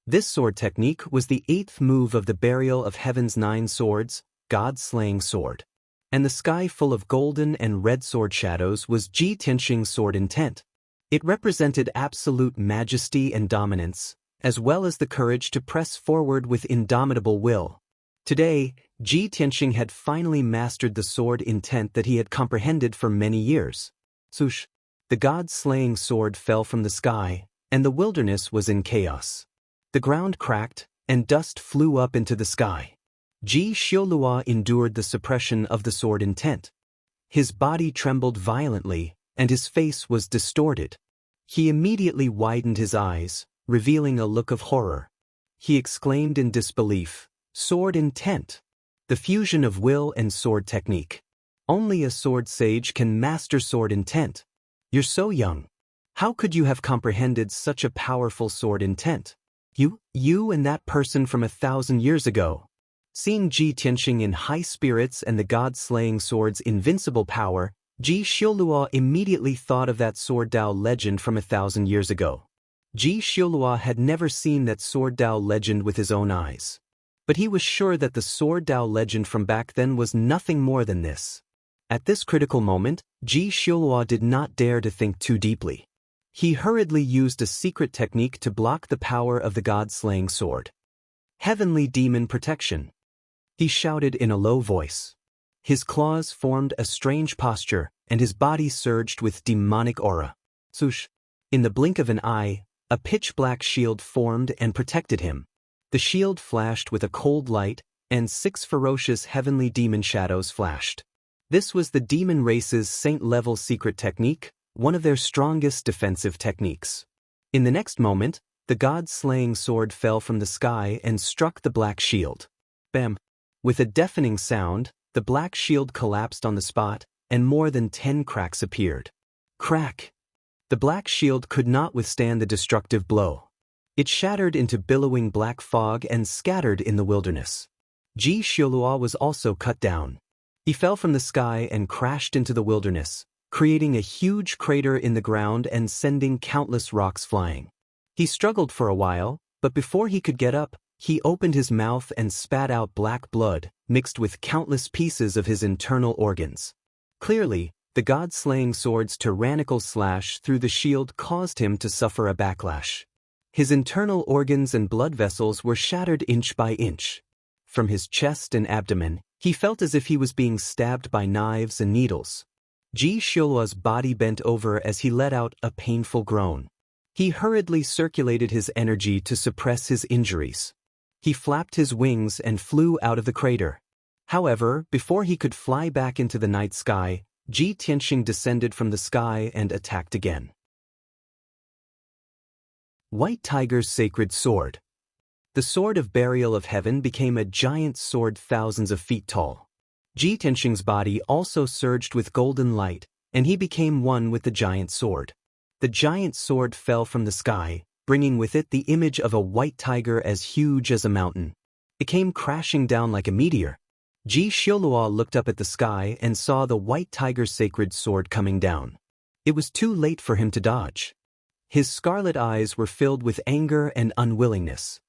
S1: This sword technique was the 8th move of the burial of heaven's 9 swords, God-slaying sword. And the sky full of golden and red sword shadows was Ji Tianxing's sword intent. It represented absolute majesty and dominance, as well as the courage to press forward with indomitable will. Today, Ji Tianxing had finally mastered the sword intent that he had comprehended for many years. Swoosh! The god-slaying sword fell from the sky, and the wilderness was in chaos. The ground cracked, and dust flew up into the sky. Ji Xiulua endured the suppression of the sword intent. His body trembled violently, and his face was distorted. He immediately widened his eyes, revealing a look of horror. He exclaimed in disbelief, "Sword intent! The fusion of will and sword technique. Only a sword sage can master sword intent. You're so young. How could you have comprehended such a powerful sword intent? You and that person from 1,000 years ago." Seeing Ji Tianxing in high spirits and the god-slaying sword's invincible power, Ji Xiulua immediately thought of that sword Dao legend from 1,000 years ago. Ji Xiulua had never seen that sword Dao legend with his own eyes. But he was sure that the sword Dao legend from back then was nothing more than this. At this critical moment, Ji Xiulua did not dare to think too deeply. He hurriedly used a secret technique to block the power of the god-slaying sword. Heavenly demon protection. He shouted in a low voice. His claws formed a strange posture, and his body surged with demonic aura. Swoosh! In the blink of an eye, a pitch-black shield formed and protected him. The shield flashed with a cold light, and 6 ferocious heavenly demon shadows flashed. This was the demon race's saint-level secret technique, one of their strongest defensive techniques. In the next moment, the god-slaying sword fell from the sky and struck the black shield. Bam! With a deafening sound, the black shield collapsed on the spot, and more than 10 cracks appeared. Crack! The black shield could not withstand the destructive blow. It shattered into billowing black fog and scattered in the wilderness. Ji Xiulua was also cut down. He fell from the sky and crashed into the wilderness, creating a huge crater in the ground and sending countless rocks flying. He struggled for a while, but before he could get up, he opened his mouth and spat out black blood, mixed with countless pieces of his internal organs. Clearly, the god-slaying sword's tyrannical slash through the shield caused him to suffer a backlash. His internal organs and blood vessels were shattered inch by inch. From his chest and abdomen, he felt as if he was being stabbed by knives and needles. Ji Xiulua's body bent over as he let out a painful groan. He hurriedly circulated his energy to suppress his injuries. He flapped his wings and flew out of the crater. However, before he could fly back into the night sky, Ji Tianxing descended from the sky and attacked again. White Tiger's Sacred Sword. The sword of burial of heaven became a giant sword thousands of feet tall. Ji Tianxing's body also surged with golden light, and he became one with the giant sword. The giant sword fell from the sky, bringing with it the image of a white tiger as huge as a mountain. It came crashing down like a meteor. Ji Xiulua looked up at the sky and saw the white tiger's sacred sword coming down. It was too late for him to dodge. His scarlet eyes were filled with anger and unwillingness.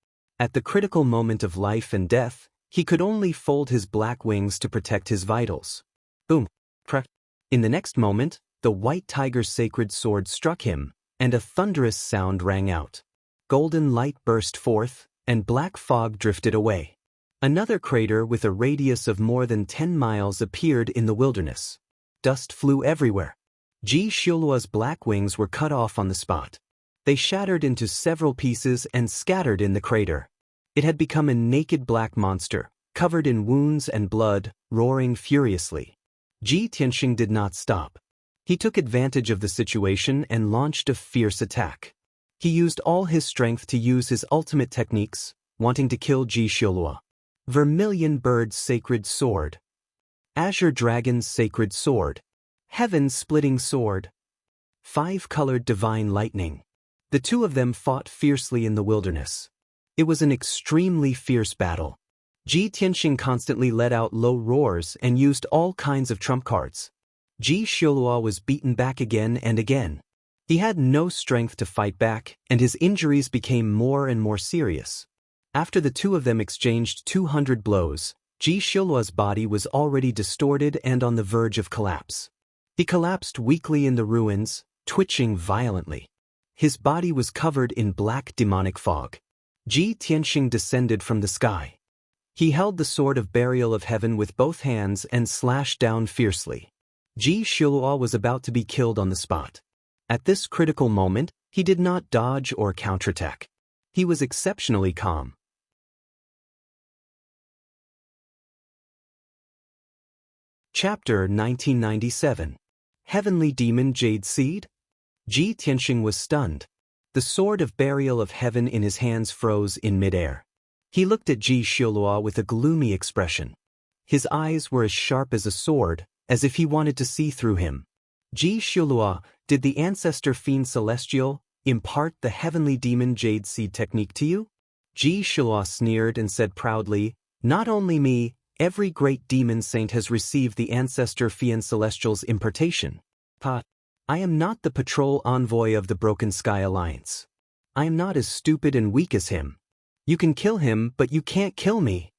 S1: At the critical moment of life and death, He could only fold his black wings to protect his vitals. Boom! Crack! In the next moment, the white tiger's sacred sword struck him, and a thunderous sound rang out. Golden light burst forth, and black fog drifted away. Another crater with a radius of more than 10 miles appeared in the wilderness. Dust flew everywhere. Ji Xiuluo's black wings were cut off on the spot. They shattered into several pieces and scattered in the crater. It had become a naked black monster, covered in wounds and blood, roaring furiously. Ji Tianxing did not stop. He took advantage of the situation and launched a fierce attack. He used all his strength to use his ultimate techniques, wanting to kill Ji Xiuluo. Vermilion Bird's Sacred Sword. Azure Dragon's Sacred Sword. Heaven-Splitting Sword. Five-Colored Divine Lightning. The two of them fought fiercely in the wilderness. It was an extremely fierce battle. Ji Tianxing constantly let out low roars and used all kinds of trump cards. Ji Xiuluo was beaten back again and again. He had no strength to fight back, and his injuries became more and more serious. After the two of them exchanged 200 blows, Ji Xiuluo's body was already distorted and on the verge of collapse. He collapsed weakly in the ruins, twitching violently. His body was covered in black demonic fog. Ji Tianxing descended from the sky. He held the sword of burial of heaven with both hands and slashed down fiercely. Ji Xiuluo was about to be killed on the spot. At this critical moment, he did not dodge or counterattack. He was exceptionally calm. Chapter 1997. Heavenly Demon Jade Seed? Ji Tianxing was stunned. The sword of burial of heaven in his hands froze in midair. He looked at Ji Xiuluo with a gloomy expression. His eyes were as sharp as a sword, as if he wanted to see through him. Ji Xiuluo, did the ancestor fiend celestial impart the heavenly demon jade seed technique to you? Ji Xiuluo sneered and said proudly, "Not only me, every great demon saint has received the ancestor fiend celestial's impartation. Pa, I am not the patrol envoy of the Broken Sky Alliance. I am not as stupid and weak as him. You can kill him, but you can't kill me."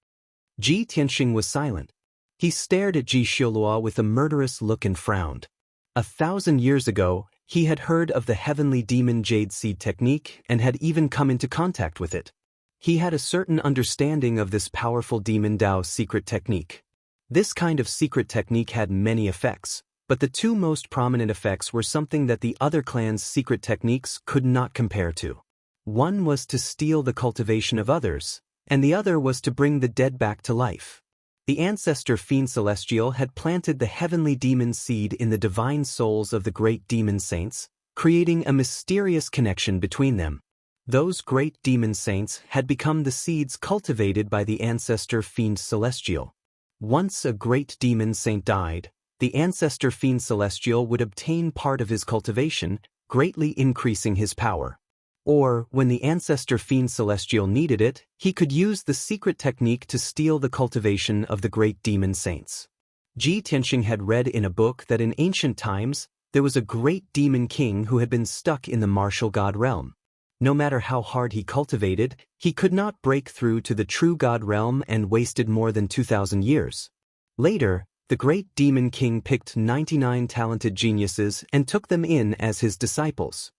S1: Ji Tianxing was silent. He stared at Ji Xiuluo with a murderous look and frowned. 1,000 years ago, he had heard of the heavenly demon jade seed technique and had even come into contact with it. He had a certain understanding of this powerful demon Dao secret technique. This kind of secret technique had many effects, but the two most prominent effects were something that the other clan's secret techniques could not compare to. One was to steal the cultivation of others, and the other was to bring the dead back to life. The ancestor fiend celestial had planted the heavenly demon seed in the divine souls of the great demon saints, creating a mysterious connection between them. Those great demon saints had become the seeds cultivated by the ancestor fiend celestial. Once a great demon saint died, the ancestor fiend celestial would obtain part of his cultivation, greatly increasing his power. Or, when the ancestor fiend celestial needed it, he could use the secret technique to steal the cultivation of the great demon saints. Ji Tianxing had read in a book that in ancient times, there was a great demon king who had been stuck in the martial god realm. No matter how hard he cultivated, he could not break through to the true god realm and wasted more than 2,000 years. Later, the great demon king picked 99 talented geniuses and took them in as his disciples.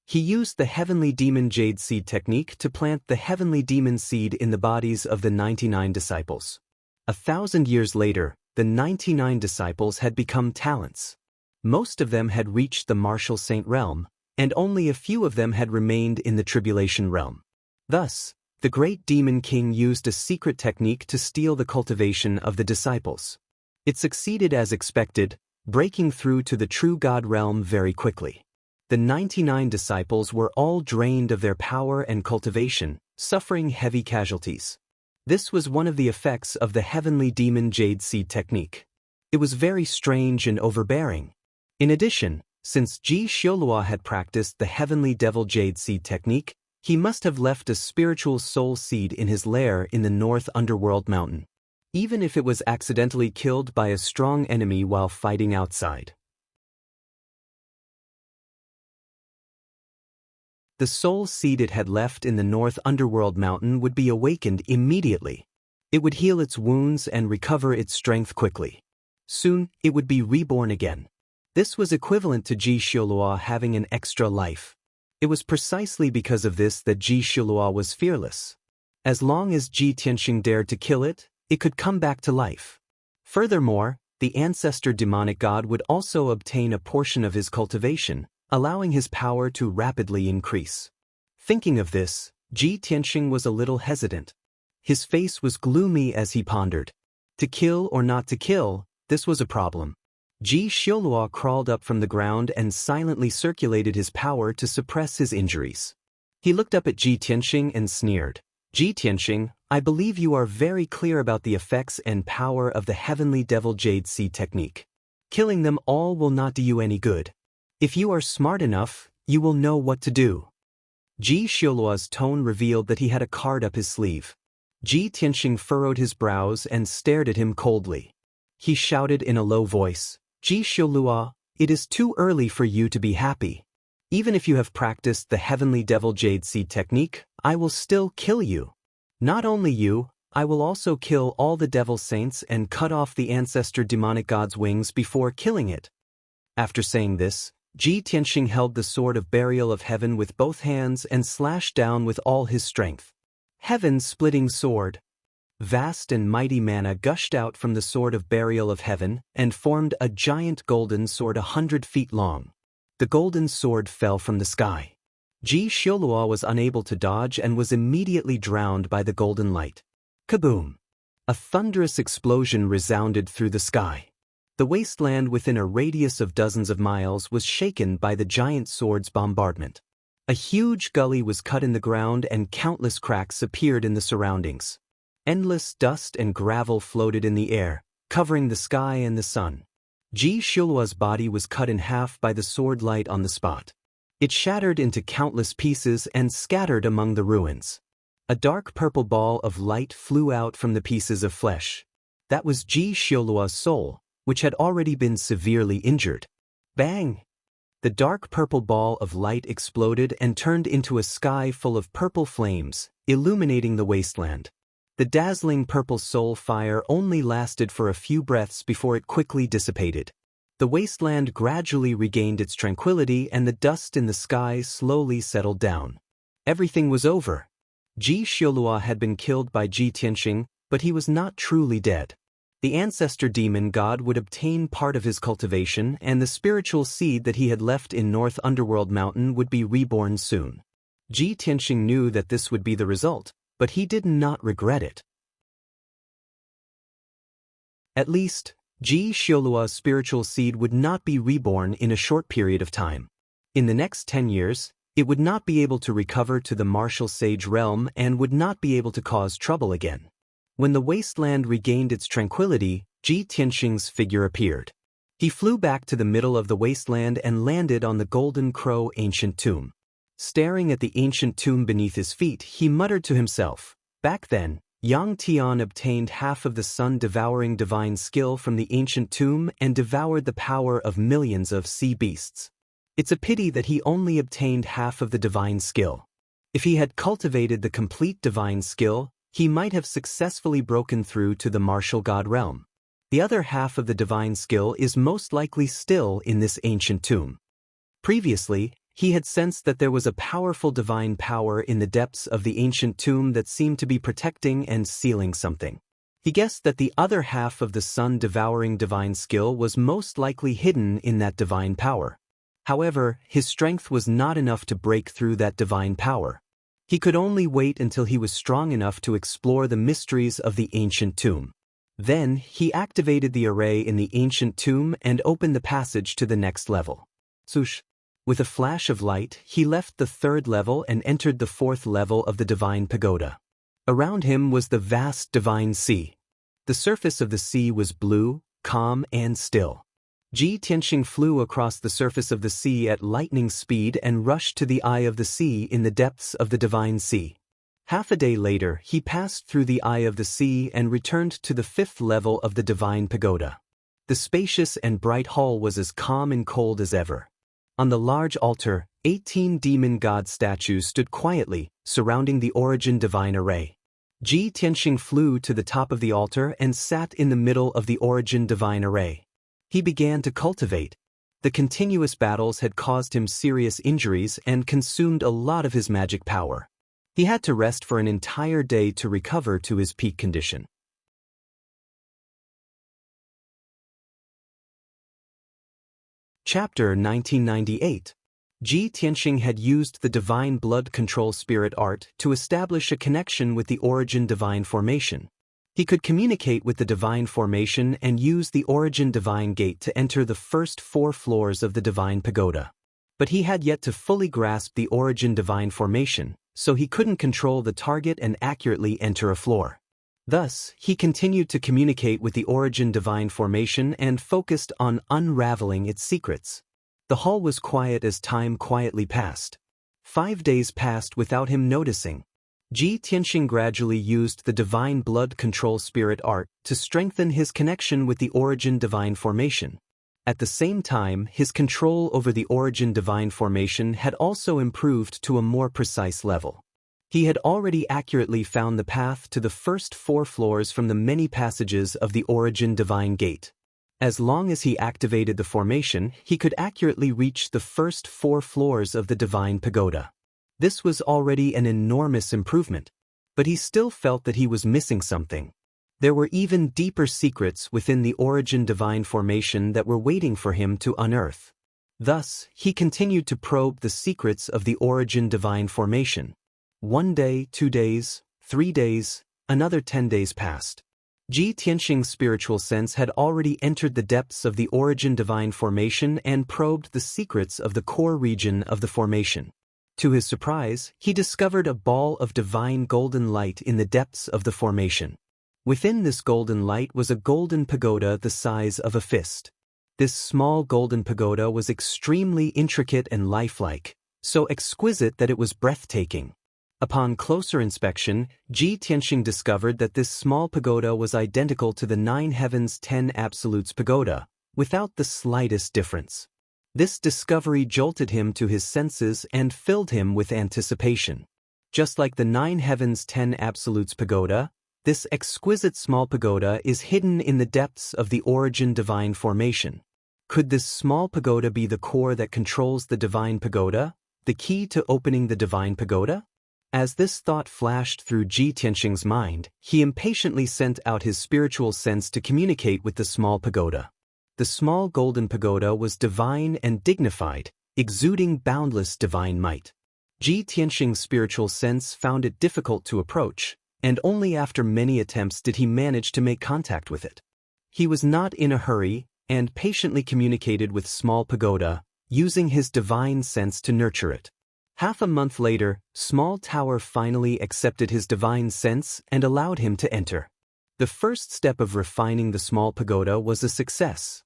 S1: He used the heavenly demon jade seed technique to plant the heavenly demon seed in the bodies of the 99 disciples. 1,000 years later, the 99 disciples had become talents. Most of them had reached the martial saint realm, and only a few of them had remained in the tribulation realm. Thus, the great demon king used a secret technique to steal the cultivation of the disciples. It succeeded as expected, breaking through to the true god realm very quickly. The 99 disciples were all drained of their power and cultivation, suffering heavy casualties. This was one of the effects of the heavenly demon jade seed technique. It was very strange and overbearing. In addition, since Ji Xiuluo had practiced the heavenly devil jade seed technique, he must have left a spiritual soul seed in his lair in the North Underworld Mountain, even if it was accidentally killed by a strong enemy while fighting outside. The soul seed it had left in the North Underworld Mountain would be awakened immediately. It would heal its wounds and recover its strength quickly. Soon, it would be reborn again. This was equivalent to Ji Xiaolua having an extra life. It was precisely because of this that Ji Xiaolua was fearless. As long as Ji Tianxing dared to kill it, it could come back to life. Furthermore, the ancestor demonic god would also obtain a portion of his cultivation, allowing his power to rapidly increase. Thinking of this, Ji Tianxing was a little hesitant. His face was gloomy as he pondered. To kill or not to kill, this was a problem. Ji Xiaolua crawled up from the ground and silently circulated his power to suppress his injuries. He looked up at Ji Tianxing and sneered. Ji Tianxing, I believe you are very clear about the effects and power of the heavenly devil jade seed technique. Killing them all will not do you any good. If you are smart enough, you will know what to do. Ji Xiaolua's tone revealed that he had a card up his sleeve. Ji Tianxing furrowed his brows and stared at him coldly. He shouted in a low voice, Ji Xiaolua, it is too early for you to be happy. Even if you have practiced the heavenly devil jade seed technique, I will still kill you. Not only you, I will also kill all the devil saints and cut off the ancestor demonic god's wings before killing it. After saying this, Ji Tianxing held the sword of burial of heaven with both hands and slashed down with all his strength. Heaven-splitting sword. Vast and mighty mana gushed out from the sword of burial of heaven and formed a giant golden sword 100 feet long. The golden sword fell from the sky. Ji Xiaolua was unable to dodge and was immediately drowned by the golden light. Kaboom! A thunderous explosion resounded through the sky. The wasteland within a radius of dozens of miles was shaken by the giant sword's bombardment. A huge gully was cut in the ground and countless cracks appeared in the surroundings. Endless dust and gravel floated in the air, covering the sky and the sun. Ji Xiaolua's body was cut in half by the sword light on the spot. It shattered into countless pieces and scattered among the ruins. A dark purple ball of light flew out from the pieces of flesh. That was Ji Xiaolua's soul, which had already been severely injured. Bang! The dark purple ball of light exploded and turned into a sky full of purple flames, illuminating the wasteland. The dazzling purple soul fire only lasted for a few breaths before it quickly dissipated. The wasteland gradually regained its tranquility and the dust in the sky slowly settled down. Everything was over. Ji Xiaolua had been killed by Ji Tianxing, but he was not truly dead. The ancestor demon god would obtain part of his cultivation and the spiritual seed that he had left in North Underworld Mountain would be reborn soon. Ji Tianxing knew that this would be the result, but he did not regret it. At least, Ji Xiaolua's spiritual seed would not be reborn in a short period of time. In the next 10 years, it would not be able to recover to the martial sage realm and would not be able to cause trouble again. When the wasteland regained its tranquility, Ji Tianxing's figure appeared. He flew back to the middle of the wasteland and landed on the Golden Crow ancient tomb. Staring at the ancient tomb beneath his feet, he muttered to himself, back then, Yang Tian obtained half of the sun-devouring divine skill from the ancient tomb and devoured the power of millions of sea beasts. It's a pity that he only obtained half of the divine skill. If he had cultivated the complete divine skill, he might have successfully broken through to the martial god realm. The other half of the divine skill is most likely still in this ancient tomb. Previously, he had sensed that there was a powerful divine power in the depths of the ancient tomb that seemed to be protecting and sealing something. He guessed that the other half of the sun-devouring divine skill was most likely hidden in that divine power. However, his strength was not enough to break through that divine power. He could only wait until he was strong enough to explore the mysteries of the ancient tomb. Then, he activated the array in the ancient tomb and opened the passage to the next level. Swoosh! With a flash of light, he left the third level and entered the fourth level of the divine pagoda. Around him was the vast divine sea. The surface of the sea was blue, calm, and still. Ji Tianxing flew across the surface of the sea at lightning speed and rushed to the eye of the sea in the depths of the divine sea. Half a day later, he passed through the eye of the sea and returned to the fifth level of the divine pagoda. The spacious and bright hall was as calm and cold as ever. On the large altar, 18 demon god statues stood quietly, surrounding the origin divine array. Ji Tianxing flew to the top of the altar and sat in the middle of the origin divine array. He began to cultivate. The continuous battles had caused him serious injuries and consumed a lot of his magic power. He had to rest for an entire day to recover to his peak condition. Chapter 1998. Ji Tianxing had used the divine blood control spirit art to establish a connection with the origin divine formation. He could communicate with the divine formation and use the origin divine gate to enter the first 4 floors of the divine pagoda. But he had yet to fully grasp the origin divine formation, so he couldn't control the target and accurately enter a floor. Thus, he continued to communicate with the origin divine formation and focused on unraveling its secrets. The hall was quiet as time quietly passed. 5 days passed without him noticing. Ji Tianxing gradually used the divine blood control spirit art to strengthen his connection with the origin divine formation. At the same time, his control over the origin divine formation had also improved to a more precise level. He had already accurately found the path to the first 4 floors from the many passages of the origin divine gate. As long as he activated the formation, he could accurately reach the first 4 floors of the divine pagoda. This was already an enormous improvement, but he still felt that he was missing something. There were even deeper secrets within the origin divine formation that were waiting for him to unearth. Thus, he continued to probe the secrets of the origin divine formation. 1 day, 2 days, 3 days, another 10 days passed. Ji Tianxing's spiritual sense had already entered the depths of the origin divine formation and probed the secrets of the core region of the formation. To his surprise, he discovered a ball of divine golden light in the depths of the formation. Within this golden light was a golden pagoda the size of a fist. This small golden pagoda was extremely intricate and lifelike, so exquisite that it was breathtaking. Upon closer inspection, Ji Tianxing discovered that this small pagoda was identical to the 9 Heavens 10 Absolutes pagoda, without the slightest difference. This discovery jolted him to his senses and filled him with anticipation. Just like the 9 Heavens 10 Absolutes pagoda, this exquisite small pagoda is hidden in the depths of the origin divine formation. Could this small pagoda be the core that controls the divine pagoda, the key to opening the divine pagoda? As this thought flashed through Ji Tianxing's mind, he impatiently sent out his spiritual sense to communicate with the small pagoda. The small golden pagoda was divine and dignified, exuding boundless divine might. Ji Tianxing's spiritual sense found it difficult to approach, and only after many attempts did he manage to make contact with it. He was not in a hurry, and patiently communicated with small pagoda, using his divine sense to nurture it. Half a month later, Small Tower finally accepted his divine sense and allowed him to enter. The first step of refining the small pagoda was a success.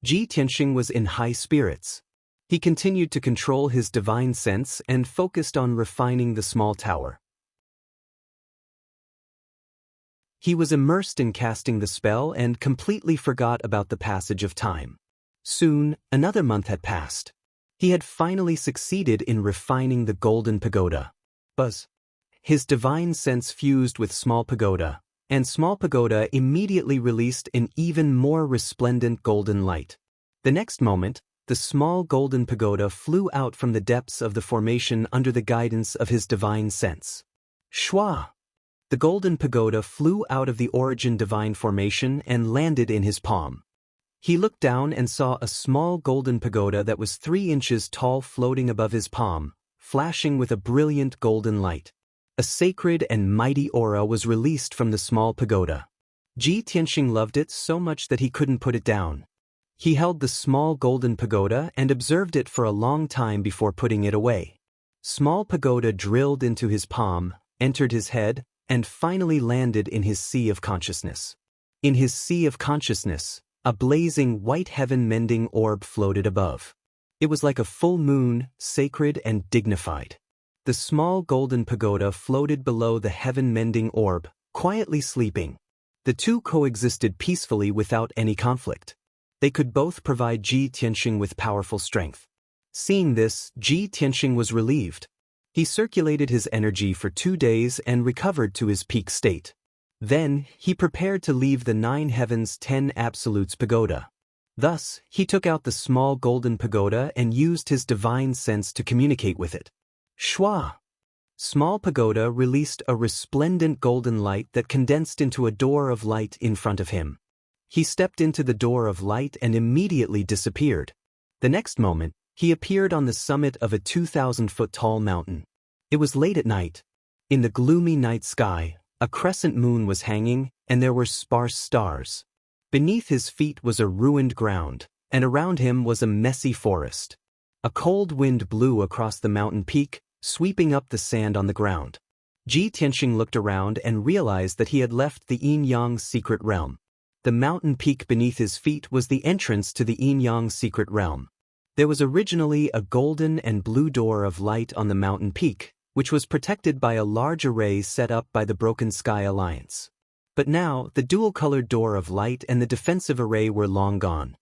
S1: Ji Tianxing was in high spirits. He continued to control his divine sense and focused on refining the small tower. He was immersed in casting the spell and completely forgot about the passage of time. Soon, another month had passed. He had finally succeeded in refining the golden pagoda. Buzz. His divine sense fused with small pagoda, and small pagoda immediately released an even more resplendent golden light. The next moment, the small golden pagoda flew out from the depths of the formation under the guidance of his divine sense. Shwa! The golden pagoda flew out of the origin divine formation and landed in his palm. He looked down and saw a small golden pagoda that was 3 inches tall floating above his palm, flashing with a brilliant golden light. A sacred and mighty aura was released from the small pagoda. Ji Tianxing loved it so much that he couldn't put it down. He held the small golden pagoda and observed it for a long time before putting it away. Small pagoda drilled into his palm, entered his head, and finally landed in his sea of consciousness. In his sea of consciousness, a blazing white heaven-mending orb floated above. It was like a full moon, sacred and dignified. The small golden pagoda floated below the heaven-mending orb, quietly sleeping. The two coexisted peacefully without any conflict. They could both provide Ji Tianxing with powerful strength. Seeing this, Ji Tianxing was relieved. He circulated his energy for 2 days and recovered to his peak state. Then, he prepared to leave the 9 Heavens 10 Absolutes pagoda. Thus, he took out the small golden pagoda and used his divine sense to communicate with it. Shwa! Small pagoda released a resplendent golden light that condensed into a door of light in front of him. He stepped into the door of light and immediately disappeared. The next moment, he appeared on the summit of a 2,000-foot-tall mountain. It was late at night. In the gloomy night sky, a crescent moon was hanging, and there were sparse stars. Beneath his feet was a ruined ground, and around him was a messy forest. A cold wind blew across the mountain peak, sweeping up the sand on the ground. Ji Tianxing looked around and realized that he had left the Yin-Yang secret realm. The mountain peak beneath his feet was the entrance to the Yin-Yang secret realm. There was originally a golden and blue door of light on the mountain peak, which was protected by a large array set up by the Broken Sky Alliance. But now, the dual-colored door of light and the defensive array were long gone.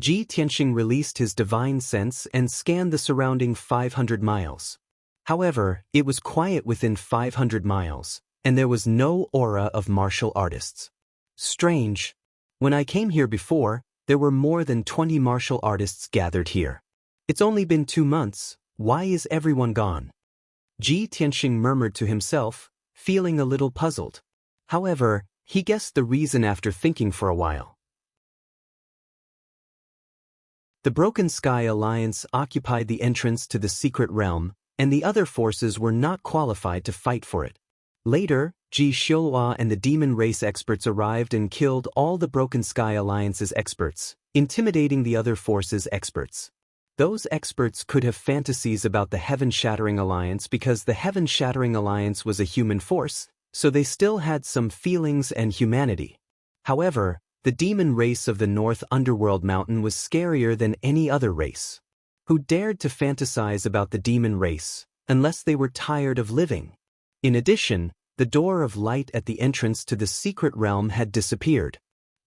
S1: Ji Tianxing released his divine sense and scanned the surrounding 500 miles. However, it was quiet within 500 miles, and there was no aura of martial artists. Strange. When I came here before, there were more than 20 martial artists gathered here. It's only been 2 months, why is everyone gone? Ji Tianxing murmured to himself, feeling a little puzzled. However, he guessed the reason after thinking for a while. The Broken Sky Alliance occupied the entrance to the secret realm, and the other forces were not qualified to fight for it. Later, Ji Xiluo and the demon race experts arrived and killed all the Broken Sky Alliance's experts, intimidating the other forces' experts. Those experts could have fantasies about the Heaven-Shattering Alliance because the Heaven-Shattering Alliance was a human force, so they still had some feelings and humanity. However, the demon race of the North Underworld Mountain was scarier than any other race. Who dared to fantasize about the demon race, unless they were tired of living? In addition, the door of light at the entrance to the secret realm had disappeared.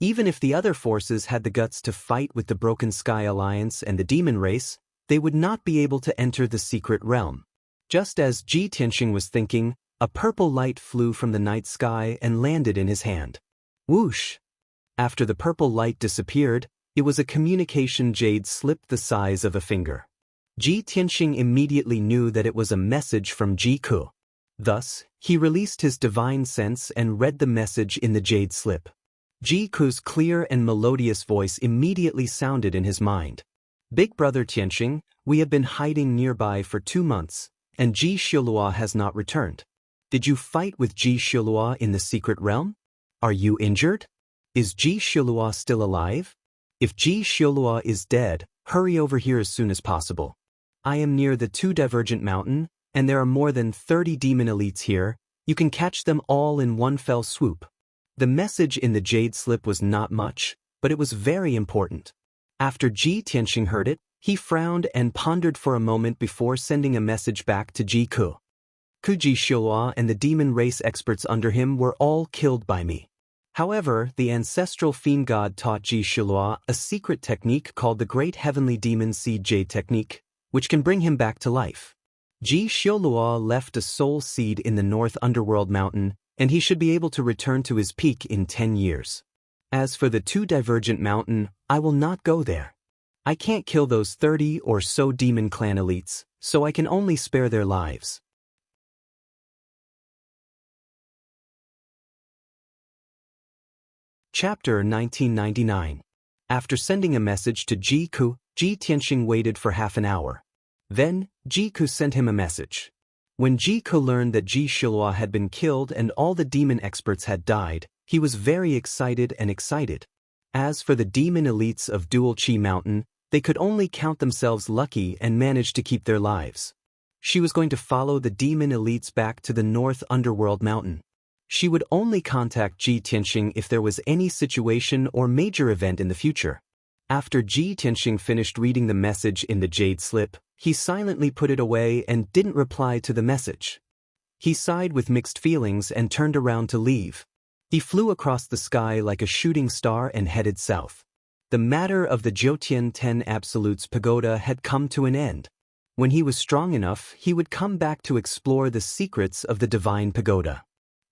S1: Even if the other forces had the guts to fight with the Broken Sky Alliance and the demon race, they would not be able to enter the secret realm. Just as Ji Tianxing was thinking, a purple light flew from the night sky and landed in his hand. Whoosh! After the purple light disappeared, it was a communication jade slip the size of a finger. Ji Tianxing immediately knew that it was a message from Ji Ku. Thus, he released his divine sense and read the message in the jade slip. Ji Ku's clear and melodious voice immediately sounded in his mind. Big brother Tianxing, we have been hiding nearby for 2 months, and Ji Xiluo has not returned. Did you fight with Ji Xiluo in the secret realm? Are you injured? Is Ji Xiluo still alive? If Ji Xiluo is dead, hurry over here as soon as possible. I am near the 2 Divergent Mountain, and there are more than 30 demon elites here. You can catch them all in one fell swoop. The message in the jade slip was not much, but it was very important. After Ji Tianxing heard it, he frowned and pondered for a moment before sending a message back to Ji Ku. Ji Xiluo and the demon race experts under him were all killed by me. However, the ancestral fiend god taught Ji Xiluo a secret technique called the Great Heavenly Demon Seed Jade Technique, which can bring him back to life. Ji Xiluo left a soul seed in the North Underworld Mountain, and he should be able to return to his peak in 10 years. As for the 2 Divergent Mountain, I will not go there. I can't kill those 30 or so demon clan elites, so I can only spare their lives. Chapter 1999. After sending a message to Ji Ku, Ji Tianxing waited for half an hour. Then, Ji Ku sent him a message. When Ji Ku learned that Ji Xiluo had been killed and all the demon experts had died, he was very excited. As for the demon elites of Dual Qi Mountain, they could only count themselves lucky and manage to keep their lives. She was going to follow the demon elites back to the North Underworld Mountain. She would only contact Ji Tianxing if there was any situation or major event in the future. After Ji Tianxing finished reading the message in the jade slip, he silently put it away and didn't reply to the message. He sighed with mixed feelings and turned around to leave. He flew across the sky like a shooting star and headed south. The matter of the Jiutian 10 Absolutes Pagoda had come to an end. When he was strong enough, he would come back to explore the secrets of the divine pagoda.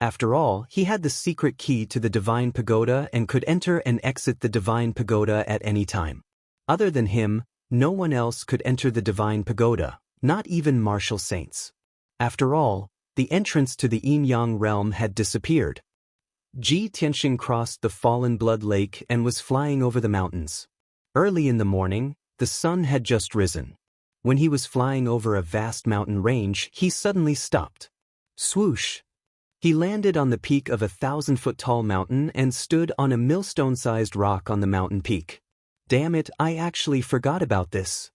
S1: After all, he had the secret key to the divine pagoda and could enter and exit the divine pagoda at any time. Other than him, no one else could enter the divine pagoda, not even martial saints. After all, the entrance to the yin-yang realm had disappeared. Ji Tianxing crossed the fallen blood lake and was flying over the mountains. Early in the morning, the sun had just risen. When he was flying over a vast mountain range, he suddenly stopped. Swoosh! He landed on the peak of a 1,000-foot-tall mountain and stood on a millstone-sized rock on the mountain peak. Damn it, I actually forgot about this.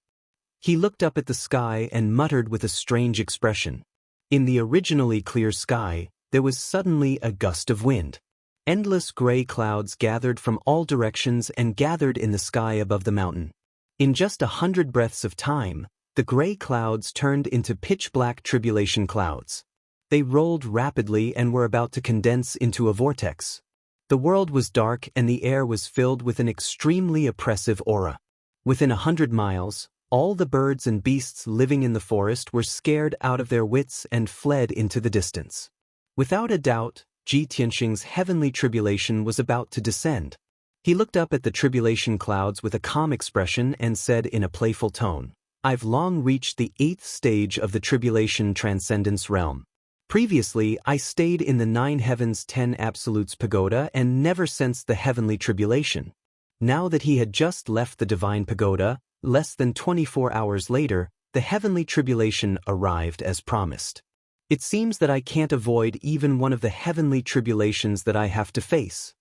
S1: He looked up at the sky and muttered with a strange expression. In the originally clear sky, there was suddenly a gust of wind. Endless gray clouds gathered from all directions and gathered in the sky above the mountain. In just 100 breaths of time, the gray clouds turned into pitch-black tribulation clouds. They rolled rapidly and were about to condense into a vortex. The world was dark and the air was filled with an extremely oppressive aura. Within 100 miles, all the birds and beasts living in the forest were scared out of their wits and fled into the distance. Without a doubt, Ji Tianxing's heavenly tribulation was about to descend. He looked up at the tribulation clouds with a calm expression and said in a playful tone, "I've long reached the 8th stage of the tribulation transcendence realm. Previously, I stayed in the 9 heavens 10 absolutes pagoda and never sensed the heavenly tribulation." Now that he had just left the divine pagoda, less than 24 hours later, the heavenly tribulation arrived as promised. It seems that I can't avoid even one of the heavenly tribulations that I have to face.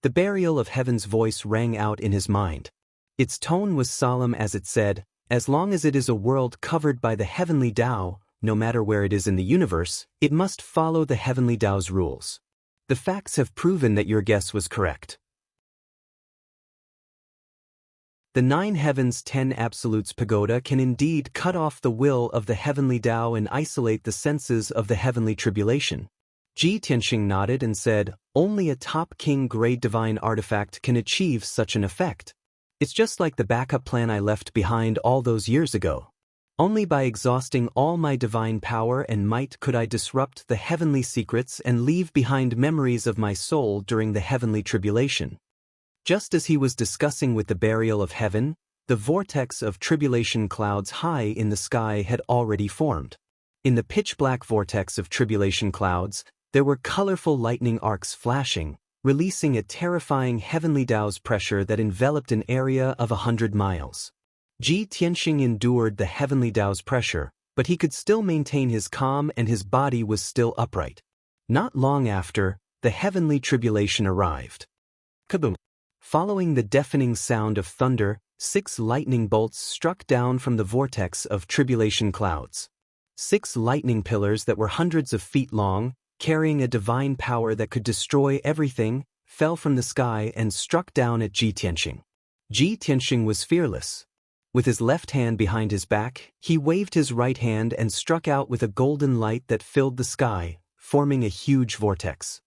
S1: The burial of heaven's voice rang out in his mind. Its tone was solemn as it said, "As long as it is a world covered by the heavenly Tao, no matter where it is in the universe, it must follow the heavenly Tao's rules. The facts have proven that your guess was correct." The 9 heavens 10 absolutes pagoda can indeed cut off the will of the heavenly Tao and isolate the senses of the heavenly tribulation. Ji Tianxing nodded and said, "Only a top king-grade divine artifact can achieve such an effect. It's just like the backup plan I left behind all those years ago. Only by exhausting all my divine power and might could I disrupt the heavenly secrets and leave behind memories of my soul during the heavenly tribulation." Just as he was discussing with the burial of heaven, the vortex of tribulation clouds high in the sky had already formed. In the pitch-black vortex of tribulation clouds, there were colorful lightning arcs flashing, releasing a terrifying heavenly Tao's pressure that enveloped an area of 100 miles. Ji Tianxing endured the heavenly Tao's pressure, but he could still maintain his calm and his body was still upright. Not long after, the heavenly tribulation arrived. Kaboom! Following the deafening sound of thunder, 6 lightning bolts struck down from the vortex of tribulation clouds. 6 lightning pillars that were hundreds of feet long, carrying a divine power that could destroy everything, fell from the sky and struck down at Ji Tianxing. Ji Tianxing was fearless. With his left hand behind his back, he waved his right hand and struck out with a golden light that filled the sky, forming a huge vortex.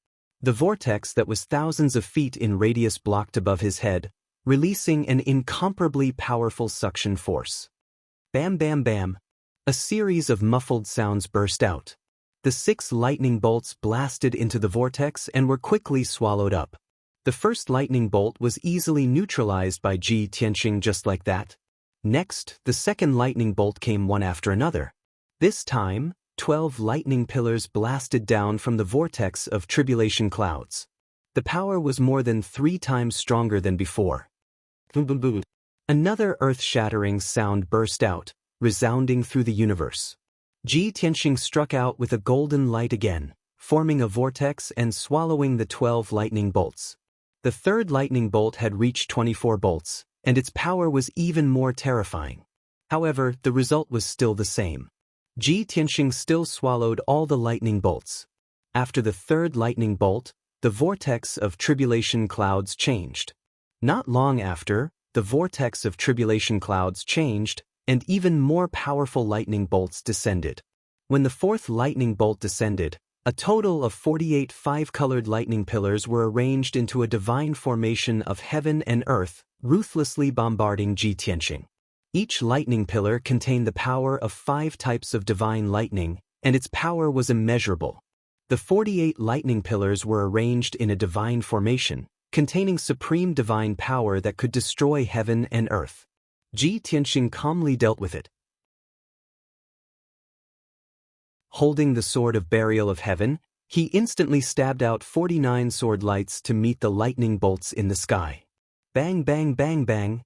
S1: The vortex that was thousands of feet in radius blocked above his head, releasing an incomparably powerful suction force. Bam bam bam! A series of muffled sounds burst out. The 6 lightning bolts blasted into the vortex and were quickly swallowed up. The first lightning bolt was easily neutralized by Ji Tianxing just like that. Next, the second lightning bolt came one after another. This time, 12 lightning pillars blasted down from the vortex of tribulation clouds. The power was more than 3 times stronger than before. Boom boom boom. Another earth-shattering sound burst out, resounding through the universe. Ji Tianxing struck out with a golden light again, forming a vortex and swallowing the 12 lightning bolts. The third lightning bolt had reached 24 bolts, and its power was even more terrifying. However, the result was still the same. Ji Tianxing still swallowed all the lightning bolts. After the third lightning bolt, the vortex of tribulation clouds changed. Not long after, the vortex of tribulation clouds changed, and even more powerful lightning bolts descended. When the 4th lightning bolt descended, a total of 48 5-colored lightning pillars were arranged into a divine formation of heaven and earth, ruthlessly bombarding Ji Tianxing. Each lightning pillar contained the power of 5 types of divine lightning, and its power was immeasurable. The 48 lightning pillars were arranged in a divine formation, containing supreme divine power that could destroy heaven and earth. Ji Tianxing calmly dealt with it. Holding the sword of burial of heaven, he instantly stabbed out 49 sword lights to meet the lightning bolts in the sky. Bang, bang, bang, bang.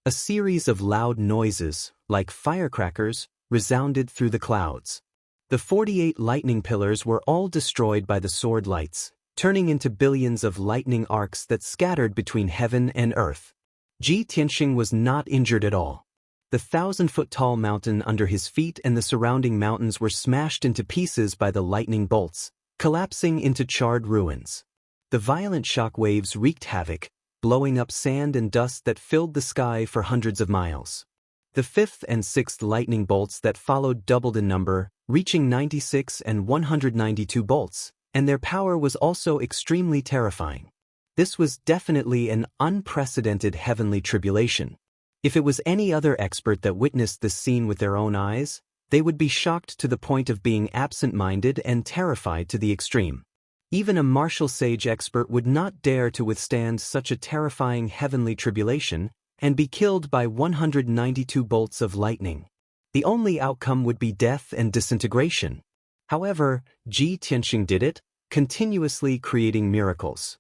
S1: A series of loud noises, like firecrackers, resounded through the clouds. The 48 lightning pillars were all destroyed by the sword lights, turning into billions of lightning arcs that scattered between heaven and earth. Ji Tianxing was not injured at all. The 1,000-foot-tall mountain under his feet and the surrounding mountains were smashed into pieces by the lightning bolts, collapsing into charred ruins. The violent shock waves wreaked havoc, blowing up sand and dust that filled the sky for hundreds of miles. The 5th and 6th lightning bolts that followed doubled in number, reaching 96 and 192 bolts, and their power was also extremely terrifying. This was definitely an unprecedented heavenly tribulation. If it was any other expert that witnessed this scene with their own eyes, they would be shocked to the point of being absent-minded and terrified to the extreme. Even a martial sage expert would not dare to withstand such a terrifying heavenly tribulation and be killed by 192 bolts of lightning. The only outcome would be death and disintegration. However, Ji Tianxing did it, continuously creating miracles.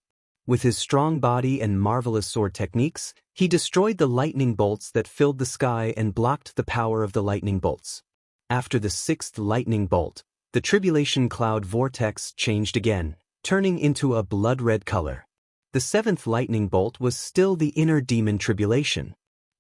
S1: With his strong body and marvelous sword techniques, he destroyed the lightning bolts that filled the sky and blocked the power of the lightning bolts. After the 6th lightning bolt, the tribulation cloud vortex changed again, turning into a blood-red color. The 7th lightning bolt was still the inner demon tribulation.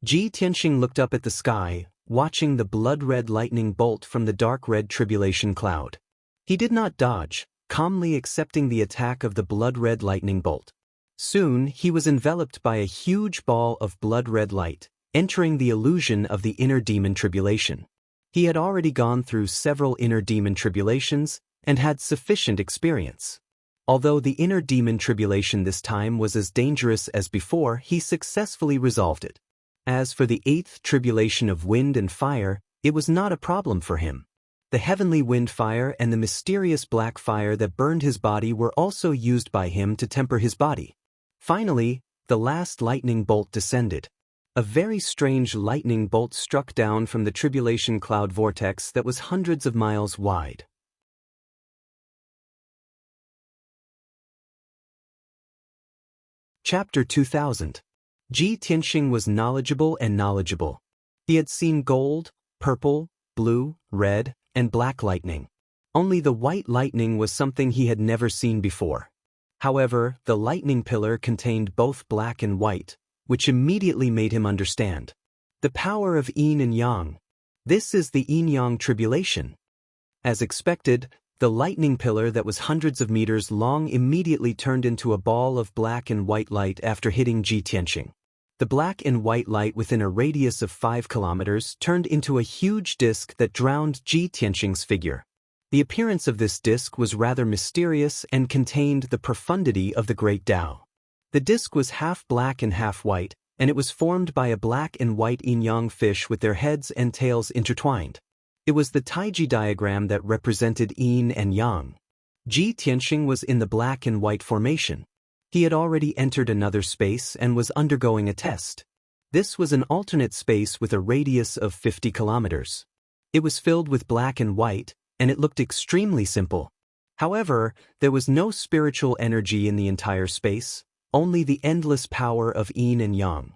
S1: Ji Tianxing looked up at the sky, watching the blood-red lightning bolt from the dark red tribulation cloud. He did not dodge, calmly accepting the attack of the blood-red lightning bolt. Soon, he was enveloped by a huge ball of blood-red light, entering the illusion of the inner demon tribulation. He had already gone through several inner demon tribulations and had sufficient experience. Although the inner demon tribulation this time was as dangerous as before, he successfully resolved it. As for the 8th tribulation of wind and fire, it was not a problem for him. The heavenly wind fire and the mysterious black fire that burned his body were also used by him to temper his body. Finally, the last lightning bolt descended. A very strange lightning bolt struck down from the tribulation cloud vortex that was hundreds of miles wide. Chapter 2000. Ji Tianxing was knowledgeable and knowledgeable. He had seen gold, purple, blue, red, and black lightning. Only the white lightning was something he had never seen before. However, the lightning pillar contained both black and white, which immediately made him understand. The power of yin and yang. This is the yin-yang tribulation. As expected, the lightning pillar that was hundreds of meters long immediately turned into a ball of black and white light after hitting Ji Tianxing. The black and white light within a radius of 5 kilometers turned into a huge disk that drowned Ji Tianxing's figure. The appearance of this disk was rather mysterious and contained the profundity of the Great Tao. The disk was half black and half white, and it was formed by a black and white yin-yang fish with their heads and tails intertwined. It was the Taiji diagram that represented yin and yang. Ji Tianxing was in the black and white formation. He had already entered another space and was undergoing a test. This was an alternate space with a radius of 50 kilometers. It was filled with black and white, and it looked extremely simple. However, there was no spiritual energy in the entire space, only the endless power of yin and yang.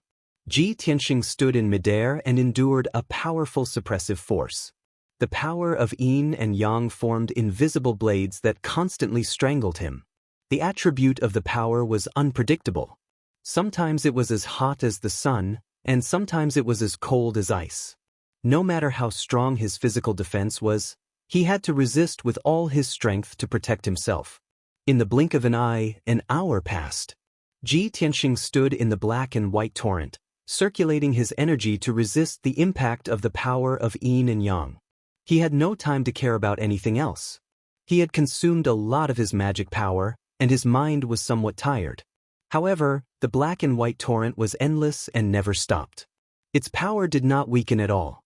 S1: Ji Tianxing stood in midair and endured a powerful suppressive force. The power of yin and yang formed invisible blades that constantly strangled him. The attribute of the power was unpredictable. Sometimes it was as hot as the sun, and sometimes it was as cold as ice. No matter how strong his physical defense was, he had to resist with all his strength to protect himself. In the blink of an eye, an hour passed. Ji Tianxing stood in the black and white torrent, circulating his energy to resist the impact of the power of yin and yang. He had no time to care about anything else. He had consumed a lot of his magic power, and his mind was somewhat tired. However, the black and white torrent was endless and never stopped. Its power did not weaken at all.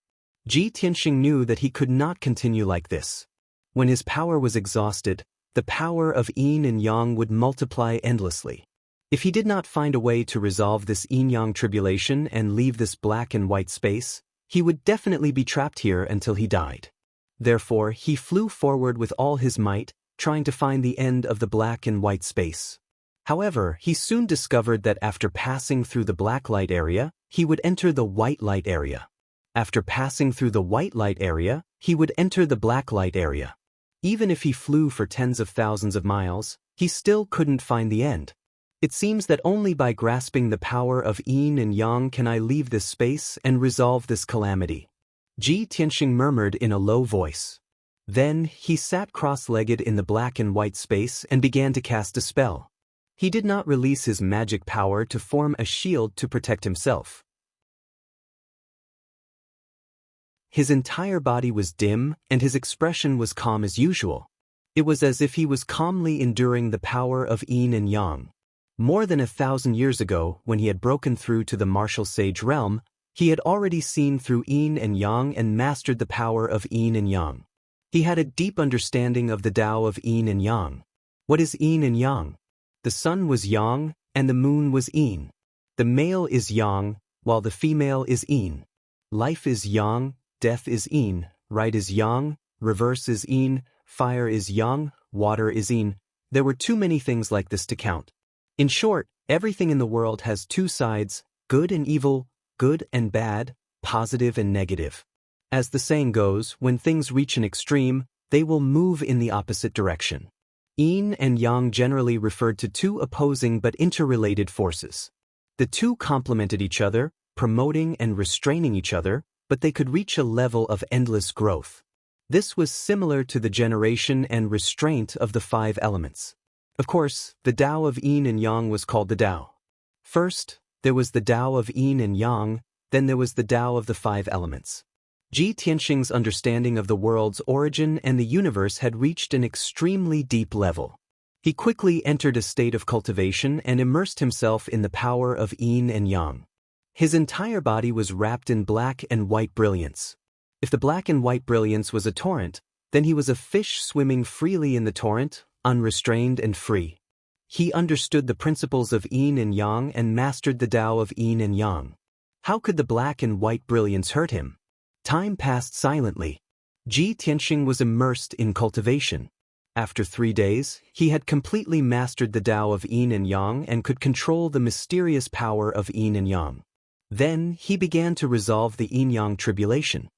S1: Ji Tianxing knew that he could not continue like this. When his power was exhausted, the power of yin and yang would multiply endlessly. If he did not find a way to resolve this yin-yang tribulation and leave this black and white space, he would definitely be trapped here until he died. Therefore, he flew forward with all his might, trying to find the end of the black and white space. However, he soon discovered that after passing through the black light area, he would enter the white light area. After passing through the white light area, he would enter the black light area. Even if he flew for tens of thousands of miles, he still couldn't find the end. It seems that only by grasping the power of yin and yang can I leave this space and resolve this calamity. Ji Tianxing murmured in a low voice. Then, he sat cross-legged in the black and white space and began to cast a spell. He did not release his magic power to form a shield to protect himself. His entire body was dim, and his expression was calm as usual. It was as if he was calmly enduring the power of yin and yang. More than 1,000 years ago, when he had broken through to the martial sage realm, he had already seen through yin and yang and mastered the power of yin and yang. He had a deep understanding of the Tao of yin and yang. What is yin and yang? The sun was yang, and the moon was yin. The male is yang, while the female is yin. Life is yang, death is yin, right is yang, reverse is yin, fire is yang, water is yin. There were too many things like this to count. In short, everything in the world has two sides, good and evil, good and bad, positive and negative. As the saying goes, when things reach an extreme, they will move in the opposite direction. Yin and yang generally referred to two opposing but interrelated forces. The two complemented each other, promoting and restraining each other, but they could reach a level of endless growth. This was similar to the generation and restraint of the 5 elements. Of course, the Tao of yin and yang was called the Tao. First, there was the Tao of yin and yang, then there was the Tao of the 5 elements. Ji Tianxing's understanding of the world's origin and the universe had reached an extremely deep level. He quickly entered a state of cultivation and immersed himself in the power of yin and yang. His entire body was wrapped in black and white brilliance. If the black and white brilliance was a torrent, then he was a fish swimming freely in the torrent, unrestrained and free. He understood the principles of yin and yang and mastered the Tao of yin and yang. How could the black and white brilliance hurt him? Time passed silently. Ji Tianxing was immersed in cultivation. After 3 days, he had completely mastered the Tao of yin and yang and could control the mysterious power of yin and yang. Then, he began to resolve the yin-yang tribulation.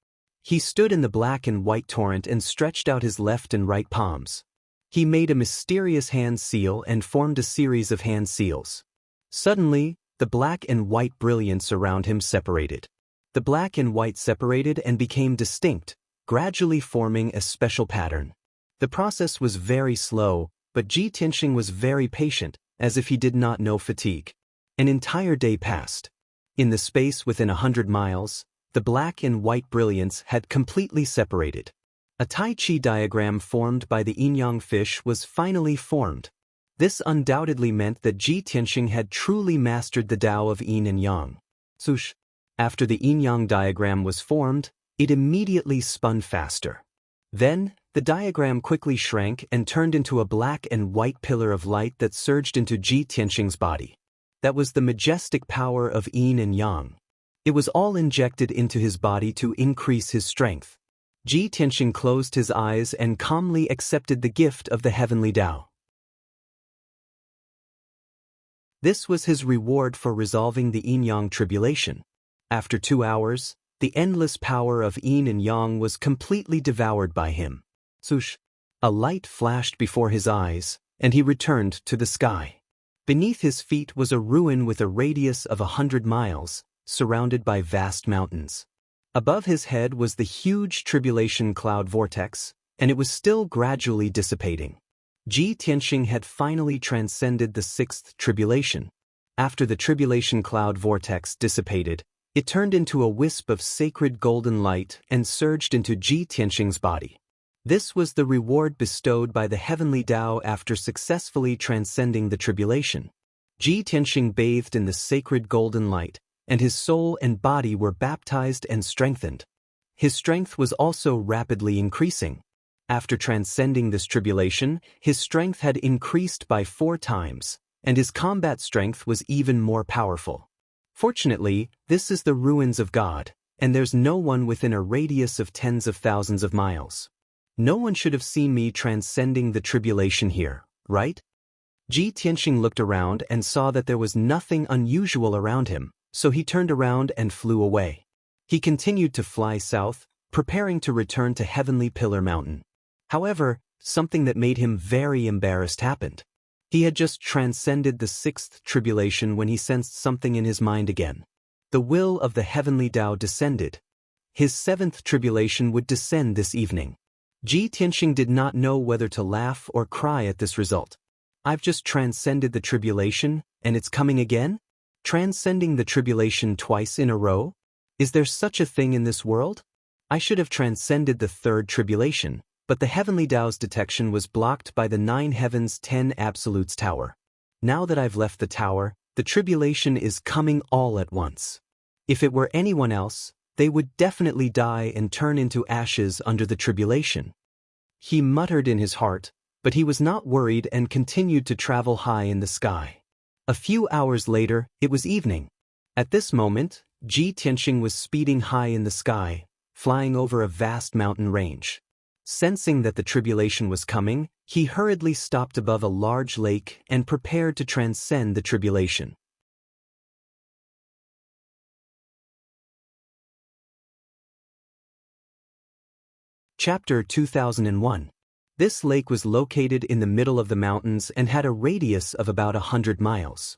S1: He stood in the black and white torrent and stretched out his left and right palms. He made a mysterious hand seal and formed a series of hand seals. Suddenly, the black and white brilliance around him separated. The black and white separated and became distinct, gradually forming a special pattern. The process was very slow, but Ji Tianxing was very patient, as if he did not know fatigue. An entire day passed. In the space within 100 miles, the black and white brilliance had completely separated. A Tai Chi diagram formed by the yin-yang fish was finally formed. This undoubtedly meant that Ji Tianxing had truly mastered the Tao of yin and yang. Sush. After the yin-yang diagram was formed, it immediately spun faster. Then, the diagram quickly shrank and turned into a black and white pillar of light that surged into Ji Tianxing's body. That was the majestic power of yin and yang. It was all injected into his body to increase his strength. Ji Tianxing closed his eyes and calmly accepted the gift of the heavenly Tao. This was his reward for resolving the yin-yang tribulation. After 2 hours, the endless power of yin and yang was completely devoured by him. Sush! A light flashed before his eyes, and he returned to the sky. Beneath his feet was a ruin with a radius of 100 miles, surrounded by vast mountains. Above his head was the huge tribulation cloud vortex, and it was still gradually dissipating. Ji Tianxing had finally transcended the 6th tribulation. After the tribulation cloud vortex dissipated, it turned into a wisp of sacred golden light and surged into Ji Tianxing's body. This was the reward bestowed by the heavenly Tao after successfully transcending the tribulation. Ji Tianxing bathed in the sacred golden light, and his soul and body were baptized and strengthened. His strength was also rapidly increasing. After transcending this tribulation, his strength had increased by 4 times, and his combat strength was even more powerful. Fortunately, this is the ruins of God, and there's no one within a radius of tens of thousands of miles. No one should have seen me transcending the tribulation here, right? Ji Tianxing looked around and saw that there was nothing unusual around him, so he turned around and flew away. He continued to fly south, preparing to return to Heavenly Pillar Mountain. However, something that made him very embarrassed happened. He had just transcended the 6th tribulation when he sensed something in his mind again. The will of the heavenly Tao descended. His 7th tribulation would descend this evening. Ji Tianxing did not know whether to laugh or cry at this result. I've just transcended the tribulation, and it's coming again? Transcending the tribulation twice in a row? Is there such a thing in this world? I should have transcended the 3rd tribulation, but the heavenly Tao's detection was blocked by the 9 Heavens 10 Absolutes Tower. Now that I've left the tower, the tribulation is coming all at once. If it were anyone else, they would definitely die and turn into ashes under the tribulation. He muttered in his heart, but he was not worried and continued to travel high in the sky. A few hours later, it was evening. At this moment, Ji Tianxing was speeding high in the sky, flying over a vast mountain range. Sensing that the tribulation was coming, he hurriedly stopped above a large lake and prepared to transcend the tribulation. Chapter 2001. This lake was located in the middle of the mountains and had a radius of about 100 miles.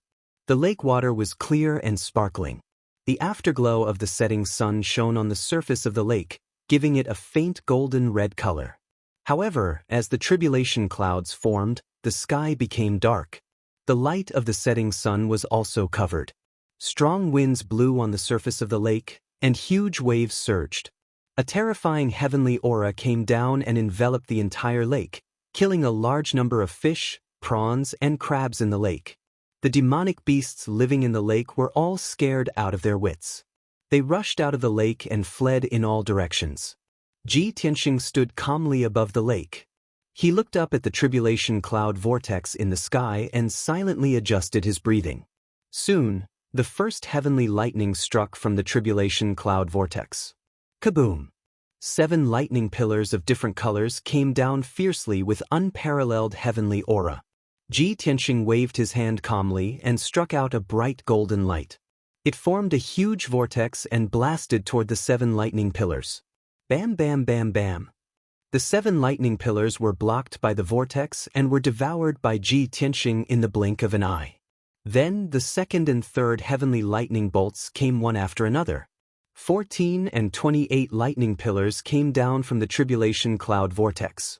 S1: The lake water was clear and sparkling. The afterglow of the setting sun shone on the surface of the lake, giving it a faint golden red color. However, as the tribulation clouds formed, the sky became dark. The light of the setting sun was also covered. Strong winds blew on the surface of the lake, and huge waves surged. A terrifying heavenly aura came down and enveloped the entire lake, killing a large number of fish, prawns, and crabs in the lake. The demonic beasts living in the lake were all scared out of their wits. They rushed out of the lake and fled in all directions. Ji Tianxing stood calmly above the lake. He looked up at the tribulation cloud vortex in the sky and silently adjusted his breathing. Soon, the first heavenly lightning struck from the tribulation cloud vortex. Kaboom! 7 lightning pillars of different colors came down fiercely with unparalleled heavenly aura. Ji Tianxing waved his hand calmly and struck out a bright golden light. It formed a huge vortex and blasted toward the 7 lightning pillars. Bam bam bam bam. The 7 lightning pillars were blocked by the vortex and were devoured by Ji Tianxing in the blink of an eye. Then the 2nd and 3rd heavenly lightning bolts came one after another. 14 and 28 lightning pillars came down from the tribulation cloud vortex.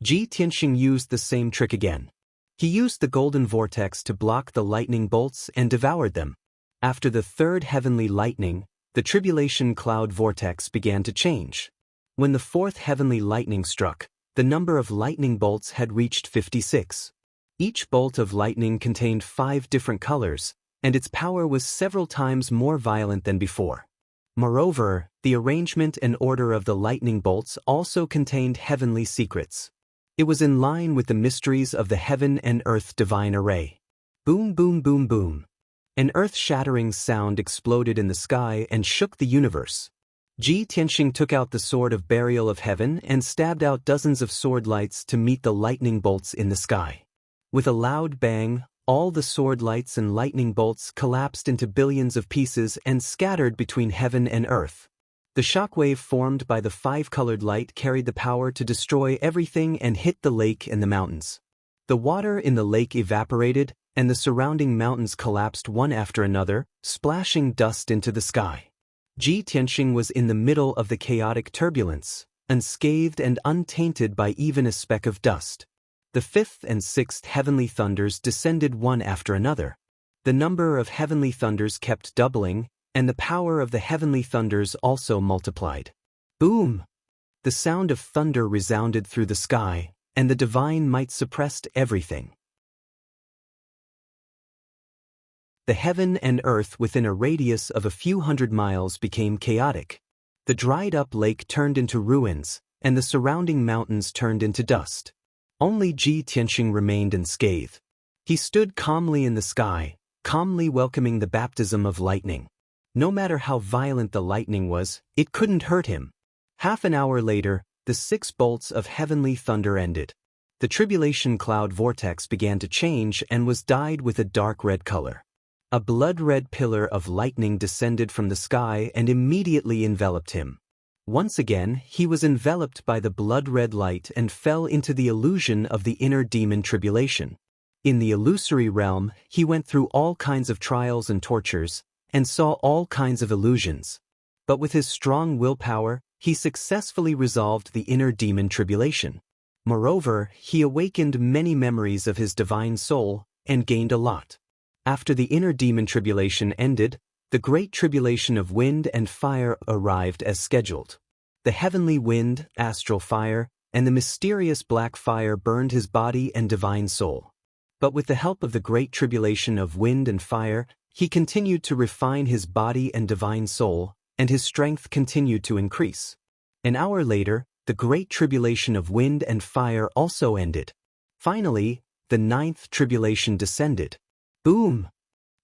S1: Ji Tianxing used the same trick again. He used the golden vortex to block the lightning bolts and devoured them. After the 3rd heavenly lightning, the tribulation cloud vortex began to change. When the 4th heavenly lightning struck, the number of lightning bolts had reached 56. Each bolt of lightning contained 5 different colors, and its power was several times more violent than before. Moreover, the arrangement and order of the lightning bolts also contained heavenly secrets. It was in line with the mysteries of the heaven and earth divine array. Boom boom boom boom. An earth-shattering sound exploded in the sky and shook the universe. Ji Tianxing took out the sword of burial of heaven and stabbed out dozens of sword lights to meet the lightning bolts in the sky. With a loud bang, all the sword lights and lightning bolts collapsed into billions of pieces and scattered between heaven and earth. The shockwave formed by the 5-colored light carried the power to destroy everything and hit the lake and the mountains. The water in the lake evaporated, and the surrounding mountains collapsed one after another, splashing dust into the sky. Ji Tianxing was in the middle of the chaotic turbulence, unscathed and untainted by even a speck of dust. The 5th and 6th heavenly thunders descended one after another. The number of heavenly thunders kept doubling, and the power of the heavenly thunders also multiplied. Boom! The sound of thunder resounded through the sky, and the divine might suppressed everything. The heaven and earth within a radius of a few hundred miles became chaotic. The dried-up lake turned into ruins, and the surrounding mountains turned into dust. Only Ji Tianxing remained unscathed. He stood calmly in the sky, calmly welcoming the baptism of lightning. No matter how violent the lightning was, it couldn't hurt him. Half an hour later, the 6 bolts of heavenly thunder ended. The tribulation cloud vortex began to change and was dyed with a dark red color. A blood-red pillar of lightning descended from the sky and immediately enveloped him. Once again, he was enveloped by the blood-red light and fell into the illusion of the inner demon tribulation. In the illusory realm, he went through all kinds of trials and tortures, and saw all kinds of illusions. But with his strong willpower, he successfully resolved the inner demon tribulation. Moreover, he awakened many memories of his divine soul, and gained a lot. After the inner demon tribulation ended, the great tribulation of wind and fire arrived as scheduled. The heavenly wind, astral fire, and the mysterious black fire burned his body and divine soul. But with the help of the great tribulation of wind and fire, he continued to refine his body and divine soul, and his strength continued to increase. An hour later, the great tribulation of wind and fire also ended. Finally, the 9th tribulation descended. Boom!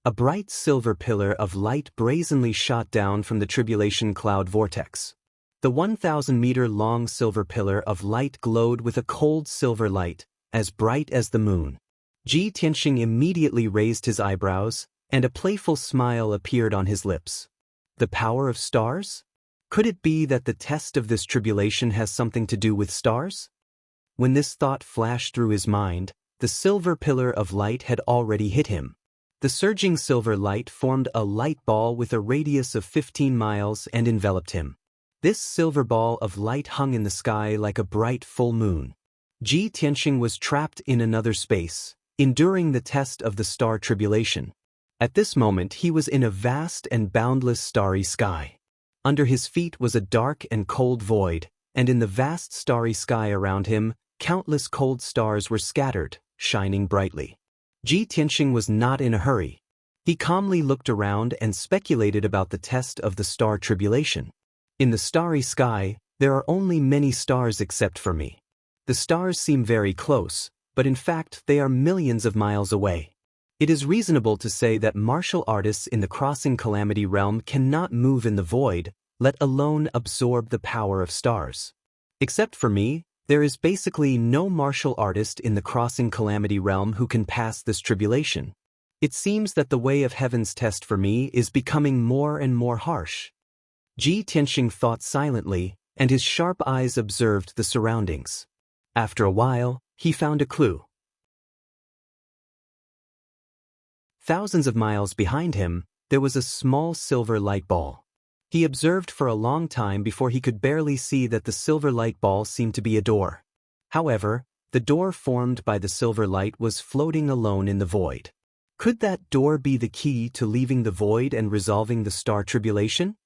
S1: A bright silver pillar of light brazenly shot down from the tribulation cloud vortex. The 1,000-meter-long silver pillar of light glowed with a cold silver light, as bright as the moon. Ji Tianxing immediately raised his eyebrows, and a playful smile appeared on his lips. The power of stars? Could it be that the test of this tribulation has something to do with stars? When this thought flashed through his mind, the silver pillar of light had already hit him. The surging silver light formed a light ball with a radius of 15 miles and enveloped him. This silver ball of light hung in the sky like a bright full moon. Ji Tianxing was trapped in another space, enduring the test of the star tribulation. At this moment he was in a vast and boundless starry sky. Under his feet was a dark and cold void, and in the vast starry sky around him, countless cold stars were scattered, shining brightly. Ji Tianxing was not in a hurry. He calmly looked around and speculated about the test of the star tribulation. In the starry sky, there are only many stars except for me. The stars seem very close, but in fact they are millions of miles away. It is reasonable to say that martial artists in the crossing calamity realm cannot move in the void, let alone absorb the power of stars. Except for me, there is basically no martial artist in the crossing calamity realm who can pass this tribulation. It seems that the way of heaven's test for me is becoming more and more harsh. Ji Tianxing thought silently, and his sharp eyes observed the surroundings. After a while, he found a clue. Thousands of miles behind him, there was a small silver light ball. He observed for a long time before he could barely see that the silver light ball seemed to be a door. However, the door formed by the silver light was floating alone in the void. Could that door be the key to leaving the void and resolving the star tribulation?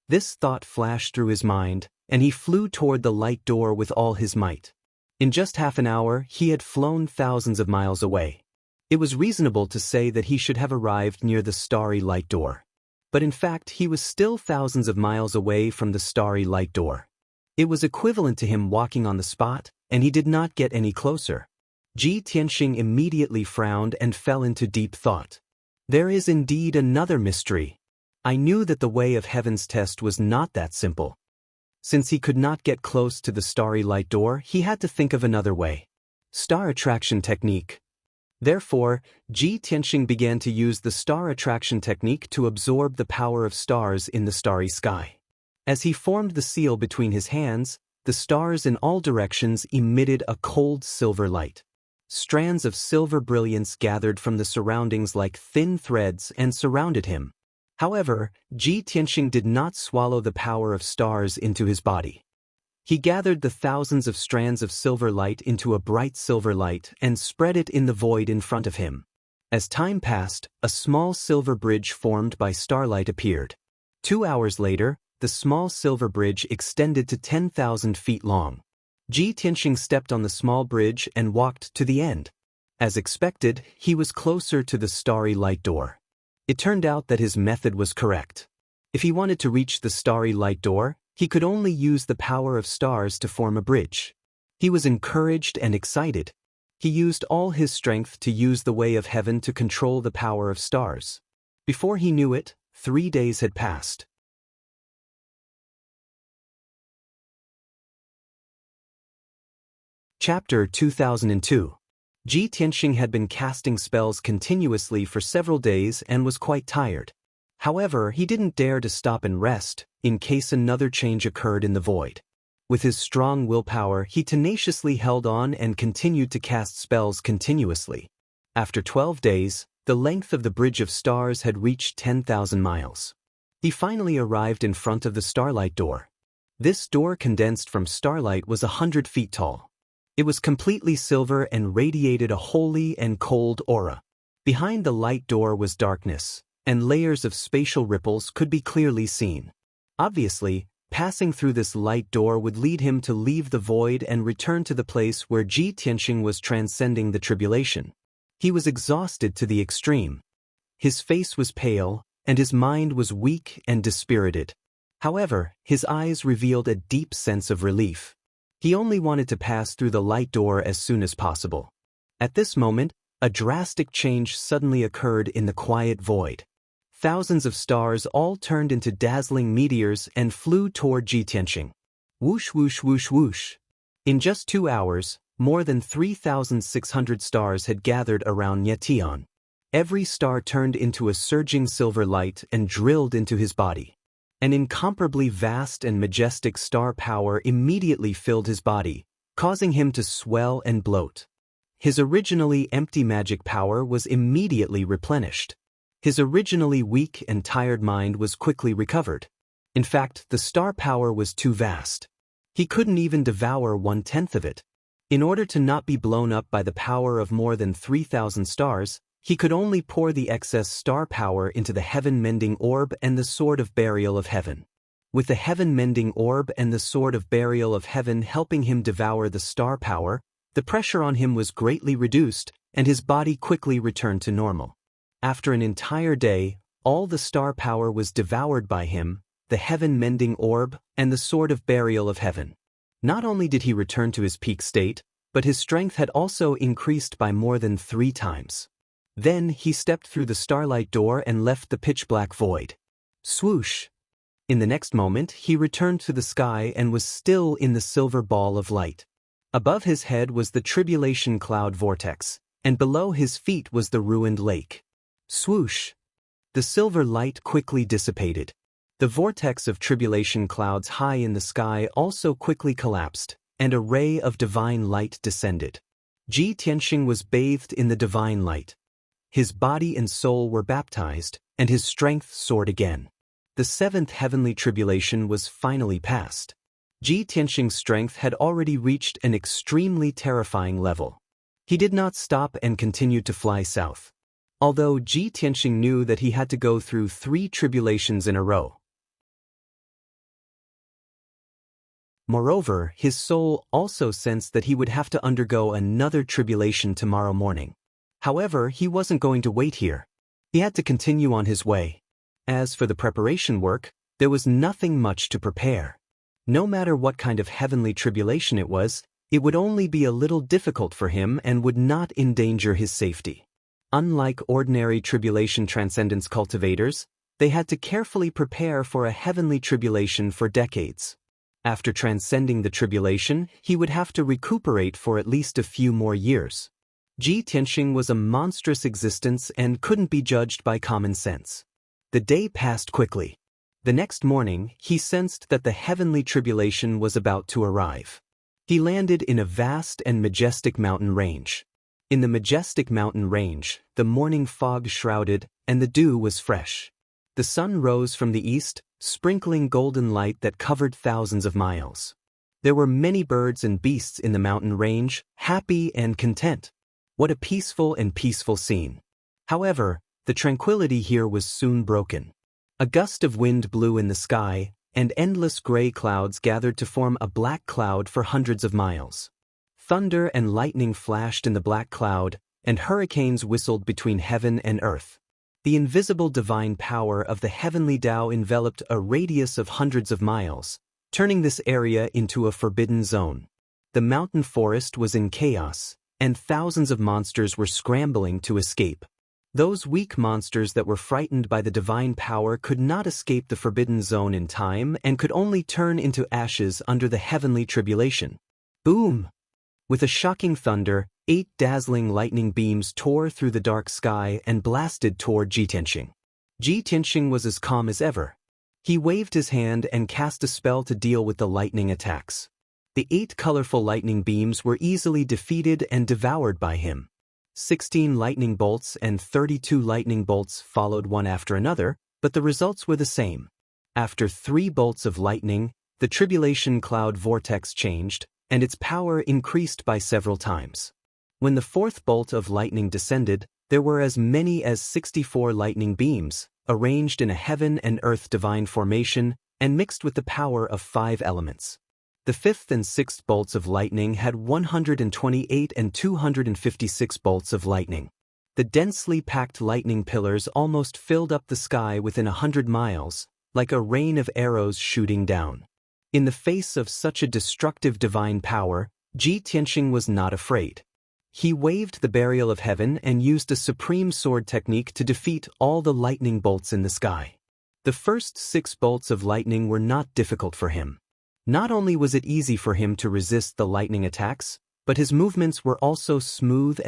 S1: This thought flashed through his mind, and he flew toward the light door with all his might. In just half an hour, he had flown thousands of miles away. It was reasonable to say that he should have arrived near the starry light door. But in fact, he was still thousands of miles away from the starry light door. It was equivalent to him walking on the spot, and he did not get any closer. Ji Tianxing immediately frowned and fell into deep thought. There is indeed another mystery. I knew that the way of heaven's test was not that simple. Since he could not get close to the starry light door, he had to think of another way. Star attraction technique. Therefore, Ji Tianxing began to use the star attraction technique to absorb the power of stars in the starry sky. As he formed the seal between his hands, the stars in all directions emitted a cold silver light. Strands of silver brilliance gathered from the surroundings like thin threads and surrounded him. However, Ji Tianxing did not swallow the power of stars into his body. He gathered the thousands of strands of silver light into a bright silver light and spread it in the void in front of him. As time passed, a small silver bridge formed by starlight appeared. 2 hours later, the small silver bridge extended to 10,000 feet long. Ji Tianxing stepped on the small bridge and walked to the end. As expected, he was closer to the starry light door. It turned out that his method was correct. If he wanted to reach the starry light door, he could only use the power of stars to form a bridge. He was encouraged and excited. He used all his strength to use the way of heaven to control the power of stars. Before he knew it, 3 days had passed. Chapter 2002. Ji Tianxing had been casting spells continuously for several days and was quite tired. However, he didn't dare to stop and rest, in case another change occurred in the void. With his strong willpower, he tenaciously held on and continued to cast spells continuously. After 12 days, the length of the Bridge of Stars had reached 10,000 miles. He finally arrived in front of the Starlight Door. This door condensed from starlight was 100 feet tall. It was completely silver and radiated a holy and cold aura. Behind the light door was darkness, and layers of spatial ripples could be clearly seen. Obviously, passing through this light door would lead him to leave the void and return to the place where Ji Tianxing was transcending the tribulation. He was exhausted to the extreme. His face was pale, and his mind was weak and dispirited. However, his eyes revealed a deep sense of relief. He only wanted to pass through the light door as soon as possible. At this moment, a drastic change suddenly occurred in the quiet void. Thousands of stars all turned into dazzling meteors and flew toward Ji Tianxing. Whoosh whoosh whoosh whoosh. In just 2 hours, more than 3,600 stars had gathered around Tian. Every star turned into a surging silver light and drilled into his body. An incomparably vast and majestic star power immediately filled his body, causing him to swell and bloat. His originally empty magic power was immediately replenished. His originally weak and tired mind was quickly recovered. In fact, the star power was too vast. He couldn't even devour 1/10 of it. In order to not be blown up by the power of more than 3,000 stars, he could only pour the excess star power into the heaven-mending orb and the sword of burial of heaven. With the heaven-mending orb and the sword of burial of heaven helping him devour the star power, the pressure on him was greatly reduced, and his body quickly returned to normal. After an entire day, all the star power was devoured by him, the heaven-mending orb, and the sword of burial of heaven. Not only did he return to his peak state, but his strength had also increased by more than 3 times. Then he stepped through the starlight door and left the pitch-black void. Swoosh! In the next moment, he returned to the sky and was still in the silver ball of light. Above his head was the tribulation cloud vortex, and below his feet was the ruined lake. Swoosh! The silver light quickly dissipated. The vortex of tribulation clouds high in the sky also quickly collapsed, and a ray of divine light descended. Ji Tianxing was bathed in the divine light. His body and soul were baptized, and his strength soared again. The 7th heavenly tribulation was finally passed. Ji Tianxing's strength had already reached an extremely terrifying level. He did not stop and continued to fly south. Although Ji Tianxing knew that he had to go through 3 tribulations in a row. Moreover, his soul also sensed that he would have to undergo another tribulation tomorrow morning. However, he wasn't going to wait here. He had to continue on his way. As for the preparation work, there was nothing much to prepare. No matter what kind of heavenly tribulation it would only be a little difficult for him and would not endanger his safety. Unlike ordinary tribulation transcendence cultivators, they had to carefully prepare for a heavenly tribulation for decades. After transcending the tribulation, he would have to recuperate for at least a few more years. Ji Tianxing was a monstrous existence and couldn't be judged by common sense. The day passed quickly. The next morning, he sensed that the heavenly tribulation was about to arrive. He landed in a vast and majestic mountain range. In the majestic mountain range, the morning fog shrouded, and the dew was fresh. The sun rose from the east, sprinkling golden light that covered thousands of miles. There were many birds and beasts in the mountain range, happy and content. What a peaceful scene. However, the tranquility here was soon broken. A gust of wind blew in the sky, and endless gray clouds gathered to form a black cloud for hundreds of miles. Thunder and lightning flashed in the black cloud, and hurricanes whistled between heaven and earth. The invisible divine power of the heavenly Tao enveloped a radius of hundreds of miles, turning this area into a forbidden zone. The mountain forest was in chaos, and thousands of monsters were scrambling to escape. Those weak monsters that were frightened by the divine power could not escape the forbidden zone in time and could only turn into ashes under the heavenly tribulation. Boom! With a shocking thunder, 8 dazzling lightning beams tore through the dark sky and blasted toward Ji Tianxing was as calm as ever. He waved his hand and cast a spell to deal with the lightning attacks. The 8 colorful lightning beams were easily defeated and devoured by him. 16 lightning bolts and 32 lightning bolts followed one after another, but the results were the same. After 3 bolts of lightning, the tribulation cloud vortex changed, and its power increased by several times. When the 4th bolt of lightning descended, there were as many as 64 lightning beams, arranged in a heaven and earth divine formation and mixed with the power of 5 elements. The 5th and 6th bolts of lightning had 128 and 256 bolts of lightning. The densely packed lightning pillars almost filled up the sky within 100 miles, like a rain of arrows shooting down. In the face of such a destructive divine power, Ji Tianxing was not afraid. He waved the burial of heaven and used a supreme sword technique to defeat all the lightning bolts in the sky. The first 6 bolts of lightning were not difficult for him. Not only was it easy for him to resist the lightning attacks, but his movements were also smooth.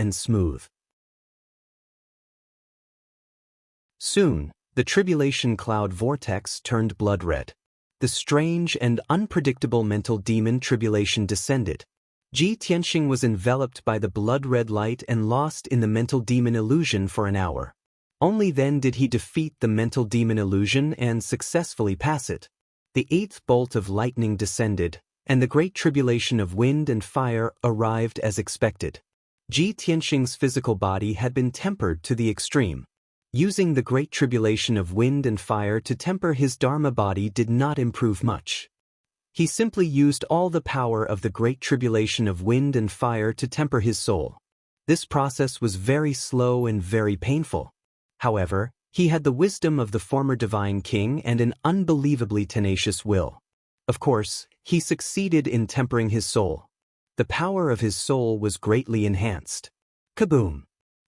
S1: Soon, the tribulation cloud vortex turned blood red. The strange and unpredictable mental demon tribulation descended. Ji Tianxing was enveloped by the blood-red light and lost in the mental demon illusion for an hour. Only then did he defeat the mental demon illusion and successfully pass it. The 8th bolt of lightning descended, and the great tribulation of wind and fire arrived as expected. Ji Tianxing's physical body had been tempered to the extreme. Using the great tribulation of wind and fire to temper his Dharma body did not improve much. He simply used all the power of the great tribulation of wind and fire to temper his soul. This process was very slow and very painful. However, he had the wisdom of the former divine king and an unbelievably tenacious will. Of course, he succeeded in tempering his soul. The power of his soul was greatly enhanced. Kaboom!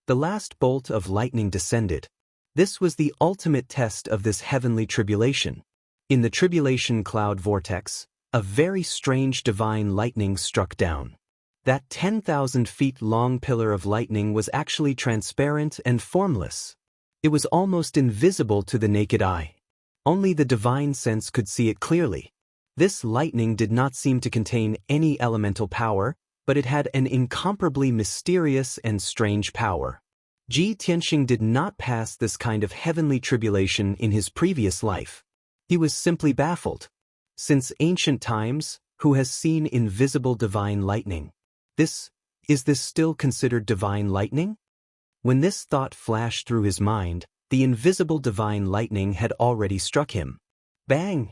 S1: The last bolt of lightning descended. This was the ultimate test of this heavenly tribulation. In the tribulation cloud vortex, a very strange divine lightning struck down. That 10,000 feet long pillar of lightning was actually transparent and formless. It was almost invisible to the naked eye. Only the divine sense could see it clearly. This lightning did not seem to contain any elemental power, but it had an incomparably mysterious and strange power. Ji Tianxing did not pass this kind of heavenly tribulation in his previous life. He was simply baffled. Since ancient times, who has seen invisible divine lightning? Is this still considered divine lightning? When this thought flashed through his mind, the invisible divine lightning had already struck him. Bang!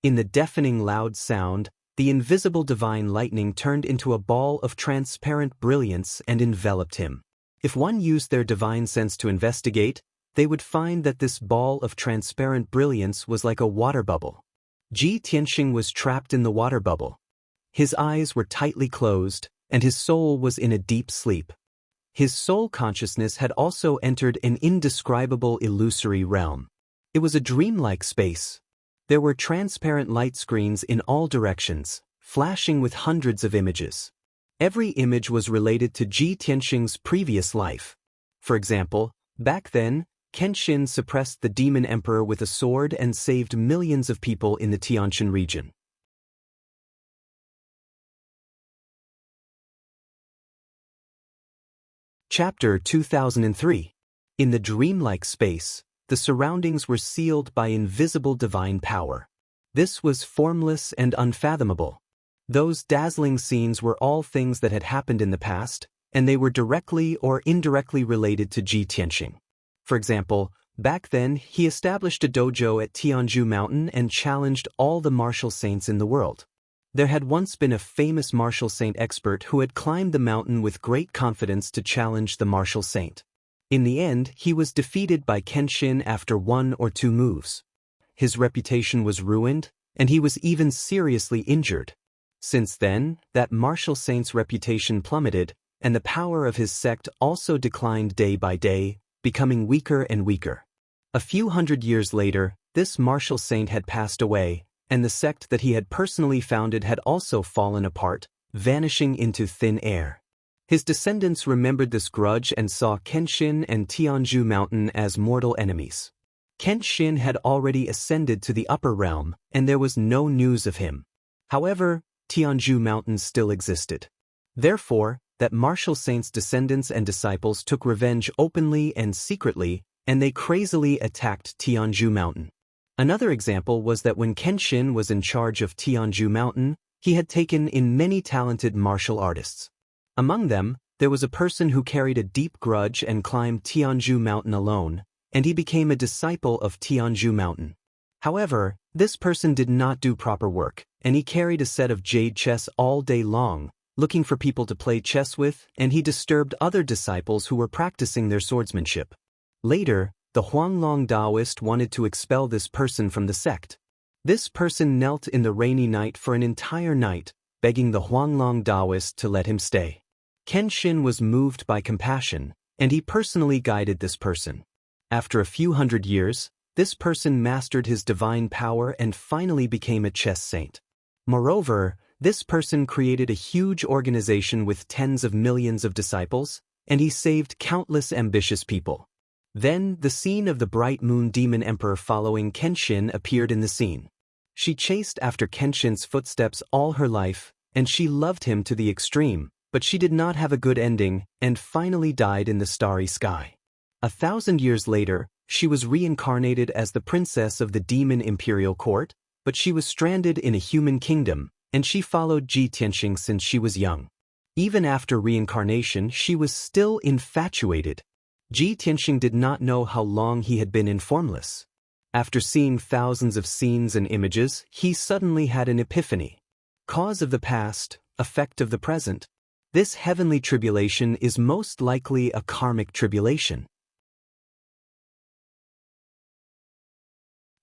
S1: In the deafening loud sound, the invisible divine lightning turned into a ball of transparent brilliance and enveloped him. If one used their divine sense to investigate, they would find that this ball of transparent brilliance was like a water bubble. Ji Tianxing was trapped in the water bubble. His eyes were tightly closed, and his soul was in a deep sleep. His soul consciousness had also entered an indescribable illusory realm. It was a dreamlike space. There were transparent light screens in all directions, flashing with hundreds of images. Every image was related to Ji Tianxing's previous life. For example, back then, Kenshin suppressed the demon emperor with a sword and saved millions of people in the Tianshan region. Chapter 2003. In the dreamlike space, the surroundings were sealed by invisible divine power. This was formless and unfathomable. Those dazzling scenes were all things that had happened in the past, and they were directly or indirectly related to Ji Tianxing. For example, back then he established a dojo at Tianzhu Mountain and challenged all the martial saints in the world. There had once been a famous martial saint expert who had climbed the mountain with great confidence to challenge the martial saint. In the end, he was defeated by Kenshin after 1 or 2 moves. His reputation was ruined, and he was even seriously injured. Since then, that martial saint's reputation plummeted, and the power of his sect also declined day by day, becoming weaker and weaker. A few hundred years later, this martial saint had passed away, and the sect that he had personally founded had also fallen apart, vanishing into thin air. His descendants remembered this grudge and saw Kenshin and Tianzhu Mountain as mortal enemies. Kenshin had already ascended to the upper realm, and there was no news of him. However, Tianzhu Mountain still existed. Therefore, that martial saint's descendants and disciples took revenge openly and secretly, and they crazily attacked Tianzhu Mountain. Another example was that when Kenshin was in charge of Tianzhu Mountain, he had taken in many talented martial artists. Among them, there was a person who carried a deep grudge and climbed Tianzhu Mountain alone, and he became a disciple of Tianzhu Mountain. However, this person did not do proper work, and he carried a set of jade chess all day long, looking for people to play chess with, and he disturbed other disciples who were practicing their swordsmanship. Later, the Huanglong Daoist wanted to expel this person from the sect. This person knelt in the rainy night for an entire night, begging the Huanglong Daoist to let him stay. Kenshin was moved by compassion, and he personally guided this person. After a few hundred years, this person mastered his divine power and finally became a chess saint. Moreover, this person created a huge organization with tens of millions of disciples, and he saved countless ambitious people. Then, the scene of the bright moon demon emperor following Kenshin appeared in the scene. She chased after Kenshin's footsteps all her life, and she loved him to the extreme, but she did not have a good ending, and finally died in the starry sky. 1,000 years later, she was reincarnated as the princess of the demon imperial court, but she was stranded in a human kingdom, and she followed Ji Tianxing since she was young. Even after reincarnation, she was still infatuated. Ji Tianxing did not know how long he had been in formless. After seeing thousands of scenes and images, he suddenly had an epiphany. Cause of the past, effect of the present. This heavenly tribulation is most likely a karmic tribulation.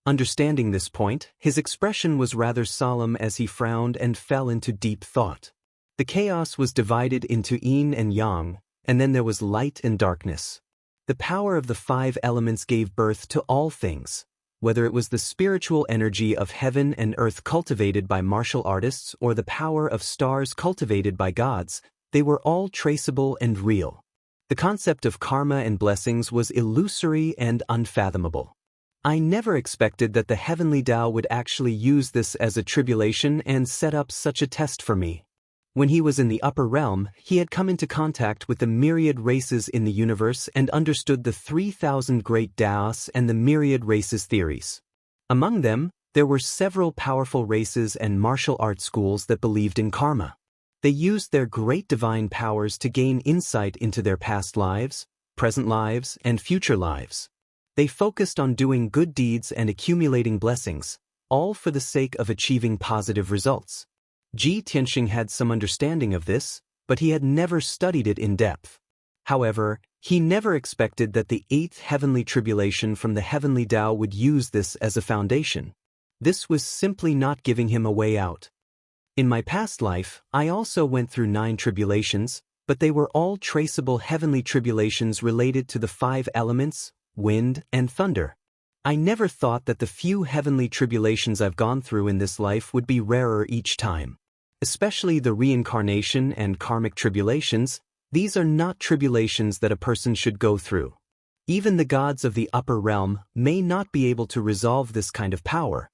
S1: Understanding this point, his expression was rather solemn as he frowned and fell into deep thought. The chaos was divided into yin and yang, and then there was light and darkness. The power of the 5 elements gave birth to all things. Whether it was the spiritual energy of heaven and earth cultivated by martial artists or the power of stars cultivated by gods, they were all traceable and real. The concept of karma and blessings was illusory and unfathomable. I never expected that the heavenly Tao would actually use this as a tribulation and set up such a test for me. When he was in the upper realm, he had come into contact with the myriad races in the universe and understood the 3,000 great Daoists and the myriad races theories. Among them, there were several powerful races and martial art schools that believed in karma. They used their great divine powers to gain insight into their past lives, present lives, and future lives. They focused on doing good deeds and accumulating blessings, all for the sake of achieving positive results. Ji Tianxing had some understanding of this, but he had never studied it in depth. However, he never expected that the 8th heavenly tribulation from the heavenly Tao would use this as a foundation. This was simply not giving him a way out. In my past life, I also went through 9 tribulations, but they were all traceable heavenly tribulations related to the 5 elements, wind, and thunder. I never thought that the few heavenly tribulations I've gone through in this life would be rarer each time. Especially the reincarnation and karmic tribulations, these are not tribulations that a person should go through. Even the gods of the upper realm may not be able to resolve this kind of power.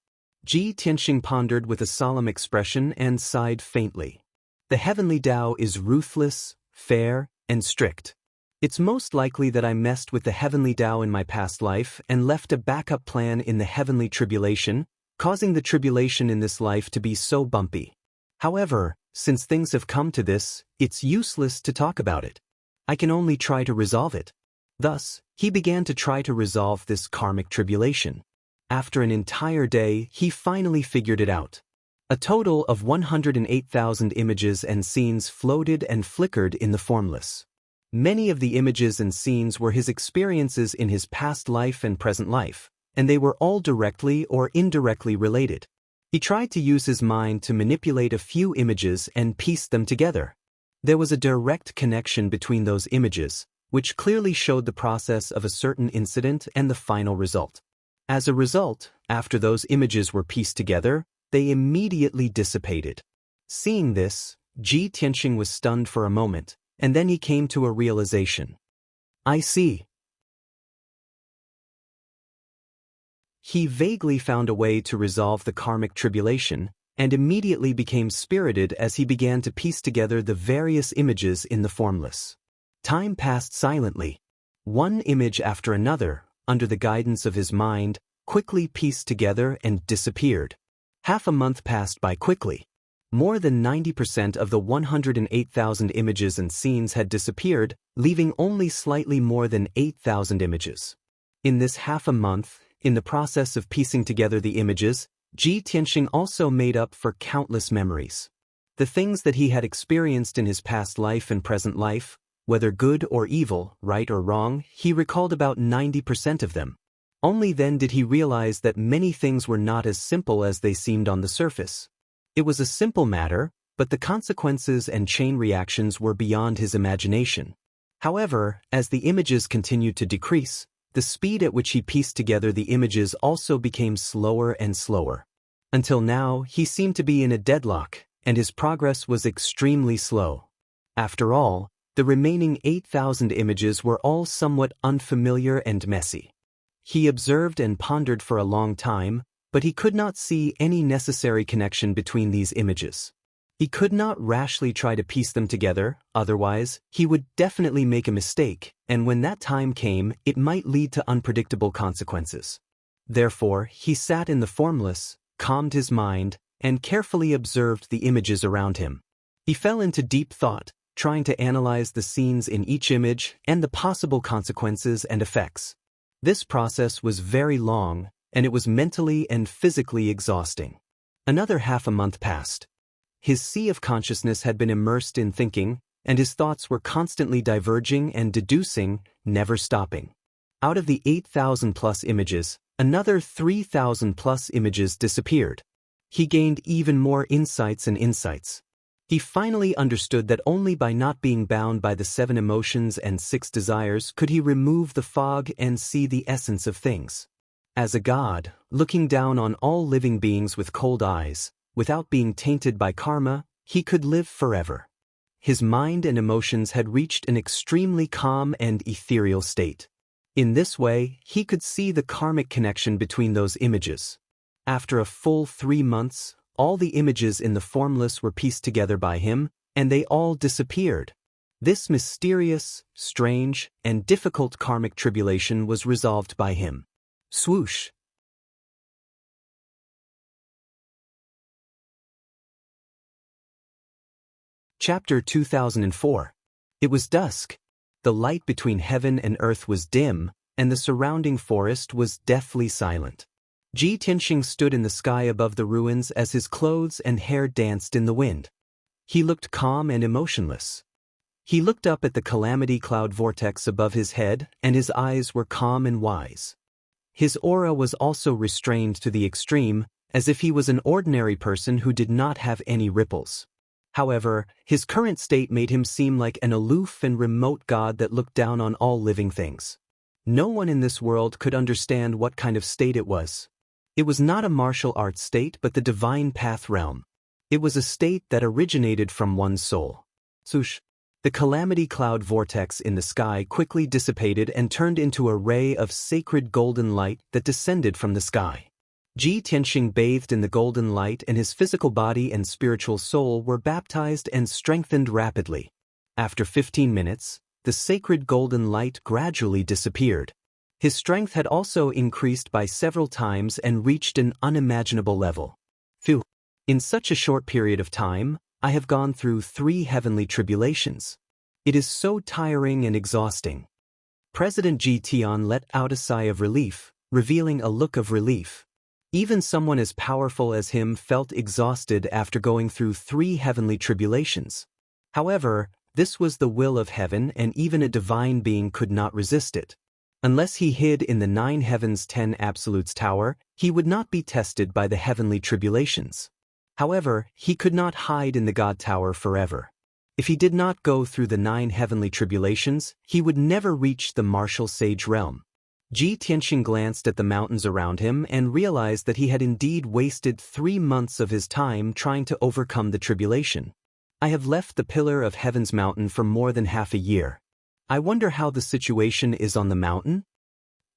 S1: Ji Tianxing pondered with a solemn expression and sighed faintly. The heavenly Tao is ruthless, fair, and strict. It's most likely that I messed with the heavenly Tao in my past life and left a backup plan in the heavenly tribulation, causing the tribulation in this life to be so bumpy. However, since things have come to this, it's useless to talk about it. I can only try to resolve it. Thus, he began to try to resolve this karmic tribulation. After an entire day, he finally figured it out. A total of 108,000 images and scenes floated and flickered in the formless. Many of the images and scenes were his experiences in his past life and present life, and they were all directly or indirectly related. He tried to use his mind to manipulate a few images and piece them together. There was a direct connection between those images, which clearly showed the process of a certain incident and the final result. As a result, after those images were pieced together, they immediately dissipated. Seeing this, Ji Tianxing was stunned for a moment, and then he came to a realization. I see. He vaguely found a way to resolve the karmic tribulation, and immediately became spirited as he began to piece together the various images in the formless. Time passed silently. One image after another, under the guidance of his mind, quickly pieced together and disappeared. Half a month passed by quickly. More than 90% of the 108,000 images and scenes had disappeared, leaving only slightly more than 8,000 images. In this half a month, in the process of piecing together the images, Ji Tianxing also made up for countless memories. The things that he had experienced in his past life and present life, whether good or evil, right or wrong, he recalled about 90% of them. Only then did he realize that many things were not as simple as they seemed on the surface. It was a simple matter, but the consequences and chain reactions were beyond his imagination. However, as the images continued to decrease, the speed at which he pieced together the images also became slower and slower. Until now, he seemed to be in a deadlock, and his progress was extremely slow. After all, the remaining 8,000 images were all somewhat unfamiliar and messy. He observed and pondered for a long time, but he could not see any necessary connection between these images. He could not rashly try to piece them together, otherwise, he would definitely make a mistake, and when that time came, it might lead to unpredictable consequences. Therefore, he sat in the formless, calmed his mind, and carefully observed the images around him. He fell into deep thought, trying to analyze the scenes in each image and the possible consequences and effects. This process was very long, and it was mentally and physically exhausting. Another half a month passed. His sea of consciousness had been immersed in thinking, and his thoughts were constantly diverging and deducing, never stopping. Out of the 8,000-plus images, another 3,000-plus images disappeared. He gained even more insights and insights. He finally understood that only by not being bound by the 7 emotions and 6 desires could he remove the fog and see the essence of things. As a god, looking down on all living beings with cold eyes, without being tainted by karma, he could live forever. His mind and emotions had reached an extremely calm and ethereal state. In this way, he could see the karmic connection between those images. After a full 3 months, all the images in the formless were pieced together by him, and they all disappeared. This mysterious, strange, and difficult karmic tribulation was resolved by him. Swoosh! Chapter 2004. It was dusk. The light between heaven and earth was dim, and the surrounding forest was deathly silent. Ji Tianxing stood in the sky above the ruins as his clothes and hair danced in the wind. He looked calm and emotionless. He looked up at the calamity cloud vortex above his head, and his eyes were calm and wise. His aura was also restrained to the extreme, as if he was an ordinary person who did not have any ripples. However, his current state made him seem like an aloof and remote god that looked down on all living things. No one in this world could understand what kind of state it was. It was not a martial arts state but the divine path realm. It was a state that originated from one's soul. Swoosh! The calamity cloud vortex in the sky quickly dissipated and turned into a ray of sacred golden light that descended from the sky. Ji Tianxing bathed in the golden light, and his physical body and spiritual soul were baptized and strengthened rapidly. After 15 minutes, the sacred golden light gradually disappeared. His strength had also increased by several times and reached an unimaginable level. Phew! In such a short period of time, I have gone through 3 heavenly tribulations. It is so tiring and exhausting. President Ji Tian let out a sigh of relief, revealing a look of relief. Even someone as powerful as him felt exhausted after going through 3 heavenly tribulations. However, This was the will of heaven, and even a divine being could not resist it. Unless he hid in the 9 heavens 10 absolutes tower, he would not be tested by the heavenly tribulations. However, he could not hide in the God Tower forever. If he did not go through the 9 heavenly tribulations, he would never reach the martial sage realm. Ji Tianxing glanced at the mountains around him and realized that he had indeed wasted 3 months of his time trying to overcome the tribulation. I have left the Pillar of Heaven's mountain for more than half a year. I wonder how the situation is on the mountain?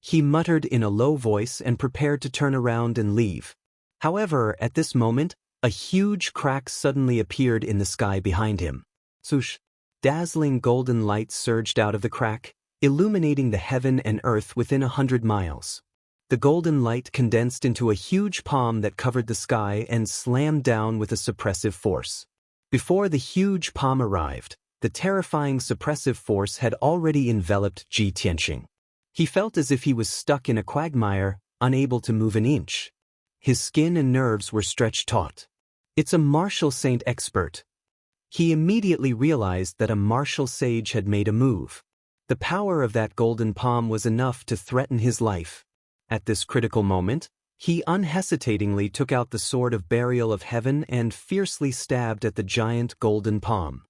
S1: He muttered in a low voice and prepared to turn around and leave. However, at this moment, a huge crack suddenly appeared in the sky behind him. Swoosh! Dazzling golden light surged out of the crack, illuminating the heaven and earth within 100 miles. The golden light condensed into a huge palm that covered the sky and slammed down with a suppressive force. Before the huge palm arrived, the terrifying suppressive force had already enveloped Ji Tianxing. He felt as if he was stuck in a quagmire, unable to move an inch. His skin and nerves were stretched taut. It's a martial saint expert. He immediately realized that a martial sage had made a move. The power of that golden palm was enough to threaten his life. At this critical moment, he unhesitatingly took out the sword of burial of heaven and fiercely stabbed at the giant golden palm.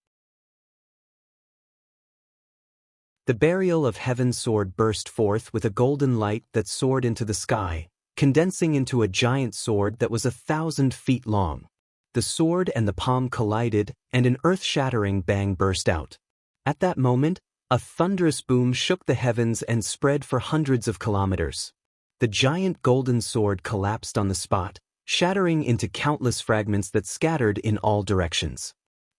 S1: The burial of heaven sword burst forth with a golden light that soared into the sky, condensing into a giant sword that was 1,000 feet long. The sword and the palm collided, and an earth-shattering bang burst out. At that moment, a thunderous boom shook the heavens and spread for hundreds of kilometers. The giant golden sword collapsed on the spot, shattering into countless fragments that scattered in all directions.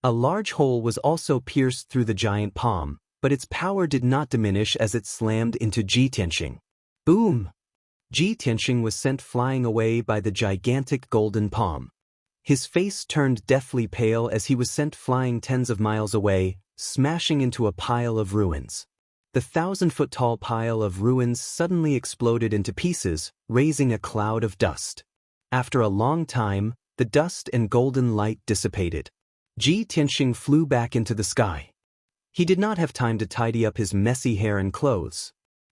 S1: A large hole was also pierced through the giant palm, but its power did not diminish as it slammed into Ji Tianxing. Boom! Ji Tianxing was sent flying away by the gigantic golden palm. His face turned deathly pale as he was sent flying tens of miles away, smashing into a pile of ruins. The 1,000-foot-tall pile of ruins suddenly exploded into pieces, raising a cloud of dust. After a long time, the dust and golden light dissipated. Ji Tianxing flew back into the sky. He did not have time to tidy up his messy hair and clothes.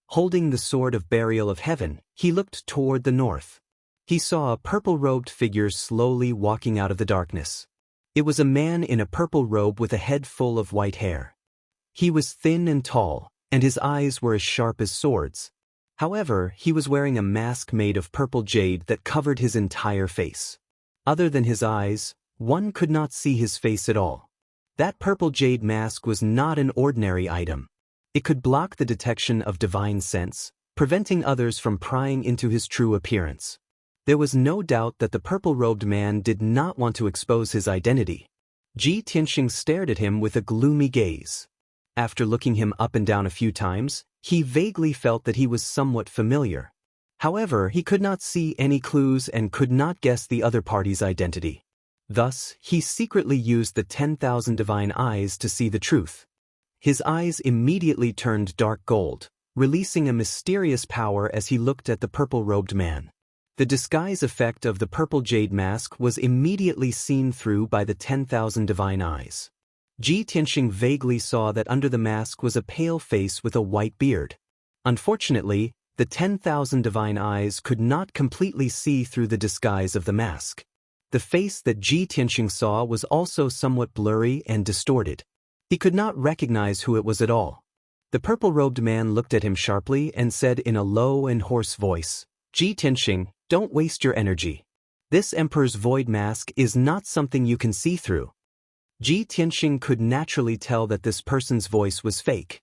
S1: Holding the sword of burial of heaven, he looked toward the north. He saw a purple-robed figure slowly walking out of the darkness. It was a man in a purple robe with a head full of white hair. He was thin and tall, and his eyes were as sharp as swords. However, he was wearing a mask made of purple jade that covered his entire face. Other than his eyes, one could not see his face at all. That purple jade mask was not an ordinary item. It could block the detection of divine sense, preventing others from prying into his true appearance. There was no doubt that the purple-robed man did not want to expose his identity. Ji Tianxing stared at him with a gloomy gaze. After looking him up and down a few times, he vaguely felt that he was somewhat familiar. However, he could not see any clues and could not guess the other party's identity. Thus, he secretly used the 10,000 divine eyes to see the truth. His eyes immediately turned dark gold, releasing a mysterious power as he looked at the purple-robed man. The disguise effect of the purple jade mask was immediately seen through by the 10,000 divine eyes. Ji Tianxing vaguely saw that under the mask was a pale face with a white beard. Unfortunately, the 10,000 divine eyes could not completely see through the disguise of the mask. The face that Ji Tianxing saw was also somewhat blurry and distorted. He could not recognize who it was at all. The purple-robed man looked at him sharply and said in a low and hoarse voice, "Ji Tianxing, don't waste your energy. This Emperor's void mask is not something you can see through." Ji Tianxing could naturally tell that this person's voice was fake.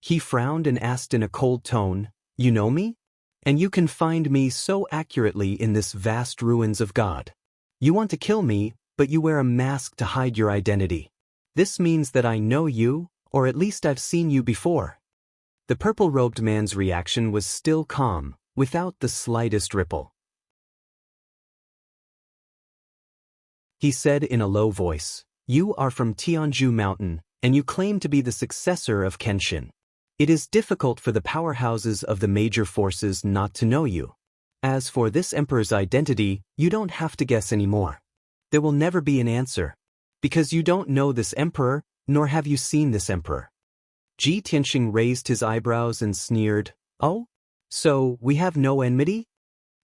S1: He frowned and asked in a cold tone, "You know me? And you can find me so accurately in this vast ruins of God. You want to kill me, but you wear a mask to hide your identity. This means that I know you, or at least I've seen you before." The purple-robed man's reaction was still calm, without the slightest ripple. He said in a low voice, "You are from Tianzhu Mountain, and you claim to be the successor of Kenshin. It is difficult for the powerhouses of the major forces not to know you. As for this emperor's identity, you don't have to guess anymore. There will never be an answer. Because you don't know this emperor, nor have you seen this emperor. Ji Tianxing raised his eyebrows and sneered, "Oh? So, we have no enmity?"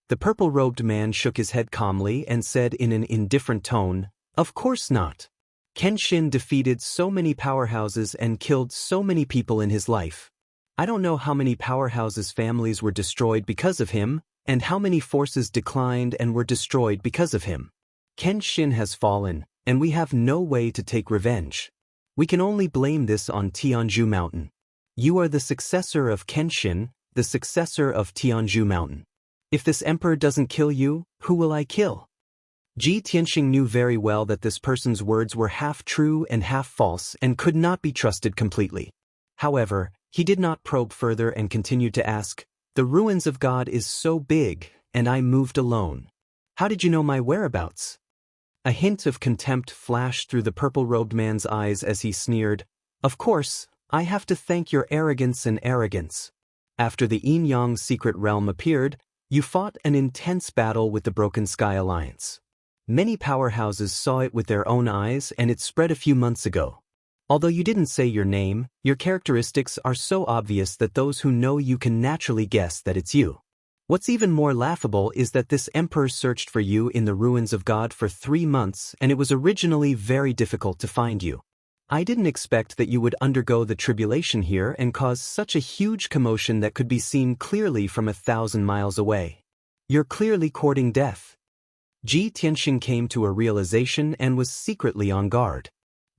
S1: The purple-robed man shook his head calmly and said in an indifferent tone, "Of course not. Kenshin defeated so many powerhouses and killed so many people in his life. I don't know how many powerhouses' families were destroyed because of him, and how many forces declined and were destroyed because of him. Kenshin has fallen, and we have no way to take revenge. We can only blame this on Tianzhu Mountain. You are the successor of Kenshin, the successor of Tianzhu Mountain. If this emperor doesn't kill you, who will I kill?" Ji Tianxing knew very well that this person's words were half true and half false and could not be trusted completely. However, he did not probe further and continued to ask, "The ruins of God is so big, and I moved alone. How did you know my whereabouts?" A hint of contempt flashed through the purple-robed man's eyes as he sneered, "Of course, I have to thank your arrogance and arrogance. After the Yin-Yang secret realm appeared, you fought an intense battle with the Broken Sky Alliance. Many powerhouses saw it with their own eyes and it spread a few months ago. Although you didn't say your name, your characteristics are so obvious that those who know you can naturally guess that it's you. What's even more laughable is that this emperor searched for you in the ruins of God for 3 months and it was originally very difficult to find you. I didn't expect that you would undergo the tribulation here and cause such a huge commotion that could be seen clearly from 1,000 miles away. You're clearly courting death." Ji Tianxing came to a realization and was secretly on guard.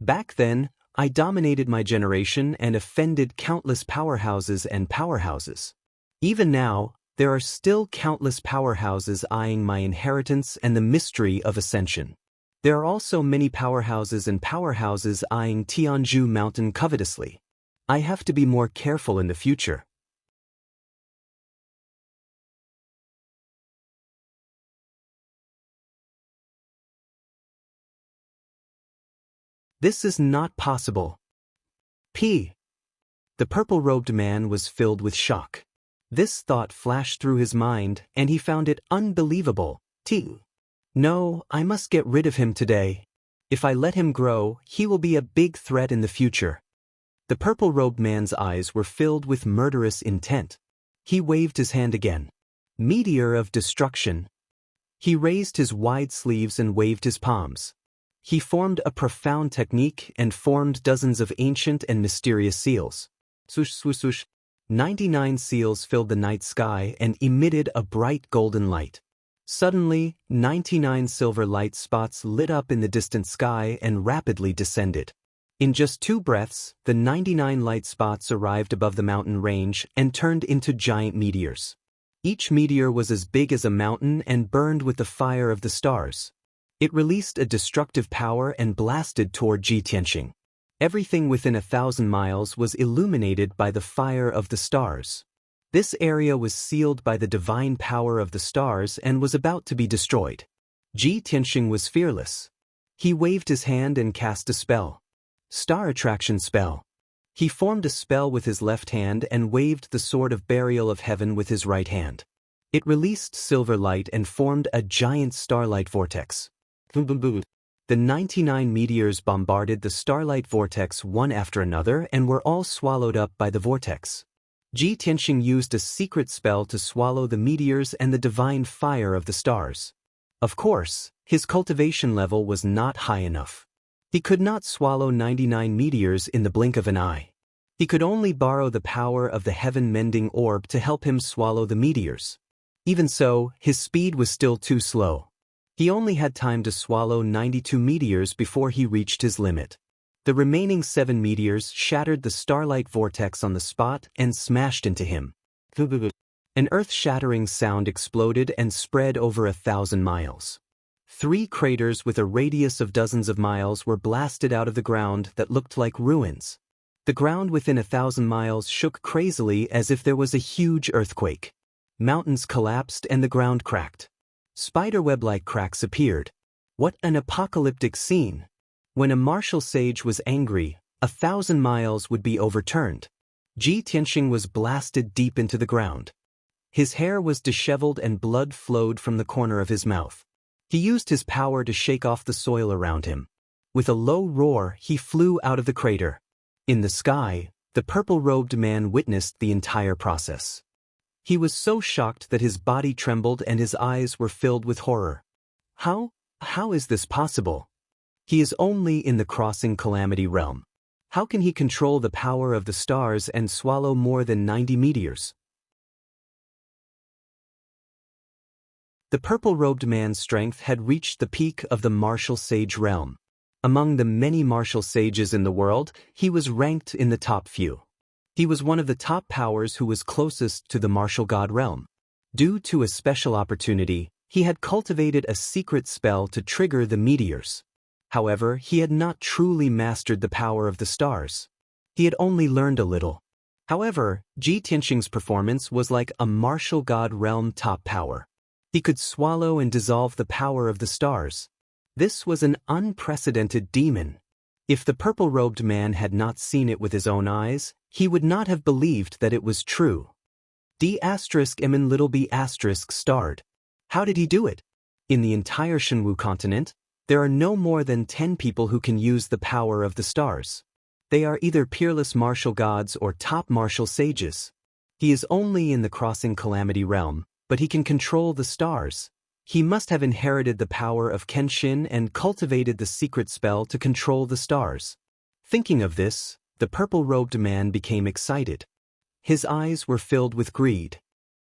S1: Back then, I dominated my generation and offended countless powerhouses and powerhouses. Even now, there are still countless powerhouses eyeing my inheritance and the mystery of ascension. There are also many powerhouses and powerhouses eyeing Tianzhu Mountain covetously. I have to be more careful in the future. This is not possible. The purple-robed man was filled with shock. This thought flashed through his mind, and he found it unbelievable. No, I must get rid of him today. If I let him grow, he will be a big threat in the future. The purple-robed man's eyes were filled with murderous intent. He waved his hand again. Meteor of destruction. He raised his wide sleeves and waved his palms. He formed a profound technique and formed dozens of ancient and mysterious seals. Swoosh, swoosh, swoosh. 99 seals filled the night sky and emitted a bright golden light. Suddenly, 99 silver light spots lit up in the distant sky and rapidly descended. In just 2 breaths, the 99 light spots arrived above the mountain range and turned into giant meteors. Each meteor was as big as a mountain and burned with the fire of the stars. It released a destructive power and blasted toward Ji Tianxing. Everything within 1,000 miles was illuminated by the fire of the stars. This area was sealed by the divine power of the stars and was about to be destroyed. Ji Tianxing was fearless. He waved his hand and cast a spell. Star Attraction Spell. He formed a spell with his left hand and waved the Sword of Burial of Heaven with his right hand. It released silver light and formed a giant starlight vortex. The 99 meteors bombarded the starlight vortex one after another and were all swallowed up by the vortex. Ji Tianxing used a secret spell to swallow the meteors and the divine fire of the stars. Of course, his cultivation level was not high enough. He could not swallow 99 meteors in the blink of an eye. He could only borrow the power of the heaven-mending orb to help him swallow the meteors. Even so, his speed was still too slow. He only had time to swallow 92 meteors before he reached his limit. The remaining 7 meteors shattered the starlight vortex on the spot and smashed into him. An earth-shattering sound exploded and spread over 1,000 miles. 3 craters with a radius of dozens of miles were blasted out of the ground that looked like ruins. The ground within 1,000 miles shook crazily as if there was a huge earthquake. Mountains collapsed and the ground cracked. Spiderweb-like cracks appeared. What an apocalyptic scene! When a martial sage was angry, 1,000 miles would be overturned. Ji Tianxing was blasted deep into the ground. His hair was disheveled and blood flowed from the corner of his mouth. He used his power to shake off the soil around him. With a low roar, he flew out of the crater. In the sky, the purple-robed man witnessed the entire process. He was so shocked that his body trembled and his eyes were filled with horror. How is this possible? He is only in the crossing calamity realm. How can he control the power of the stars and swallow more than 90 meteors? The purple-robed man's strength had reached the peak of the martial sage realm. Among the many martial sages in the world, he was ranked in the top few. He was one of the top powers who was closest to the martial god realm. Due to a special opportunity, he had cultivated a secret spell to trigger the meteors. However, he had not truly mastered the power of the stars. He had only learned a little. However, Ji Tianxing's performance was like a martial god realm top power. He could swallow and dissolve the power of the stars. This was an unprecedented demon. If the purple-robed man had not seen it with his own eyes, he would not have believed that it was true. D****b** starred. How did he do it? In the entire Shenwu continent, there are no more than 10 people who can use the power of the stars. They are either peerless martial gods or top martial sages. He is only in the crossing calamity realm, but he can control the stars. He must have inherited the power of Kenshin and cultivated the secret spell to control the stars. Thinking of this, the purple-robed man became excited. His eyes were filled with greed.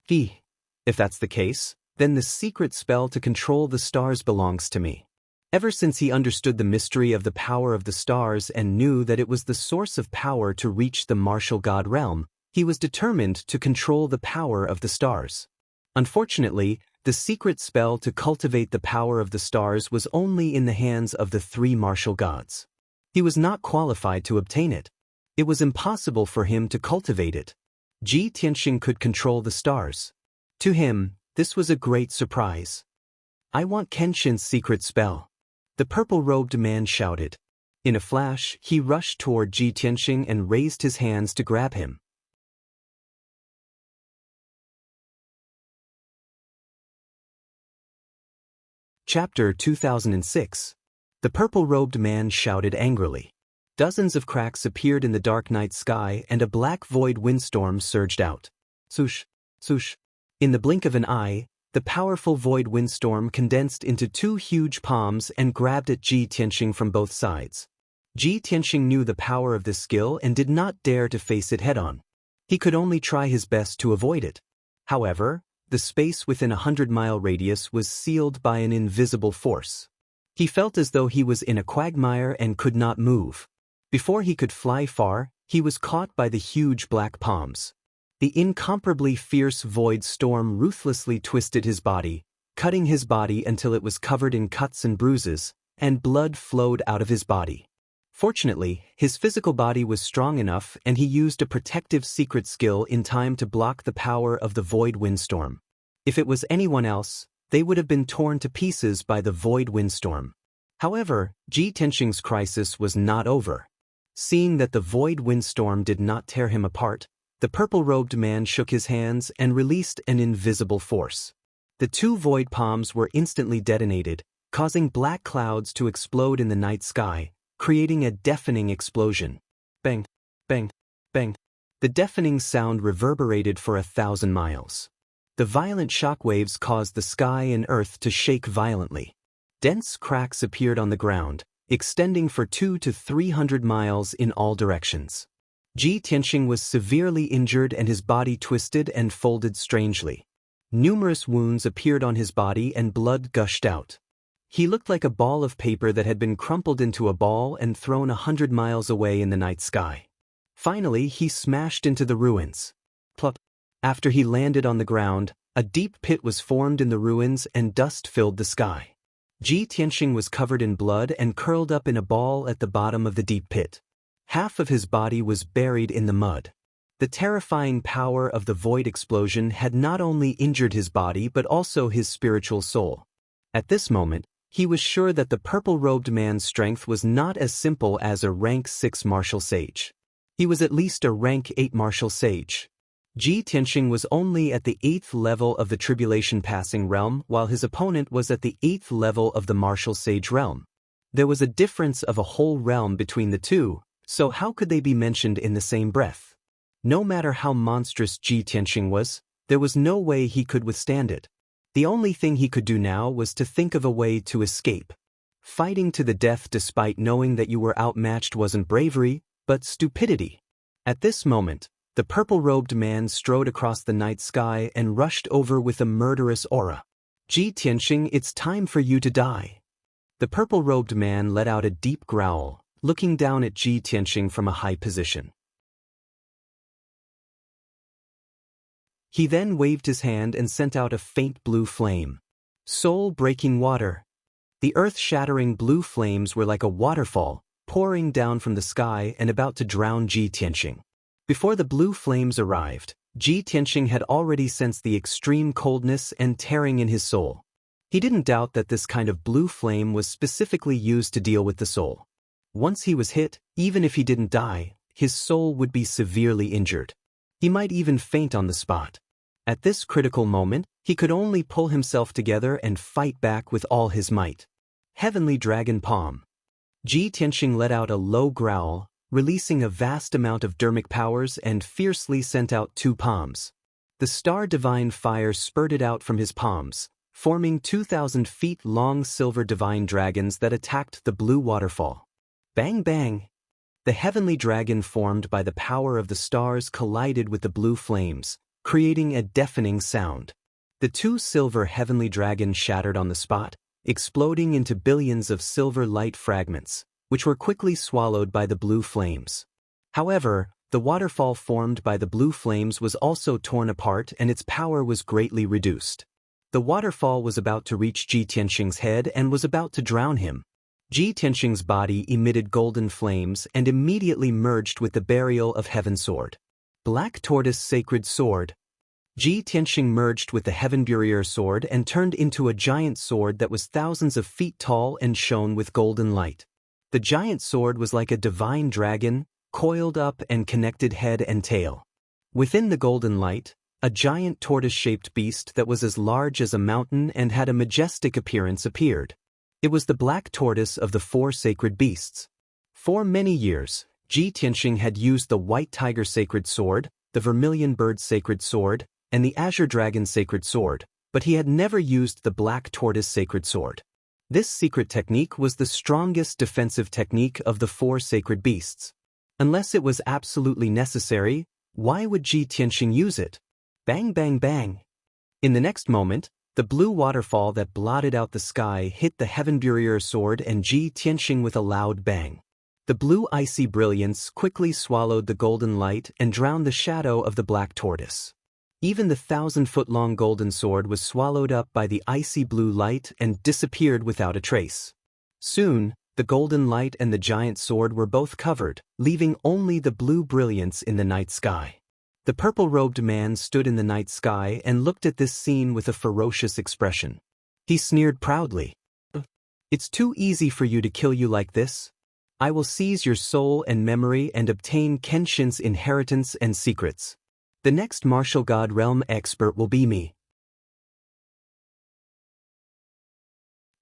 S1: If that's the case, then the secret spell to control the stars belongs to me. Ever since he understood the mystery of the power of the stars and knew that it was the source of power to reach the martial god realm, he was determined to control the power of the stars. Unfortunately, the secret spell to cultivate the power of the stars was only in the hands of the 3 martial gods. He was not qualified to obtain it. It was impossible for him to cultivate it. Ji Tianxing could control the stars. To him, this was a great surprise. I want Kenshin's secret spell. The purple-robed man shouted. In a flash, he rushed toward Ji Tianxing and raised his hands to grab him. Chapter 2006. The purple-robed man shouted angrily. Dozens of cracks appeared in the dark night sky and a black void windstorm surged out. Swoosh, swoosh. In the blink of an eye, the powerful void windstorm condensed into 2 huge palms and grabbed at Ji Tianxing from both sides. Ji Tianxing knew the power of this skill and did not dare to face it head-on. He could only try his best to avoid it. However, the space within a 100-mile radius was sealed by an invisible force. He felt as though he was in a quagmire and could not move. Before he could fly far, he was caught by the huge black palms. The incomparably fierce void storm ruthlessly twisted his body, cutting his body until it was covered in cuts and bruises, and blood flowed out of his body. Fortunately, his physical body was strong enough and he used a protective secret skill in time to block the power of the void windstorm. If it was anyone else, they would have been torn to pieces by the void windstorm. However, Ji Tianxing's crisis was not over. Seeing that the void windstorm did not tear him apart, the purple-robed man shook his hands and released an invisible force. The 2 void palms were instantly detonated, causing black clouds to explode in the night sky, creating a deafening explosion. Bang, bang, bang. The deafening sound reverberated for 1,000 miles. The violent shockwaves caused the sky and earth to shake violently. Dense cracks appeared on the ground, extending for 200 to 300 miles in all directions. Ji Tianxing was severely injured and his body twisted and folded strangely. Numerous wounds appeared on his body and blood gushed out. He looked like a ball of paper that had been crumpled into a ball and thrown 100 miles away in the night sky. Finally, he smashed into the ruins. Plop. After he landed on the ground, a deep pit was formed in the ruins and dust filled the sky. Ji Tianxing was covered in blood and curled up in a ball at the bottom of the deep pit. Half of his body was buried in the mud. The terrifying power of the void explosion had not only injured his body but also his spiritual soul. At this moment, he was sure that the purple-robed man's strength was not as simple as a rank 6 martial sage. He was at least a rank 8 martial sage. Ji Tianxing was only at the 8th level of the tribulation passing realm while his opponent was at the 8th level of the martial sage realm. There was a difference of a whole realm between the two, so how could they be mentioned in the same breath? No matter how monstrous Ji Tianxing was, there was no way he could withstand it. The only thing he could do now was to think of a way to escape. Fighting to the death despite knowing that you were outmatched wasn't bravery, but stupidity. At this moment, the purple-robed man strode across the night sky and rushed over with a murderous aura. Ji Tianxing, it's time for you to die. The purple-robed man let out a deep growl, looking down at Ji Tianxing from a high position. He then waved his hand and sent out a faint blue flame. Soul-breaking water. The earth-shattering blue flames were like a waterfall, pouring down from the sky and about to drown Ji Tianxing. Before the blue flames arrived, Ji Tianxing had already sensed the extreme coldness and tearing in his soul. He didn't doubt that this kind of blue flame was specifically used to deal with the soul. Once he was hit, even if he didn't die, his soul would be severely injured. He might even faint on the spot. At this critical moment, he could only pull himself together and fight back with all his might. Heavenly Dragon Palm. Ji Tianxing let out a low growl, releasing a vast amount of dermic powers and fiercely sent out 2 palms. The star divine fire spurted out from his palms, forming 2,000 feet long silver divine dragons that attacked the blue waterfall. Bang bang! The heavenly dragon formed by the power of the stars collided with the blue flames, creating a deafening sound. The 2 silver heavenly dragons shattered on the spot, exploding into billions of silver light fragments, which were quickly swallowed by the blue flames. However, the waterfall formed by the blue flames was also torn apart and its power was greatly reduced. The waterfall was about to reach Ji Tianxing's head and was about to drown him. Ji Tianxing's body emitted golden flames and immediately merged with the burial of Heaven Sword. Black Tortoise Sacred Sword. Ji Tianxing merged with the Heaven Burier Sword and turned into a giant sword that was thousands of feet tall and shone with golden light. The giant sword was like a divine dragon, coiled up and connected head and tail. Within the golden light, a giant tortoise-shaped beast that was as large as a mountain and had a majestic appearance appeared. It was the black tortoise of the 4 sacred beasts. For many years, Ji Tianxing had used the white tiger sacred sword, the vermilion bird sacred sword, and the azure dragon sacred sword, but he had never used the black tortoise sacred sword. This secret technique was the strongest defensive technique of the 4 sacred beasts. Unless it was absolutely necessary, why would Ji Tianxing use it? Bang bang bang! In the next moment, the blue waterfall that blotted out the sky hit the Heaven Burier Sword and Ji Tianxing with a loud bang. The blue icy brilliance quickly swallowed the golden light and drowned the shadow of the black tortoise. Even the 1,000-foot-long golden sword was swallowed up by the icy blue light and disappeared without a trace. Soon, the golden light and the giant sword were both covered, leaving only the blue brilliance in the night sky. The purple-robed man stood in the night sky and looked at this scene with a ferocious expression. He sneered proudly. "It's too easy for you to kill you like this. I will seize your soul and memory and obtain Kenshin's inheritance and secrets. The next martial god realm expert will be me."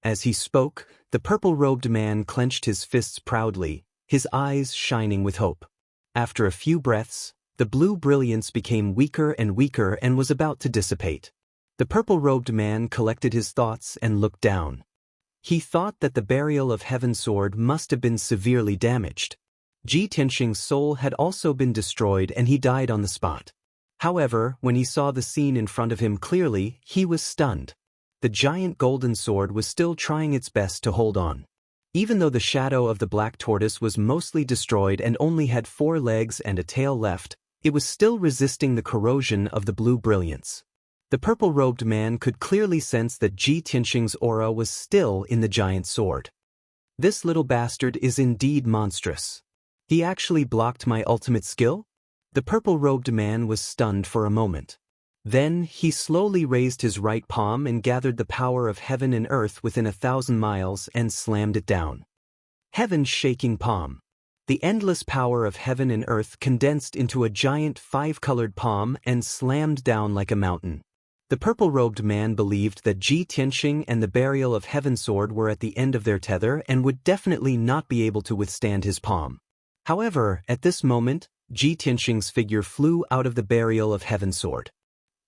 S1: As he spoke, the purple-robed man clenched his fists proudly, his eyes shining with hope. After a few breaths, the blue brilliance became weaker and weaker and was about to dissipate. The purple-robed man collected his thoughts and looked down. He thought that the burial of Heaven's Sword must have been severely damaged. Ji Tianxing's soul had also been destroyed and he died on the spot. However, when he saw the scene in front of him clearly, he was stunned. The giant golden sword was still trying its best to hold on. Even though the shadow of the black tortoise was mostly destroyed and only had 4 legs and a tail left, it was still resisting the corrosion of the blue brilliance. The purple-robed man could clearly sense that Ji Tianxing's aura was still in the giant sword. This little bastard is indeed monstrous. He actually blocked my ultimate skill? The purple-robed man was stunned for a moment. Then, he slowly raised his right palm and gathered the power of heaven and earth within 1,000 miles and slammed it down. Heaven's shaking palm. The endless power of heaven and earth condensed into a giant 5-colored palm and slammed down like a mountain. The purple-robed man believed that Ji Tianxing and the Burial of Heaven sword were at the end of their tether and would definitely not be able to withstand his palm. However, at this moment, Ji Tianxing's figure flew out of the Burial of Heaven sword.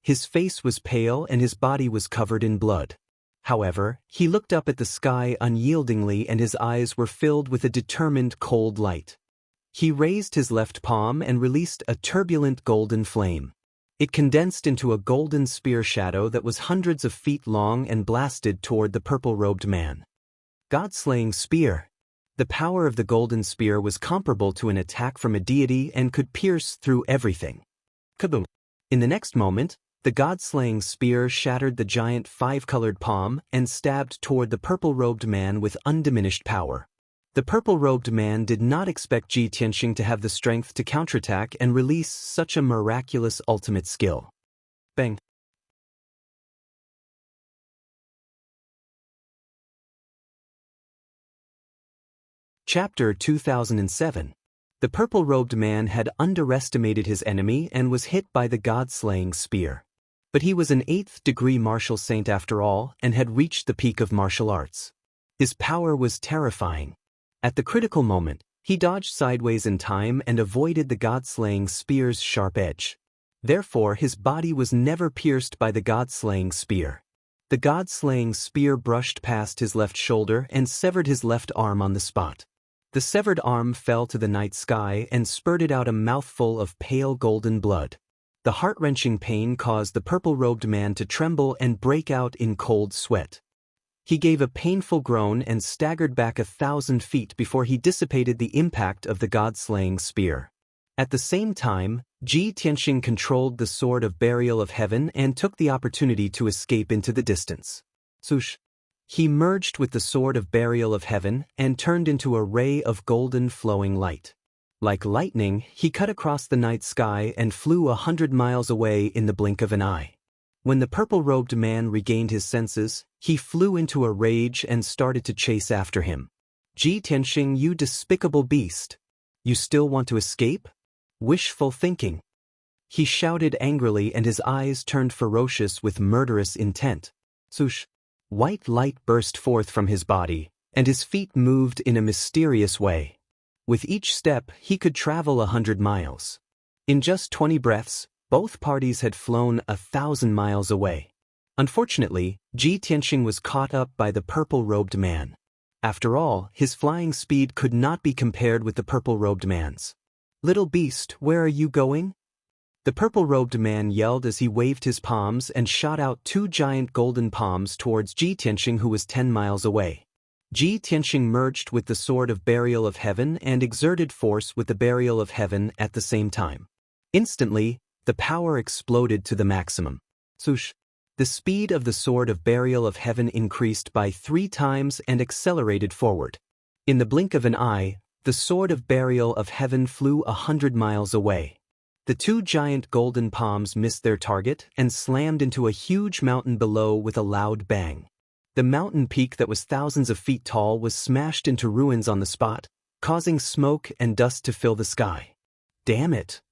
S1: His face was pale and his body was covered in blood. However, he looked up at the sky unyieldingly and his eyes were filled with a determined cold light. He raised his left palm and released a turbulent golden flame. It condensed into a golden spear shadow that was hundreds of feet long and blasted toward the purple-robed man. God-slaying spear. The power of the golden spear was comparable to an attack from a deity and could pierce through everything. Kaboom! In the next moment, the god-slaying spear shattered the giant five-colored palm and stabbed toward the purple-robed man with undiminished power. The purple-robed man did not expect Ji Tianxing to have the strength to counterattack and release such a miraculous ultimate skill. Bang! Chapter 2007. The purple-robed man had underestimated his enemy and was hit by the god-slaying spear. But he was an 8th-degree martial saint after all and had reached the peak of martial arts. His power was terrifying. At the critical moment, he dodged sideways in time and avoided the god-slaying spear's sharp edge. Therefore, his body was never pierced by the god-slaying spear. The god-slaying spear brushed past his left shoulder and severed his left arm on the spot. The severed arm fell to the night sky and spurted out a mouthful of pale golden blood. The heart-wrenching pain caused the purple-robed man to tremble and break out in cold sweat. He gave a painful groan and staggered back 1,000 feet before he dissipated the impact of the god-slaying spear. At the same time, Ji Tianxing controlled the sword of Burial of Heaven and took the opportunity to escape into the distance. Swoosh! He merged with the sword of Burial of Heaven and turned into a ray of golden flowing light. Like lightning, he cut across the night sky and flew 100 miles away in the blink of an eye. When the purple-robed man regained his senses, he flew into a rage and started to chase after him. Ji Tianxing, you despicable beast! You still want to escape? Wishful thinking! He shouted angrily and his eyes turned ferocious with murderous intent. Swoosh! White light burst forth from his body, and his feet moved in a mysterious way. With each step, he could travel 100 miles. In just 20 breaths, both parties had flown 1,000 miles away. Unfortunately, Ji Tianxing was caught up by the purple-robed man. After all, his flying speed could not be compared with the purple-robed man's. Little beast, where are you going? The purple-robed man yelled as he waved his palms and shot out 2 giant golden palms towards Ji Tianxing, who was 10 miles away. Ji Tianxing merged with the sword of Burial of Heaven and exerted force with the Burial of Heaven at the same time. Instantly, the power exploded to the maximum. Swoosh! The speed of the sword of Burial of Heaven increased by 3 times and accelerated forward. In the blink of an eye, the sword of Burial of Heaven flew 100 miles away. The 2 giant golden palms missed their target and slammed into a huge mountain below with a loud bang. The mountain peak that was thousands of feet tall was smashed into ruins on the spot, causing smoke and dust to fill the sky. Damn it!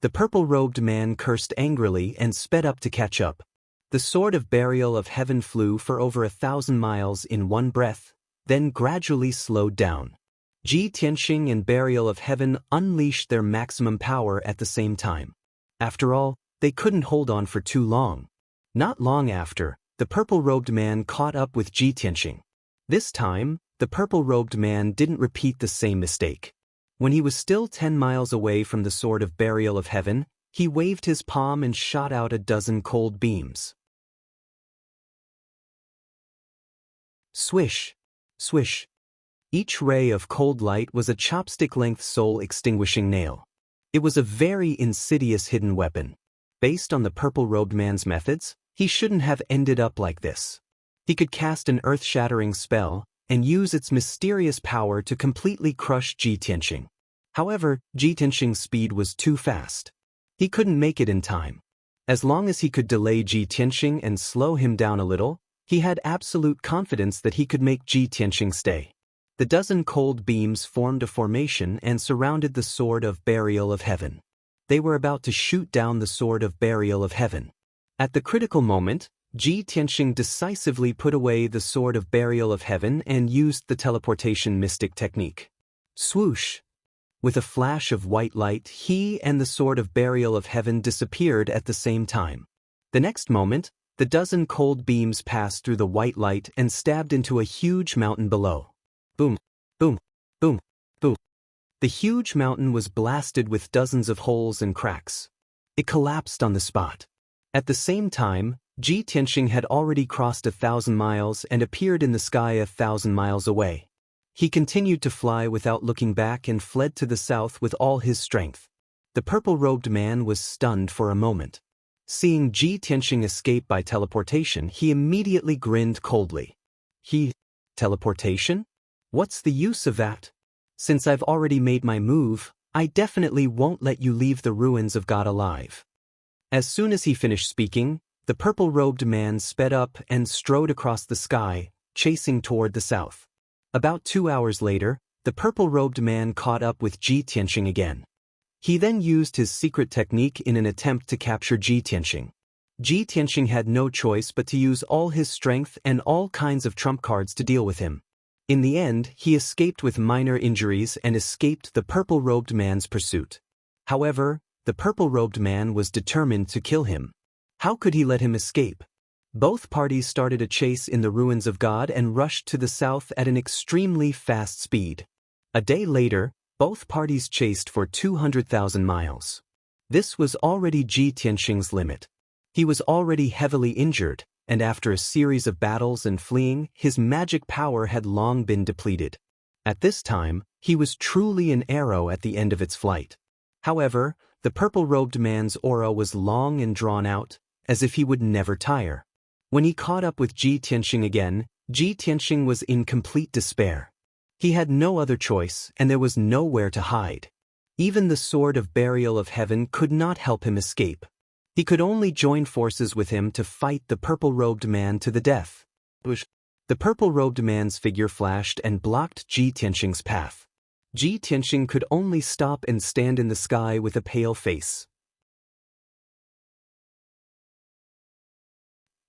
S1: The purple-robed man cursed angrily and sped up to catch up. The sword of Burial of Heaven flew for over 1,000 miles in one breath, then gradually slowed down. Ji Tianxing and Burial of Heaven unleashed their maximum power at the same time. After all, they couldn't hold on for too long. Not long after, the purple-robed man caught up with Ji Tianxing. This time, the purple-robed man didn't repeat the same mistake. When he was still 10 miles away from the sword of Burial of Heaven, he waved his palm and shot out 12 cold beams. Swish! Swish! Each ray of cold light was a chopstick-length soul-extinguishing nail. It was a very insidious hidden weapon. Based on the purple-robed man's methods, he shouldn't have ended up like this. He could cast an earth-shattering spell and use its mysterious power to completely crush Ji Tianxing. However, Ji Tianxing's speed was too fast. He couldn't make it in time. As long as he could delay Ji Tianxing and slow him down a little, he had absolute confidence that he could make Ji Tianxing stay. The 12 cold beams formed a formation and surrounded the sword of Burial of Heaven. They were about to shoot down the sword of Burial of Heaven. At the critical moment, Ji Tianxing decisively put away the Sword of Burial of Heaven and used the teleportation mystic technique. Swoosh! With a flash of white light, he and the Sword of Burial of Heaven disappeared at the same time. The next moment, the dozen cold beams passed through the white light and stabbed into a huge mountain below. Boom! Boom! Boom! Boom! The huge mountain was blasted with dozens of holes and cracks. It collapsed on the spot. At the same time, Ji Tianxing had already crossed 1,000 miles and appeared in the sky 1,000 miles away. He continued to fly without looking back and fled to the south with all his strength. The purple-robed man was stunned for a moment. Seeing Ji Tianxing escape by teleportation, he immediately grinned coldly. Teleportation? What's the use of that? Since I've already made my move, I definitely won't let you leave the ruins of God alive. As soon as he finished speaking, the purple-robed man sped up and strode across the sky, chasing toward the south. About 2 hours later, the purple-robed man caught up with Ji Tianxing again. He then used his secret technique in an attempt to capture Ji Tianxing. Ji Tianxing had no choice but to use all his strength and all kinds of trump cards to deal with him. In the end, he escaped with minor injuries and escaped the purple-robed man's pursuit. However, the purple-robed man was determined to kill him. How could he let him escape? Both parties started a chase in the ruins of God and rushed to the south at an extremely fast speed. A day later, both parties chased for 200,000 miles. This was already Ji Tianxing's limit. He was already heavily injured, and after a series of battles and fleeing, his magic power had long been depleted. At this time, he was truly an arrow at the end of its flight. However, the purple-robed man's aura was long and drawn out, as if he would never tire. When he caught up with Ji Tianxing again, Ji Tianxing was in complete despair. He had no other choice, and there was nowhere to hide. Even the Sword of Burial of Heaven could not help him escape. He could only join forces with him to fight the purple-robed man to the death. The purple-robed man's figure flashed and blocked Ji Tianxing's path. Ji Tianxing could only stop and stand in the sky with a pale face.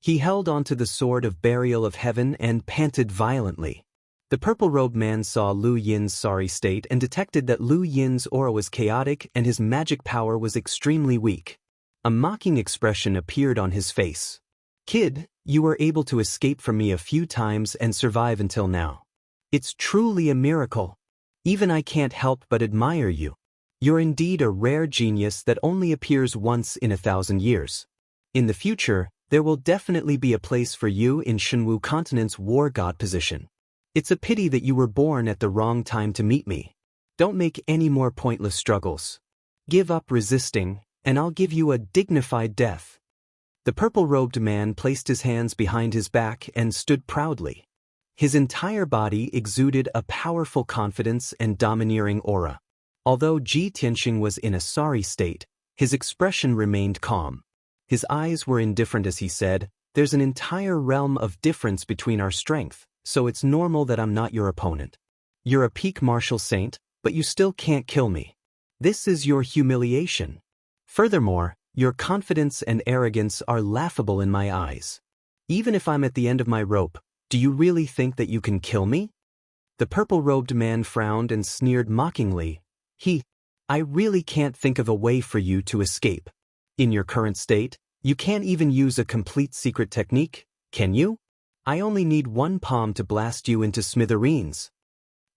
S1: He held onto the Sword of Burial of Heaven and panted violently. The purple-robed man saw Lu Yin's sorry state and detected that Lu Yin's aura was chaotic and his magic power was extremely weak. A mocking expression appeared on his face. "Kid, you were able to escape from me a few times and survive until now. It's truly a miracle. Even I can't help but admire you. You're indeed a rare genius that only appears once in 1,000 years. In the future, there will definitely be a place for you in Shenwu Continent's war god position. It's a pity that you were born at the wrong time to meet me. Don't make any more pointless struggles. Give up resisting, and I'll give you a dignified death." The purple-robed man placed his hands behind his back and stood proudly. His entire body exuded a powerful confidence and domineering aura. Although Ji Tianxing was in a sorry state, his expression remained calm. His eyes were indifferent as he said, "There's an entire realm of difference between our strength, so it's normal that I'm not your opponent. You're a peak martial saint, but you still can't kill me. This is your humiliation. Furthermore, your confidence and arrogance are laughable in my eyes. Even if I'm at the end of my rope, do you really think that you can kill me?" The purple-robed man frowned and sneered mockingly. I really can't think of a way for you to escape. In your current state, you can't even use a complete secret technique, can you? I only need one palm to blast you into smithereens."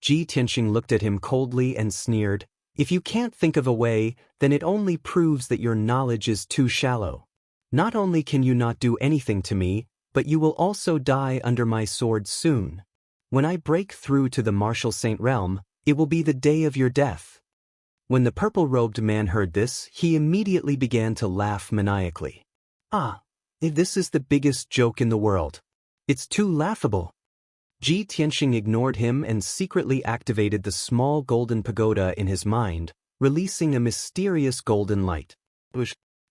S1: Ji Tianxing looked at him coldly and sneered, "If you can't think of a way, then it only proves that your knowledge is too shallow. Not only can you not do anything to me, but you will also die under my sword soon. When I break through to the martial saint realm, it will be the day of your death." When the purple-robed man heard this, he immediately began to laugh maniacally. This is the biggest joke in the world. It's too laughable." Ji Tianxing ignored him and secretly activated the small golden pagoda in his mind, releasing a mysterious golden light.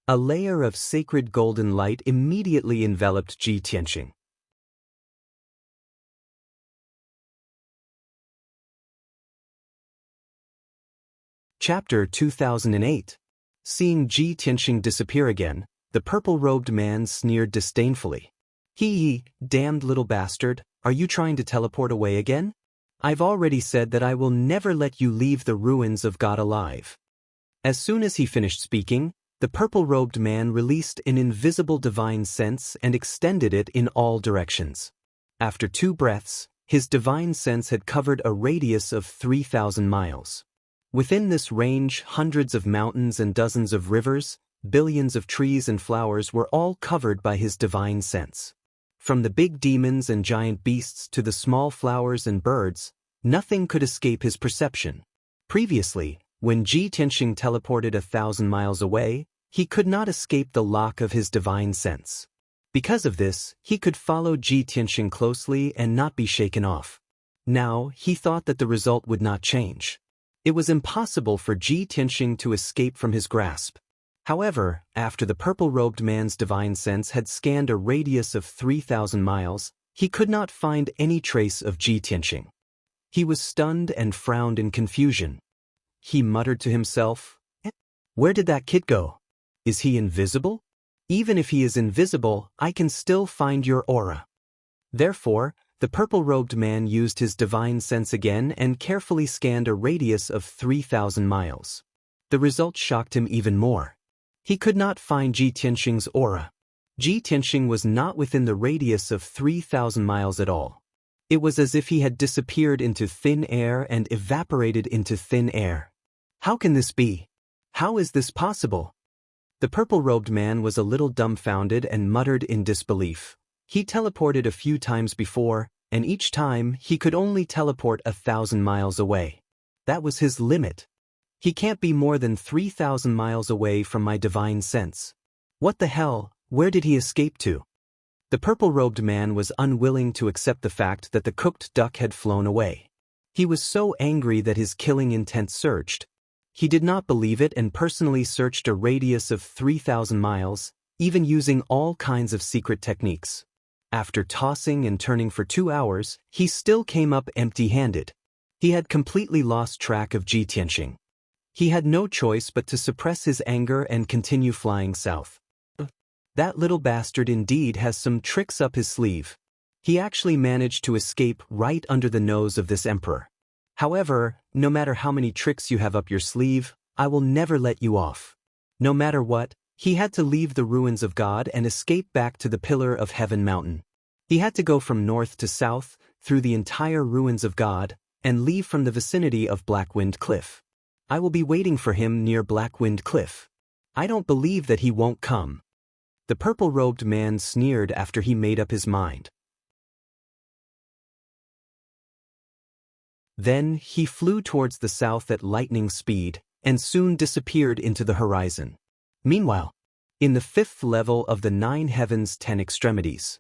S1: A layer of sacred golden light immediately enveloped Ji Tianxing. Chapter 2008. Seeing Ji Tianxing disappear again, The purple-robed man sneered disdainfully. Hee, damned little bastard, are you trying to teleport away again? I've already said that I will never let you leave the ruins of God alive. As soon as he finished speaking, the purple-robed man released an invisible divine sense and extended it in all directions. After 2 breaths, his divine sense had covered a radius of 3,000 miles. Within this range, hundreds of mountains and dozens of rivers, billions of trees and flowers were all covered by his divine sense. From the big demons and giant beasts to the small flowers and birds, nothing could escape his perception. Previously, when Ji Tianxing teleported 1,000 miles away, he could not escape the lock of his divine sense. Because of this, he could follow Ji Tianxing closely and not be shaken off. Now, he thought that the result would not change. It was impossible for Ji Tianxing to escape from his grasp. However, after the purple-robed man's divine sense had scanned a radius of 3,000 miles, he could not find any trace of Ji Tianxing. He was stunned and frowned in confusion. He muttered to himself, "Where did that kid go? Is he invisible? Even if he is invisible, I can still find your aura." Therefore, the purple-robed man used his divine sense again and carefully scanned a radius of 3,000 miles. The result shocked him even more. He could not find Ji Tianxing's aura. Ji Tianxing was not within the radius of 3,000 miles at all. It was as if he had disappeared into thin air and evaporated into thin air. How can this be? How is this possible? The purple-robed man was a little dumbfounded and muttered in disbelief. He teleported a few times before, and each time he could only teleport 1,000 miles away. That was his limit. He can't be more than 3,000 miles away from my divine sense. What the hell, where did he escape to? The purple-robed man was unwilling to accept the fact that the cooked duck had flown away. He was so angry that his killing intent surged. He did not believe it and personally searched a radius of 3,000 miles, even using all kinds of secret techniques. After tossing and turning for 2 hours, he still came up empty-handed. He had completely lost track of Ji Tianxing. He had no choice but to suppress his anger and continue flying south. That little bastard indeed has some tricks up his sleeve. He actually managed to escape right under the nose of this emperor. However, no matter how many tricks you have up your sleeve, I will never let you off. No matter what, he had to leave the ruins of God and escape back to the Pillar of Heaven mountain. He had to go from north to south, through the entire ruins of God, and leave from the vicinity of Blackwind Cliff. I will be waiting for him near Blackwind Cliff. I don't believe that he won't come. The purple-robed man sneered after he made up his mind. Then he flew towards the south at lightning speed, and soon disappeared into the horizon. Meanwhile, in the 5th level of the 9 heavens 10 extremities,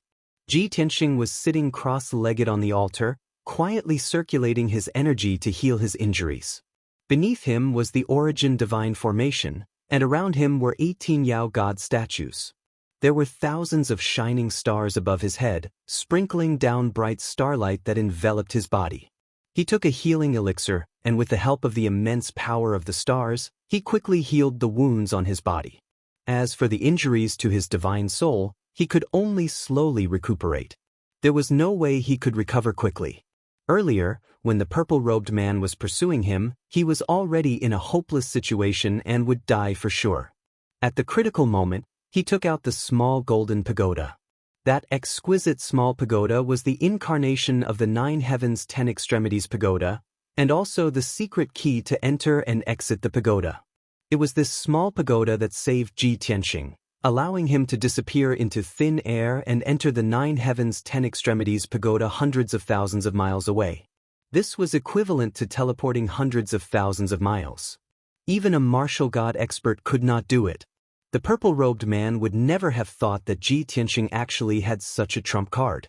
S1: Ji Tianxing was sitting cross-legged on the altar, quietly circulating his energy to heal his injuries. Beneath him was the origin divine formation, and around him were 18 Yao God statues. There were thousands of shining stars above his head, sprinkling down bright starlight that enveloped his body. He took a healing elixir, and with the help of the immense power of the stars, he quickly healed the wounds on his body. As for the injuries to his divine soul, he could only slowly recuperate. There was no way he could recover quickly. Earlier, when the purple-robed man was pursuing him, he was already in a hopeless situation and would die for sure. At the critical moment, he took out the small golden pagoda. That exquisite small pagoda was the incarnation of the 9 heavens 10 extremities pagoda, and also the secret key to enter and exit the pagoda. It was this small pagoda that saved Ji Tianxing, allowing him to disappear into thin air and enter the 9 heavens 10 extremities pagoda hundreds of thousands of miles away. This was equivalent to teleporting hundreds of thousands of miles. Even a martial god expert could not do it. The purple-robed man would never have thought that Ji Tianxing actually had such a trump card.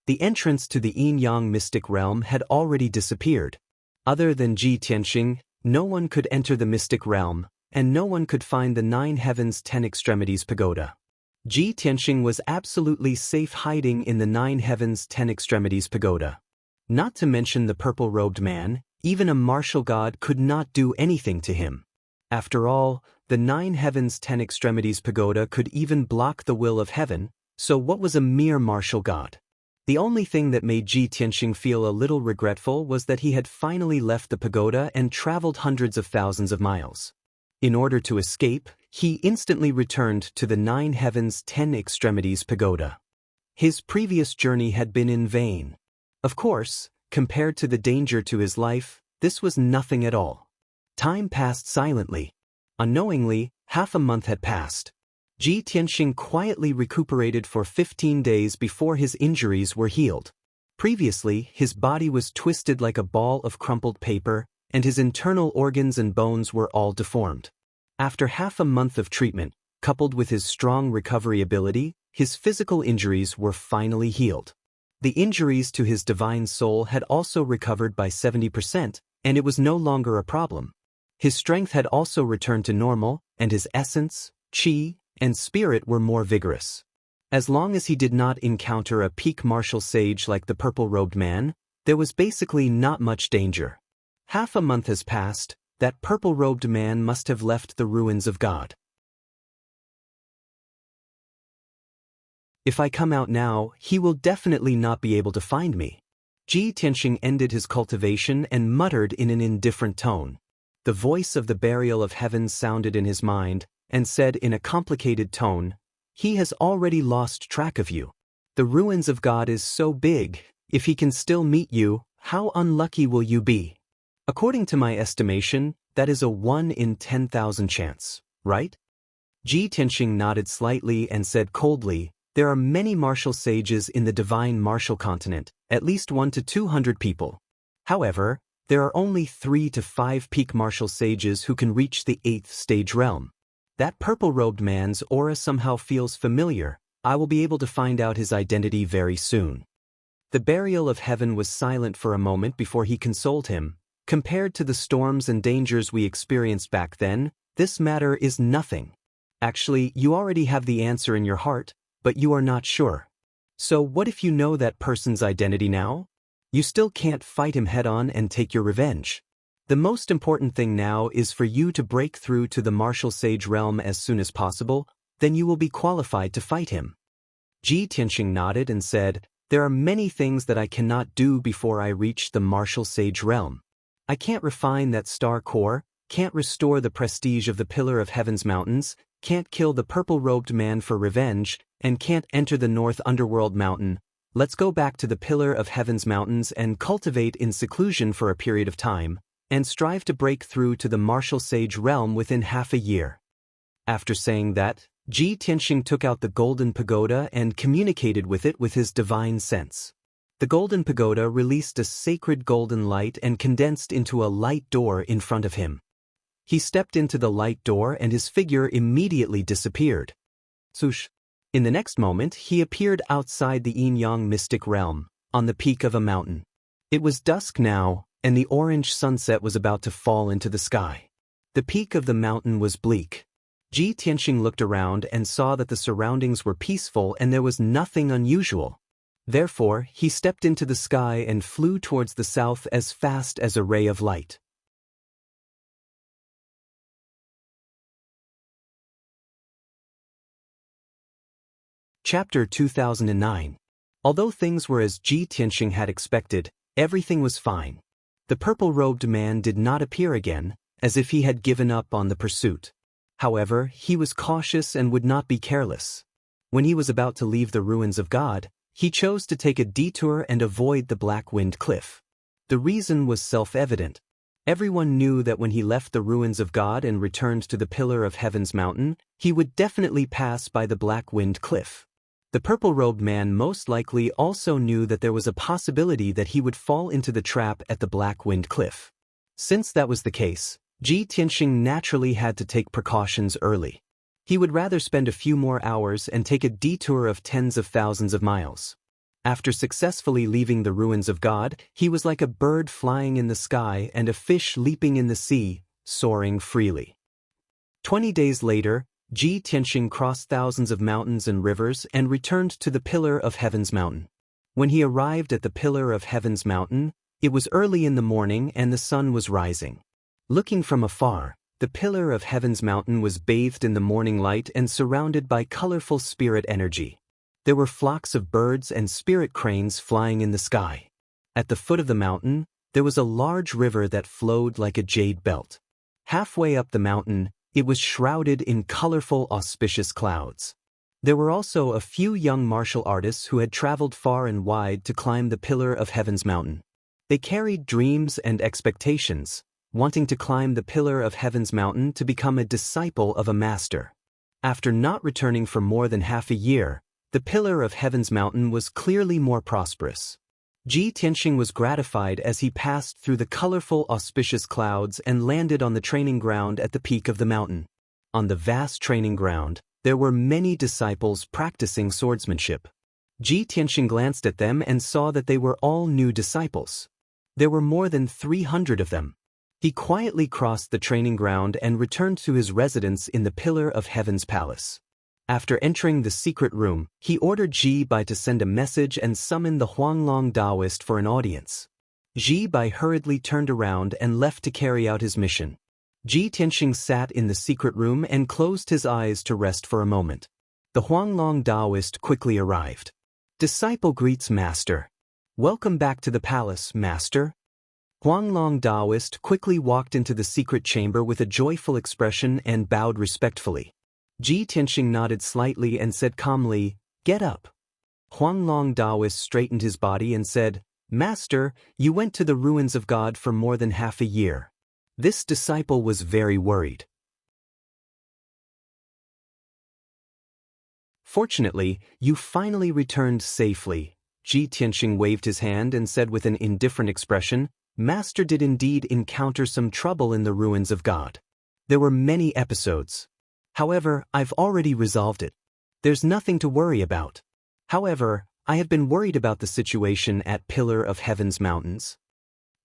S1: The entrance to the yin-yang mystic realm had already disappeared. Other than Ji Tianxing, no one could enter the mystic realm, and no one could find the 9 heavens 10 extremities pagoda. Ji Tianxing was absolutely safe hiding in the 9 heavens 10 extremities pagoda. Not to mention the purple-robed man, even a martial god could not do anything to him. After all, the 9 heavens 10 extremities pagoda could even block the will of heaven, so what was a mere martial god? The only thing that made Ji Tianxing feel a little regretful was that he had finally left the pagoda and traveled hundreds of thousands of miles. In order to escape, he instantly returned to the 9 heavens 10 extremities pagoda. His previous journey had been in vain. Of course, compared to the danger to his life, this was nothing at all. Time passed silently. Unknowingly, half a month had passed. Ji Tianxing quietly recuperated for 15 days before his injuries were healed. Previously, his body was twisted like a ball of crumpled paper, and his internal organs and bones were all deformed. After half a month of treatment, coupled with his strong recovery ability, his physical injuries were finally healed. The injuries to his divine soul had also recovered by 70%, and it was no longer a problem. His strength had also returned to normal, and his essence, qi, and spirit were more vigorous. As long as he did not encounter a peak martial sage like the purple-robed man, there was basically not much danger. Half a month has passed. That purple-robed man must have left the ruins of God. If I come out now, he will definitely not be able to find me. Ji Tianxing ended his cultivation and muttered in an indifferent tone. The voice of the burial of heaven sounded in his mind, and said in a complicated tone, "He has already lost track of you. The ruins of God is so big, if he can still meet you, how unlucky will you be? According to my estimation, that is a 1 in 10,000 chance, right?" Ji Tianxing nodded slightly and said coldly, "There are many martial sages in the divine martial continent, at least 1 to 200 people. However, there are only 3 to 5 peak martial sages who can reach the 8th stage realm. That purple-robed man's aura somehow feels familiar. I will be able to find out his identity very soon." The burial of heaven was silent for a moment before he consoled him. "Compared to the storms and dangers we experienced back then, this matter is nothing. Actually, you already have the answer in your heart, but you are not sure. So what if you know that person's identity now? You still can't fight him head-on and take your revenge. The most important thing now is for you to break through to the martial sage realm as soon as possible, then you will be qualified to fight him." Ji Tianxing nodded and said, "There are many things that I cannot do before I reach the martial sage realm. I can't refine that star core, can't restore the prestige of the Pillar of Heaven's mountains, can't kill the purple-robed man for revenge, and can't enter the North Underworld mountain. Let's go back to the Pillar of Heaven's mountains and cultivate in seclusion for a period of time, and strive to break through to the martial sage realm within half a year." After saying that, Ji Tianxing took out the golden pagoda and communicated with it with his divine sense. The golden pagoda released a sacred golden light and condensed into a light door in front of him. He stepped into the light door and his figure immediately disappeared. Swoosh! In the next moment, he appeared outside the yin-yang mystic realm, on the peak of a mountain. It was dusk now, and the orange sunset was about to fall into the sky. The peak of the mountain was bleak. Ji Tianxing looked around and saw that the surroundings were peaceful and there was nothing unusual. Therefore, he stepped into the sky and flew towards the south as fast as a ray of light. Chapter 2009. Although things were as Ji Tianxing had expected, everything was fine. The purple-robed man did not appear again, as if he had given up on the pursuit. However, he was cautious and would not be careless. When he was about to leave the ruins of God, he chose to take a detour and avoid the Black-Wind Cliff. The reason was self-evident. Everyone knew that when he left the ruins of God and returned to the Pillar of Heaven's mountain, he would definitely pass by the Black-Wind Cliff. The purple-robed man most likely also knew that there was a possibility that he would fall into the trap at the Black-Wind Cliff. Since that was the case, Ji Tianxing naturally had to take precautions early. He would rather spend a few more hours and take a detour of tens of thousands of miles. After successfully leaving the ruins of God, he was like a bird flying in the sky and a fish leaping in the sea, soaring freely. 20 days later, Ji Tianxing crossed thousands of mountains and rivers and returned to the Pillar of Heaven's mountain. When he arrived at the Pillar of Heaven's mountain, it was early in the morning and the sun was rising. Looking from afar, The pillar of heaven's mountain was bathed in the morning light and surrounded by colorful spirit energy. There were flocks of birds and spirit cranes flying in the sky. At the foot of the mountain, there was a large river that flowed like a jade belt. Halfway up the mountain, it was shrouded in colorful, auspicious clouds. There were also a few young martial artists who had traveled far and wide to climb the pillar of heaven's mountain. They carried dreams and expectations, wanting to climb the pillar of heaven's mountain to become a disciple of a master. After not returning for more than half a year, the pillar of heaven's mountain was clearly more prosperous. Ji Tianxing was gratified as he passed through the colorful, auspicious clouds and landed on the training ground at the peak of the mountain. On the vast training ground, there were many disciples practicing swordsmanship. Ji Tianxing glanced at them and saw that they were all new disciples. There were more than 300 of them. He quietly crossed the training ground and returned to his residence in the Pillar of Heaven's palace. After entering the secret room, he ordered Ji Bai to send a message and summon the Huanglong Daoist for an audience. Ji Bai hurriedly turned around and left to carry out his mission. Ji Tianxing sat in the secret room and closed his eyes to rest for a moment. The Huanglong Daoist quickly arrived. Disciple greets Master. Welcome back to the palace, Master. Huanglong Daoist quickly walked into the secret chamber with a joyful expression and bowed respectfully. Ji Tianxing nodded slightly and said calmly, "Get up." Huanglong Daoist straightened his body and said, "Master, you went to the ruins of God for more than half a year." This disciple was very worried. "Fortunately, you finally returned safely." Ji Tianxing waved his hand and said with an indifferent expression, "Master did indeed encounter some trouble in the ruins of God. There were many episodes. However, I've already resolved it. There's nothing to worry about. However, I have been worried about the situation at Pillar of Heaven's mountains."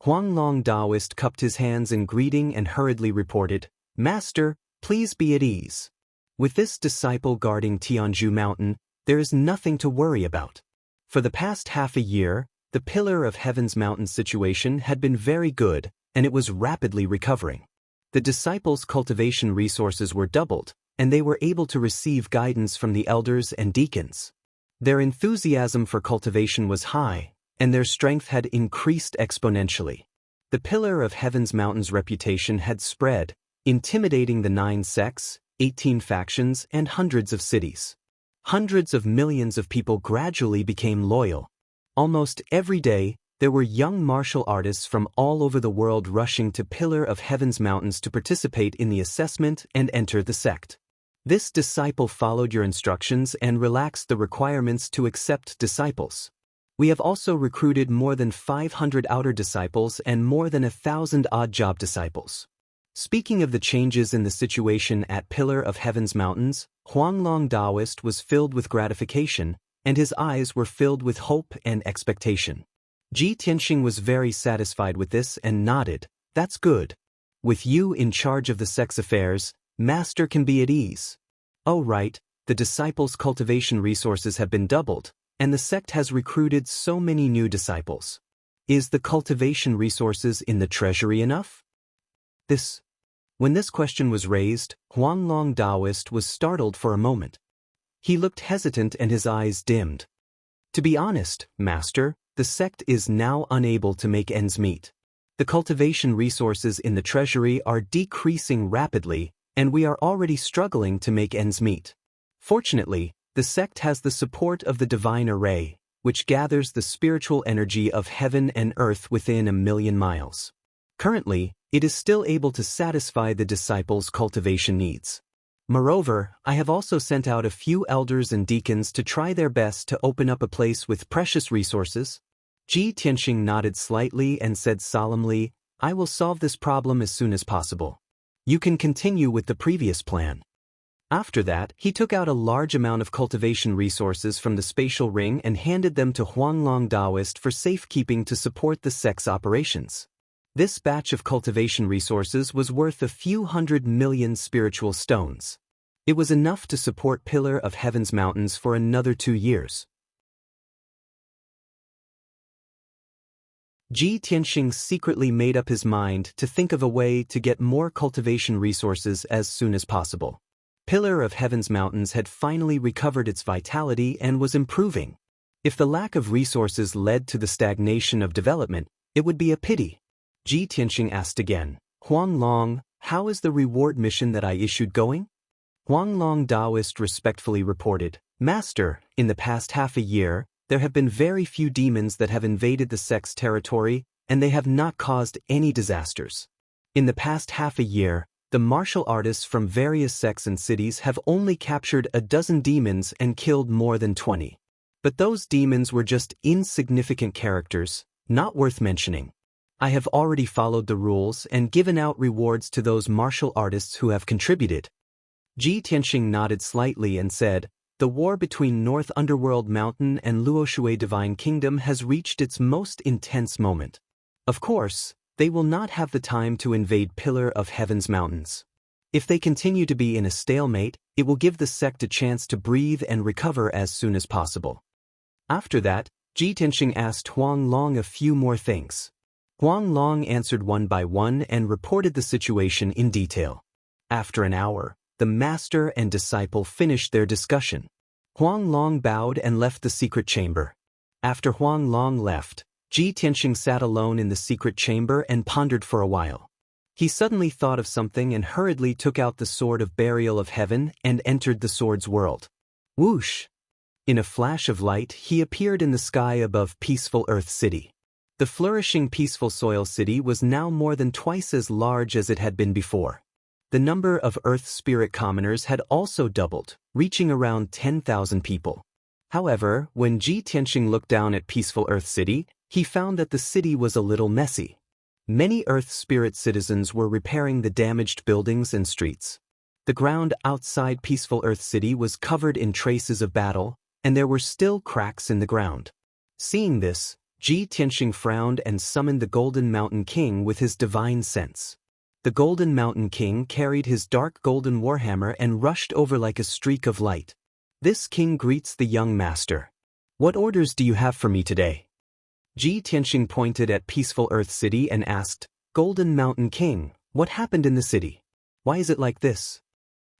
S1: Huanglong Daoist cupped his hands in greeting and hurriedly reported, "Master, please be at ease. With this disciple guarding Tianzhu Mountain, there is nothing to worry about. For the past half a year, the Pillar of Heaven's mountain situation had been very good, and it was rapidly recovering. The disciples' cultivation resources were doubled, and they were able to receive guidance from the elders and deacons. Their enthusiasm for cultivation was high, and their strength had increased exponentially. The Pillar of Heaven's mountain's reputation had spread, intimidating the 9 sects, 18 factions, and hundreds of cities. Hundreds of millions of people gradually became loyal. Almost every day, there were young martial artists from all over the world rushing to Pillar of Heaven's mountains to participate in the assessment and enter the sect. This disciple followed your instructions and relaxed the requirements to accept disciples. We have also recruited more than 500 outer disciples and more than 1,000 odd-job disciples. Speaking of the changes in the situation at Pillar of Heaven's mountains, Huanglong Daoist was filled with gratification, and his eyes were filled with hope and expectation. Ji Tianxing was very satisfied with this and nodded, "That's good. With you in charge of the sect's affairs, Master can be at ease." "Oh right, the disciples' cultivation resources have been doubled, and the sect has recruited so many new disciples. Is the cultivation resources in the treasury enough?" When this question was raised, Huanglong Daoist was startled for a moment. He looked hesitant and his eyes dimmed. "To be honest, Master, the sect is now unable to make ends meet. The cultivation resources in the treasury are decreasing rapidly, and we are already struggling to make ends meet. Fortunately, the sect has the support of the divine array, which gathers the spiritual energy of heaven and earth within 1,000,000 miles. Currently, it is still able to satisfy the disciples' cultivation needs. Moreover, I have also sent out a few elders and deacons to try their best to open up a place with precious resources." Ji Tianxing nodded slightly and said solemnly, "I will solve this problem as soon as possible. You can continue with the previous plan." After that, he took out a large amount of cultivation resources from the spatial ring and handed them to Huanglong Daoist for safekeeping to support the sect's operations. This batch of cultivation resources was worth a few 100 million spiritual stones. It was enough to support Pillar of Heaven's mountains for another 2 years. Ji Tianxing secretly made up his mind to think of a way to get more cultivation resources as soon as possible. Pillar of Heaven's Mountains had finally recovered its vitality and was improving. If the lack of resources led to the stagnation of development, it would be a pity. Ji Tianxing asked again, Huang Long, how is the reward mission that I issued going? Huang Long Daoist respectfully reported, Master, in the past half a year, there have been very few demons that have invaded the sect's territory, and they have not caused any disasters. In the past half a year, the martial artists from various sects and cities have only captured a dozen demons and killed more than 20. But those demons were just insignificant characters, not worth mentioning. I have already followed the rules and given out rewards to those martial artists who have contributed. Ji Tianxing nodded slightly and said, the war between North Underworld Mountain and Luoshui Divine Kingdom has reached its most intense moment. Of course, they will not have the time to invade Pillar of Heaven's Mountains. If they continue to be in a stalemate, it will give the sect a chance to breathe and recover as soon as possible. After that, Ji Tianxing asked Huang Long a few more things. Huang Long answered one by one and reported the situation in detail. After an hour, the master and disciple finished their discussion. Huang Long bowed and left the secret chamber. After Huang Long left, Ji Tianxing sat alone in the secret chamber and pondered for a while. He suddenly thought of something and hurriedly took out the sword of burial of heaven and entered the sword's world. Whoosh! In a flash of light, he appeared in the sky above peaceful Earth City. The flourishing peaceful Soil City was now more than twice as large as it had been before. The number of Earth Spirit commoners had also doubled, reaching around 10,000 people. However, when Ji Tianxing looked down at peaceful Earth City, he found that the city was a little messy. Many Earth Spirit citizens were repairing the damaged buildings and streets. The ground outside peaceful Earth City was covered in traces of battle, and there were still cracks in the ground. Seeing this, Ji Tianxing frowned and summoned the Golden Mountain King with his divine sense. The Golden Mountain King carried his dark golden warhammer and rushed over like a streak of light. This king greets the young master. What orders do you have for me today? Ji Tianxing pointed at peaceful Earth City and asked, Golden Mountain King, what happened in the city? Why is it like this?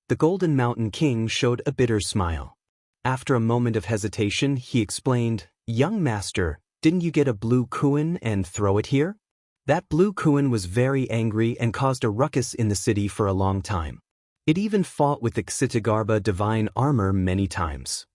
S1: The Golden Mountain King showed a bitter smile. After a moment of hesitation, he explained, Young master, didn't you get a blue kuan and throw it here? That blue kuan was very angry and caused a ruckus in the city for a long time. It even fought with the Xitigarbha divine armor many times.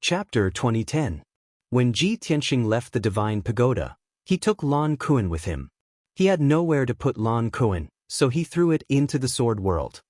S1: Chapter 2010. When Ji Tianxing left the divine pagoda, he took Lan Kuan with him. He had nowhere to put Lan Kuan, so he threw it into the sword world.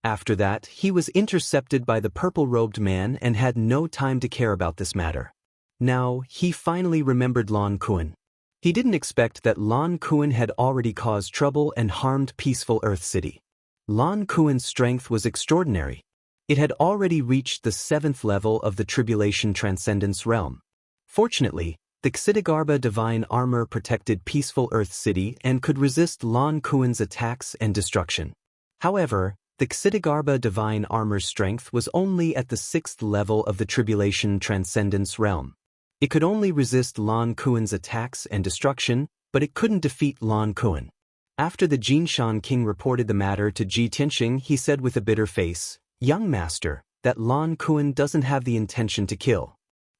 S1: After that, he was intercepted by the purple-robed man and had no time to care about this matter. Now, he finally remembered Lan Kuan. He didn't expect that Lan Kuan had already caused trouble and harmed peaceful Earth City. Lan Kuan's strength was extraordinary. It had already reached the 7th level of the Tribulation Transcendence realm. Fortunately, the Xitigarbha divine armor protected peaceful Earth City and could resist Lan Kuan's attacks and destruction. However, the Xitigarbha divine armor's strength was only at the 6th level of the Tribulation Transcendence realm. It could only resist Lan Kuan's attacks and destruction, but it couldn't defeat Lan Kuan. After the Jinshan king reported the matter to Ji Tianxing, he said with a bitter face, Young master, that Lan Kuan doesn't have the intention to kill.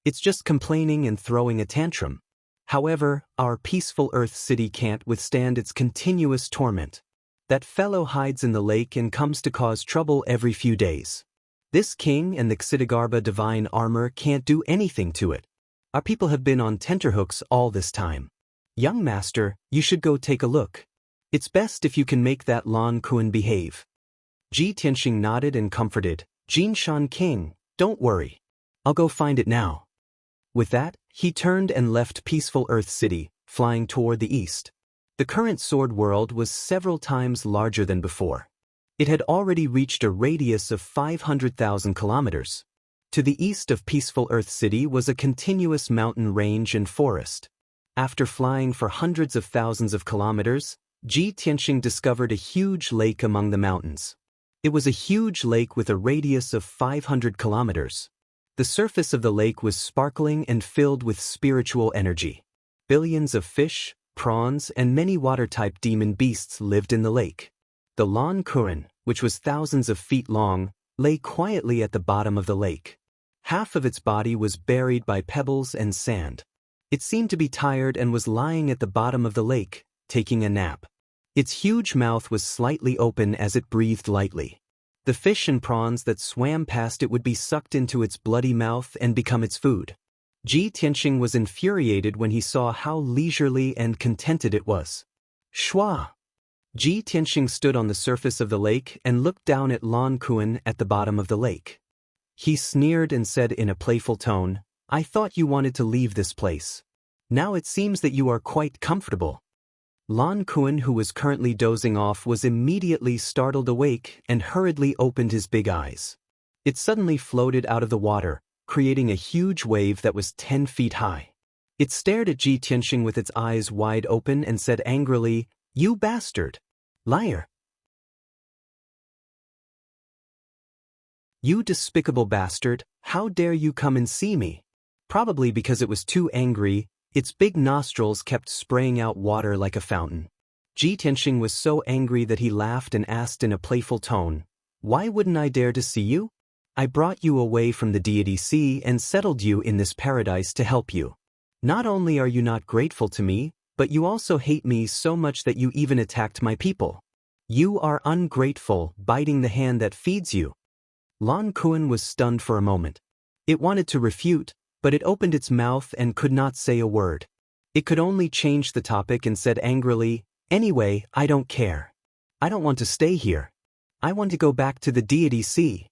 S1: It's just complaining and throwing a tantrum. However, our peaceful Earth City can't withstand its continuous torment. That fellow hides in the lake and comes to cause trouble every few days. This king and the Xitigarbha divine armor can't do anything to it. Our people have been on tenterhooks all this time. Young master, you should go take a look. It's best if you can make that Lan Kuan behave. Ji Tianxing nodded and comforted, Jinshan king, don't worry. I'll go find it now. With that, he turned and left peaceful Earth City, flying toward the east. The current sword world was several times larger than before. It had already reached a radius of 500,000 kilometers. To the east of peaceful Earth City was a continuous mountain range and forest. After flying for hundreds of thousands of kilometers, Ji Tianxing discovered a huge lake among the mountains. It was a huge lake with a radius of 500 kilometers. The surface of the lake was sparkling and filled with spiritual energy. Billions of fish, prawns, and many water-type demon beasts lived in the lake. The longtime, which was thousands of feet long, lay quietly at the bottom of the lake. Half of its body was buried by pebbles and sand. It seemed to be tired and was lying at the bottom of the lake, taking a nap. Its huge mouth was slightly open as it breathed lightly. The fish and prawns that swam past it would be sucked into its bloody mouth and become its food. Ji Tianxing was infuriated when he saw how leisurely and contented it was. Shua! Ji Tianxing stood on the surface of the lake and looked down at Lan Kuan at the bottom of the lake. He sneered and said in a playful tone, "I thought you wanted to leave this place. Now it seems that you are quite comfortable." Lan Kuan, who was currently dozing off, was immediately startled awake and hurriedly opened his big eyes. It suddenly floated out of the water, creating a huge wave that was 10 feet high. It stared at Ji Tianxing with its eyes wide open and said angrily, "You bastard! Liar! You despicable bastard, how dare you come and see me?" Probably because it was too angry, its big nostrils kept spraying out water like a fountain. Ji Tianxing was so angry that he laughed and asked in a playful tone, "Why wouldn't I dare to see you? I brought you away from the deity sea and settled you in this paradise to help you. Not only are you not grateful to me, but you also hate me so much that you even attacked my people. You are ungrateful, biting the hand that feeds you." Lan Kuan was stunned for a moment. It wanted to refute, but it opened its mouth and could not say a word. It could only change the topic and said angrily, "Anyway, I don't care. I don't want to stay here. I want to go back to the deity sea."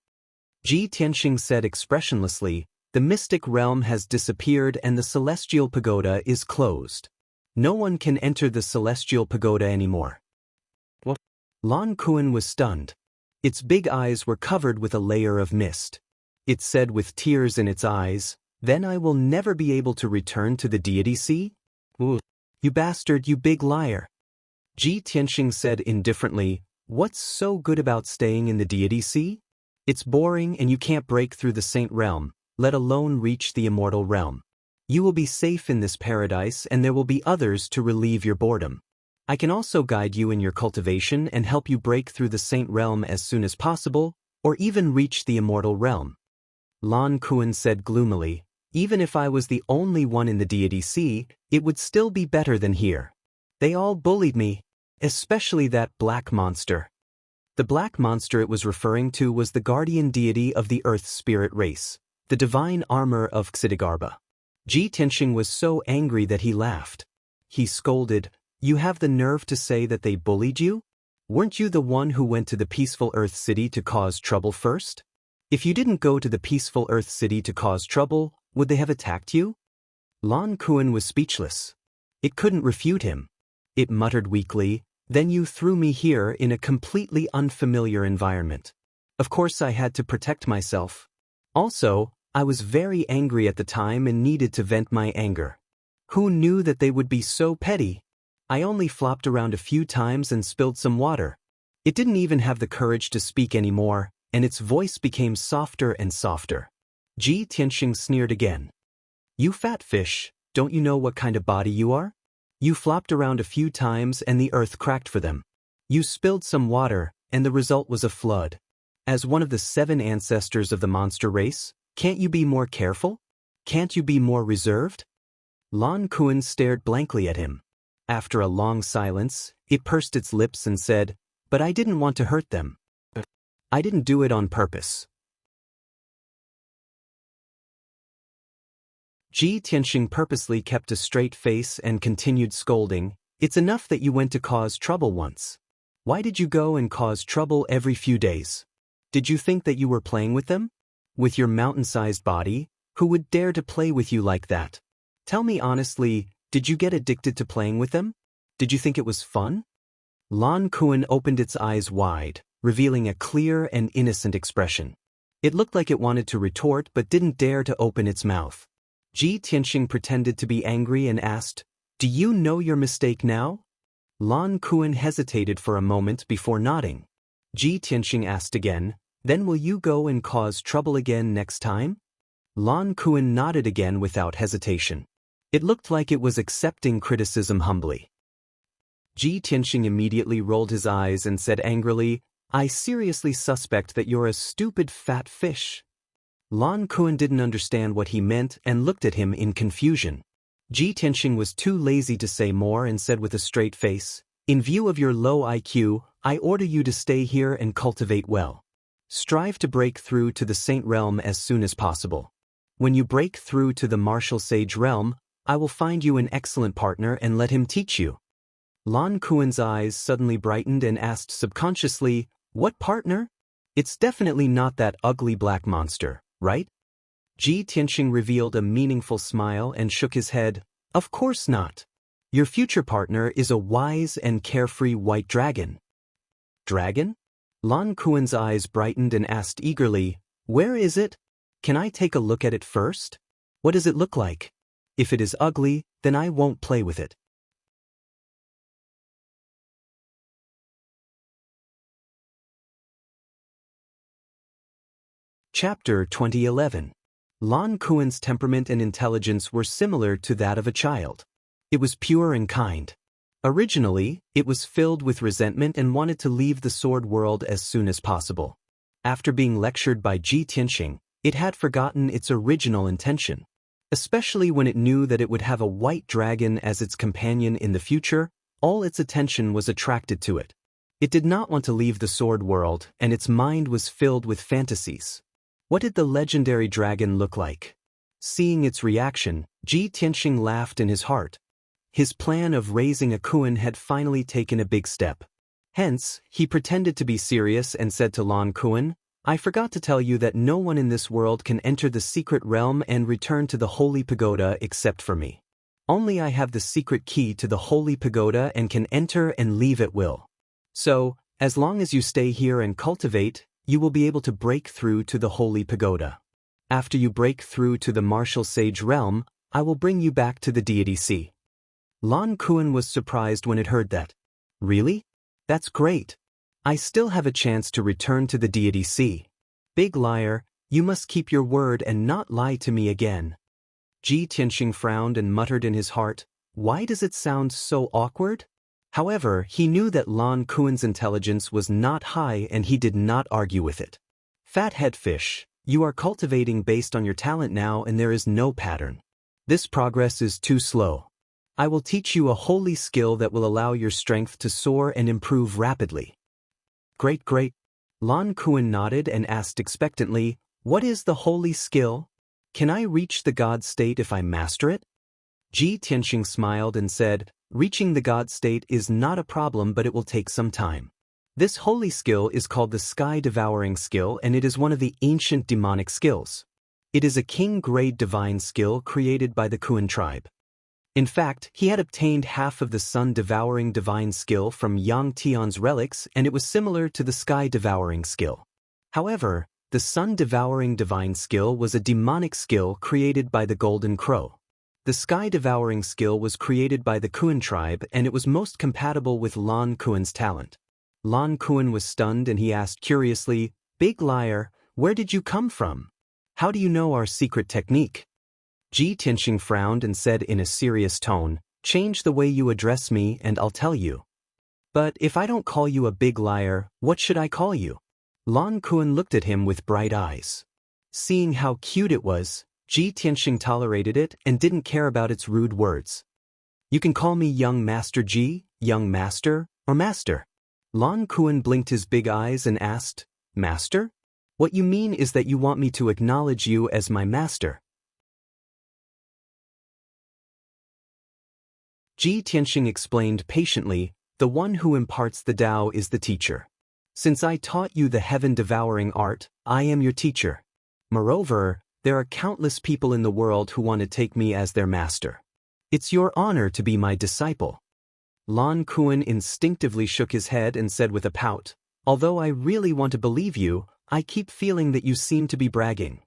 S1: Ji Tianxing said expressionlessly, "The mystic realm has disappeared and the celestial pagoda is closed. No one can enter the celestial pagoda anymore." What? Lan Kuan was stunned. Its big eyes were covered with a layer of mist. It said with tears in its eyes, "Then I will never be able to return to the deity sea? Ooh. You bastard, you big liar." Ji Tianxing said indifferently, "What's so good about staying in the deity sea? It's boring and you can't break through the saint realm, let alone reach the immortal realm. You will be safe in this paradise and there will be others to relieve your boredom. I can also guide you in your cultivation and help you break through the saint realm as soon as possible, or even reach the immortal realm." Lan Kuan said gloomily, "Even if I was the only one in the deity sea, it would still be better than here. They all bullied me, especially that black monster." The black monster it was referring to was the guardian deity of the earth spirit race, the divine armor of Xidigarba. Ji Tianxing was so angry that he laughed. He scolded, "You have the nerve to say that they bullied you? Weren't you the one who went to the peaceful earth city to cause trouble first? If you didn't go to the peaceful earth city to cause trouble, would they have attacked you?" Lan Kuan was speechless. It couldn't refute him. It muttered weakly, "Then you threw me here in a completely unfamiliar environment. Of course I had to protect myself. Also, I was very angry at the time and needed to vent my anger. Who knew that they would be so petty? I only flopped around a few times and spilled some water." It didn't even have the courage to speak anymore, and its voice became softer and softer. Ji Tianxing sneered again. "You fat fish, don't you know what kind of body you are? You flopped around a few times and the earth cracked for them. You spilled some water, and the result was a flood. As one of the 7 ancestors of the monster race, can't you be more careful? Can't you be more reserved?" Lan Kuan stared blankly at him. After a long silence, it pursed its lips and said, "But I didn't want to hurt them. I didn't do it on purpose." Ji Tianxing purposely kept a straight face and continued scolding, "It's enough that you went to cause trouble once. Why did you go and cause trouble every few days? Did you think that you were playing with them? With your mountain-sized body, who would dare to play with you like that? Tell me honestly, did you get addicted to playing with them? Did you think it was fun?" Lan Kuan opened its eyes wide, revealing a clear and innocent expression. It looked like it wanted to retort but didn't dare to open its mouth. Ji Tianxing pretended to be angry and asked, "Do you know your mistake now?" Lan Kuan hesitated for a moment before nodding. Ji Tianxing asked again, then will you go and cause trouble again next time? Lan Kuan nodded again without hesitation. It looked like it was accepting criticism humbly. Ji Tianxing immediately rolled his eyes and said angrily, I seriously suspect that you're a stupid fat fish. Lan Kuan didn't understand what he meant and looked at him in confusion. Ji Tianxing was too lazy to say more and said with a straight face, in view of your low IQ, I order you to stay here and cultivate well. Strive to break through to the Saint Realm as soon as possible. When you break through to the Martial Sage Realm, I will find you an excellent partner and let him teach you. Lan Kuan's eyes suddenly brightened and asked subconsciously, what partner? It's definitely not that ugly black monster, right? Ji Tianxing revealed a meaningful smile and shook his head, of course not. Your future partner is a wise and carefree white dragon. Dragon? Lan Kuan's eyes brightened and asked eagerly, where is it? Can I take a look at it first? What does it look like? If it is ugly, then I won't play with it. Chapter 2011. Lan Kuan's temperament and intelligence were similar to that of a child. It was pure and kind. Originally, it was filled with resentment and wanted to leave the sword world as soon as possible. After being lectured by Ji Tianxing, it had forgotten its original intention. Especially when it knew that it would have a white dragon as its companion in the future, all its attention was attracted to it. It did not want to leave the sword world, and its mind was filled with fantasies. What did the legendary dragon look like? Seeing its reaction, Ji Tianxing laughed in his heart. His plan of raising a Kuan had finally taken a big step. Hence, he pretended to be serious and said to Lan Kuan, I forgot to tell you that no one in this world can enter the secret realm and return to the holy pagoda except for me. Only I have the secret key to the holy pagoda and can enter and leave at will. So, as long as you stay here and cultivate, you will be able to break through to the holy pagoda. After you break through to the martial sage realm, I will bring you back to the deity sea. Lan Kuan was surprised when it heard that. Really? That's great. I still have a chance to return to the deity sea. Big liar, you must keep your word and not lie to me again. Ji Tianxing frowned and muttered in his heart, why does it sound so awkward? However, he knew that Lan Kuan's intelligence was not high and he did not argue with it. Fathead fish, you are cultivating based on your talent now and there is no pattern. This progress is too slow. I will teach you a holy skill that will allow your strength to soar and improve rapidly. Great. Lan Kuan nodded and asked expectantly, what is the holy skill? Can I reach the God state if I master it? Ji Tianxing smiled and said, reaching the God state is not a problem, but it will take some time. This holy skill is called the Sky Devouring skill and it is one of the ancient demonic skills. It is a king-grade divine skill created by the Kuan tribe. In fact, he had obtained half of the Sun-Devouring divine skill from Yang Tian's relics and it was similar to the Sky-Devouring skill. However, the Sun-Devouring divine skill was a demonic skill created by the Golden Crow. The Sky-Devouring skill was created by the Kuan tribe and it was most compatible with Lan Kuan's talent. Lan Kuan was stunned and he asked curiously, Big liar, where did you come from? How do you know our secret technique? Ji Tianxing frowned and said in a serious tone, change the way you address me and I'll tell you. But if I don't call you a big liar, what should I call you? Lan Kuan looked at him with bright eyes. Seeing how cute it was, Ji Tianxing tolerated it and didn't care about its rude words. You can call me Young Master Ji, Young Master, or Master. Lan Kuan blinked his big eyes and asked, Master? What you mean is that you want me to acknowledge you as my master. Ji Tianxing explained patiently, the one who imparts the Tao is the teacher. Since I taught you the heaven-devouring art, I am your teacher. Moreover, there are countless people in the world who want to take me as their master. It's your honor to be my disciple. Lan Kuan instinctively shook his head and said with a pout, although I really want to believe you, I keep feeling that you seem to be bragging.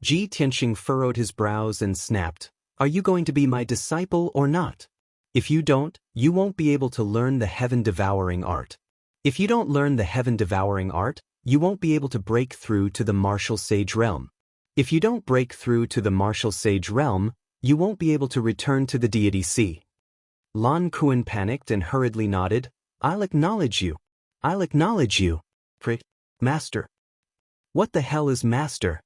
S1: Ji Tianxing furrowed his brows and snapped, are you going to be my disciple or not? If you don't, you won't be able to learn the heaven-devouring art. If you don't learn the heaven-devouring art, you won't be able to break through to the martial sage realm. If you don't break through to the martial sage realm, you won't be able to return to the deity sea. Lan Kuan panicked and hurriedly nodded. I'll acknowledge you. I'll acknowledge you. Master. What the hell is master?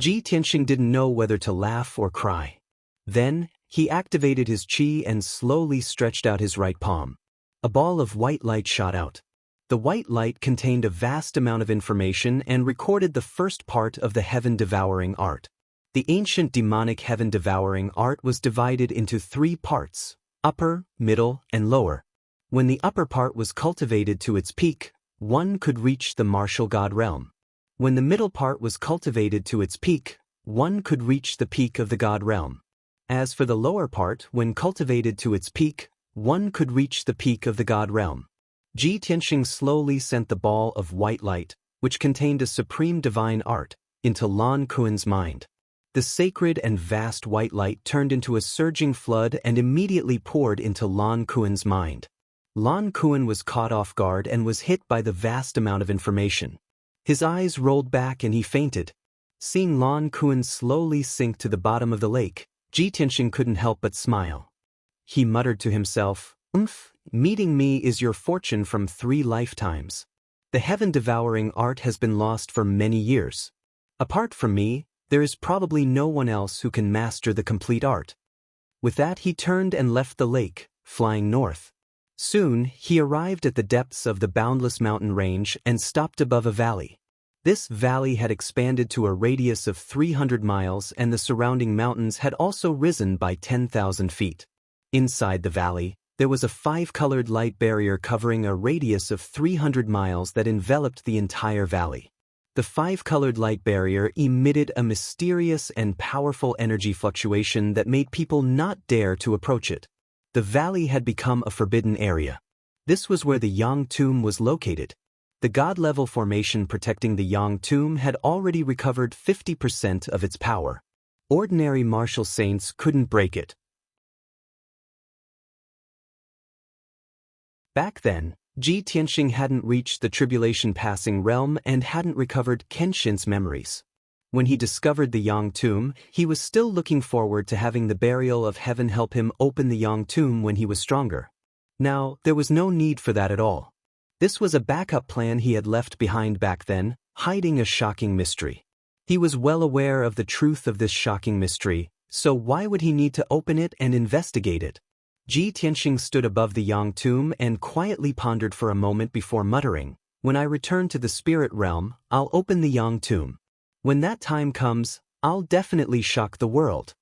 S1: Ji Tianxing didn't know whether to laugh or cry. Then, he activated his qi and slowly stretched out his right palm. A ball of white light shot out. The white light contained a vast amount of information and recorded the first part of the heaven-devouring art. The ancient demonic heaven-devouring art was divided into 3 parts: upper, middle, and lower. When the upper part was cultivated to its peak, one could reach the martial god realm. When the middle part was cultivated to its peak, one could reach the peak of the god realm. As for the lower part, when cultivated to its peak, one could reach the peak of the god realm. Ji Tianxing slowly sent the ball of white light, which contained a supreme divine art, into Lan Kuan's mind. The sacred and vast white light turned into a surging flood and immediately poured into Lan Kuan's mind. Lan Kuan was caught off guard and was hit by the vast amount of information. His eyes rolled back and he fainted. Seeing Lan Kuan slowly sink to the bottom of the lake, Ji Tianxing couldn't help but smile. He muttered to himself, meeting me is your fortune from 3 lifetimes. The heaven-devouring art has been lost for many years. Apart from me, there is probably no one else who can master the complete art. With that he turned and left the lake, flying north. Soon, he arrived at the depths of the boundless mountain range and stopped above a valley. This valley had expanded to a radius of 300 miles and the surrounding mountains had also risen by 10,000 feet. Inside the valley, there was a 5-colored light barrier covering a radius of 300 miles that enveloped the entire valley. The 5-colored light barrier emitted a mysterious and powerful energy fluctuation that made people not dare to approach it. The valley had become a forbidden area. This was where the Yang tomb was located. The god-level formation protecting the Yang tomb had already recovered 50% of its power. Ordinary martial saints couldn't break it. Back then, Ji Tianxing hadn't reached the tribulation-passing realm and hadn't recovered Kenshin's memories. When he discovered the Yang tomb, he was still looking forward to having the burial of heaven help him open the Yang tomb when he was stronger. Now, there was no need for that at all. This was a backup plan he had left behind back then, hiding a shocking mystery. He was well aware of the truth of this shocking mystery, so why would he need to open it and investigate it? Ji Tianxing stood above the Yang tomb and quietly pondered for a moment before muttering, "When I return to the spirit realm, I'll open the Yang tomb. When that time comes, I'll definitely shock the world."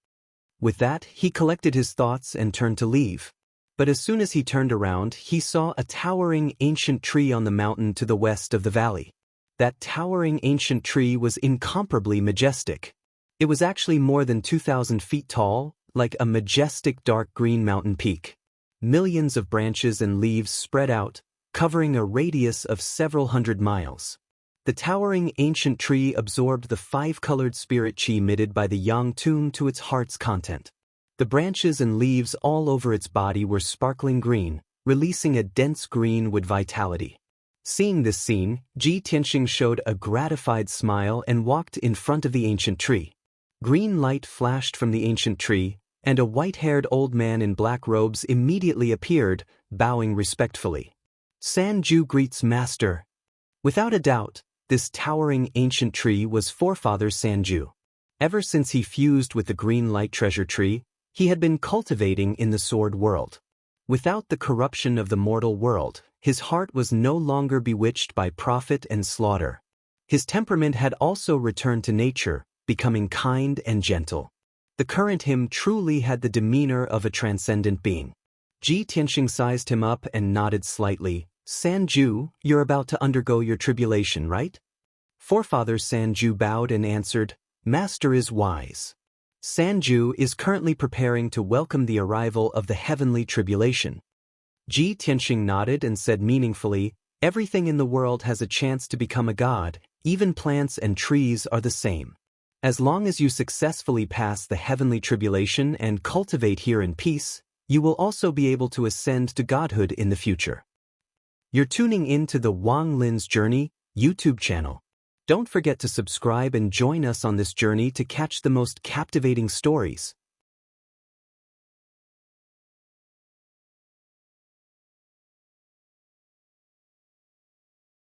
S1: With that, he collected his thoughts and turned to leave. But as soon as he turned around, he saw a towering ancient tree on the mountain to the west of the valley. That towering ancient tree was incomparably majestic. It was actually more than 2,000 feet tall, like a majestic dark green mountain peak. Millions of branches and leaves spread out, covering a radius of several hundred miles. The towering ancient tree absorbed the 5-colored spirit qi emitted by the Yang tomb to its heart's content. The branches and leaves all over its body were sparkling green, releasing a dense green with vitality. Seeing this scene, Ji Tianxing showed a gratified smile and walked in front of the ancient tree. Green light flashed from the ancient tree, and a white-haired old man in black robes immediately appeared, bowing respectfully. "Sanju greets Master." Without a doubt, this towering ancient tree was forefather Sanju. Ever since he fused with the green light treasure tree, he had been cultivating in the sword world. Without the corruption of the mortal world, his heart was no longer bewitched by profit and slaughter. His temperament had also returned to nature, becoming kind and gentle. The current him truly had the demeanor of a transcendent being. Ji Tianxing sized him up and nodded slightly. "Sanju, you're about to undergo your tribulation, right?" Forefather Sanju bowed and answered, "Master is wise." Sanju is currently preparing to welcome the arrival of the heavenly tribulation. Ji Tianxing nodded and said meaningfully, "Everything in the world has a chance to become a god, even plants and trees are the same. As long as you successfully pass the heavenly tribulation and cultivate here in peace, you will also be able to ascend to godhood in the future." You're tuning in to the Wang Lin's Journey YouTube channel. Don't forget to subscribe and join us on this journey to catch the most captivating stories.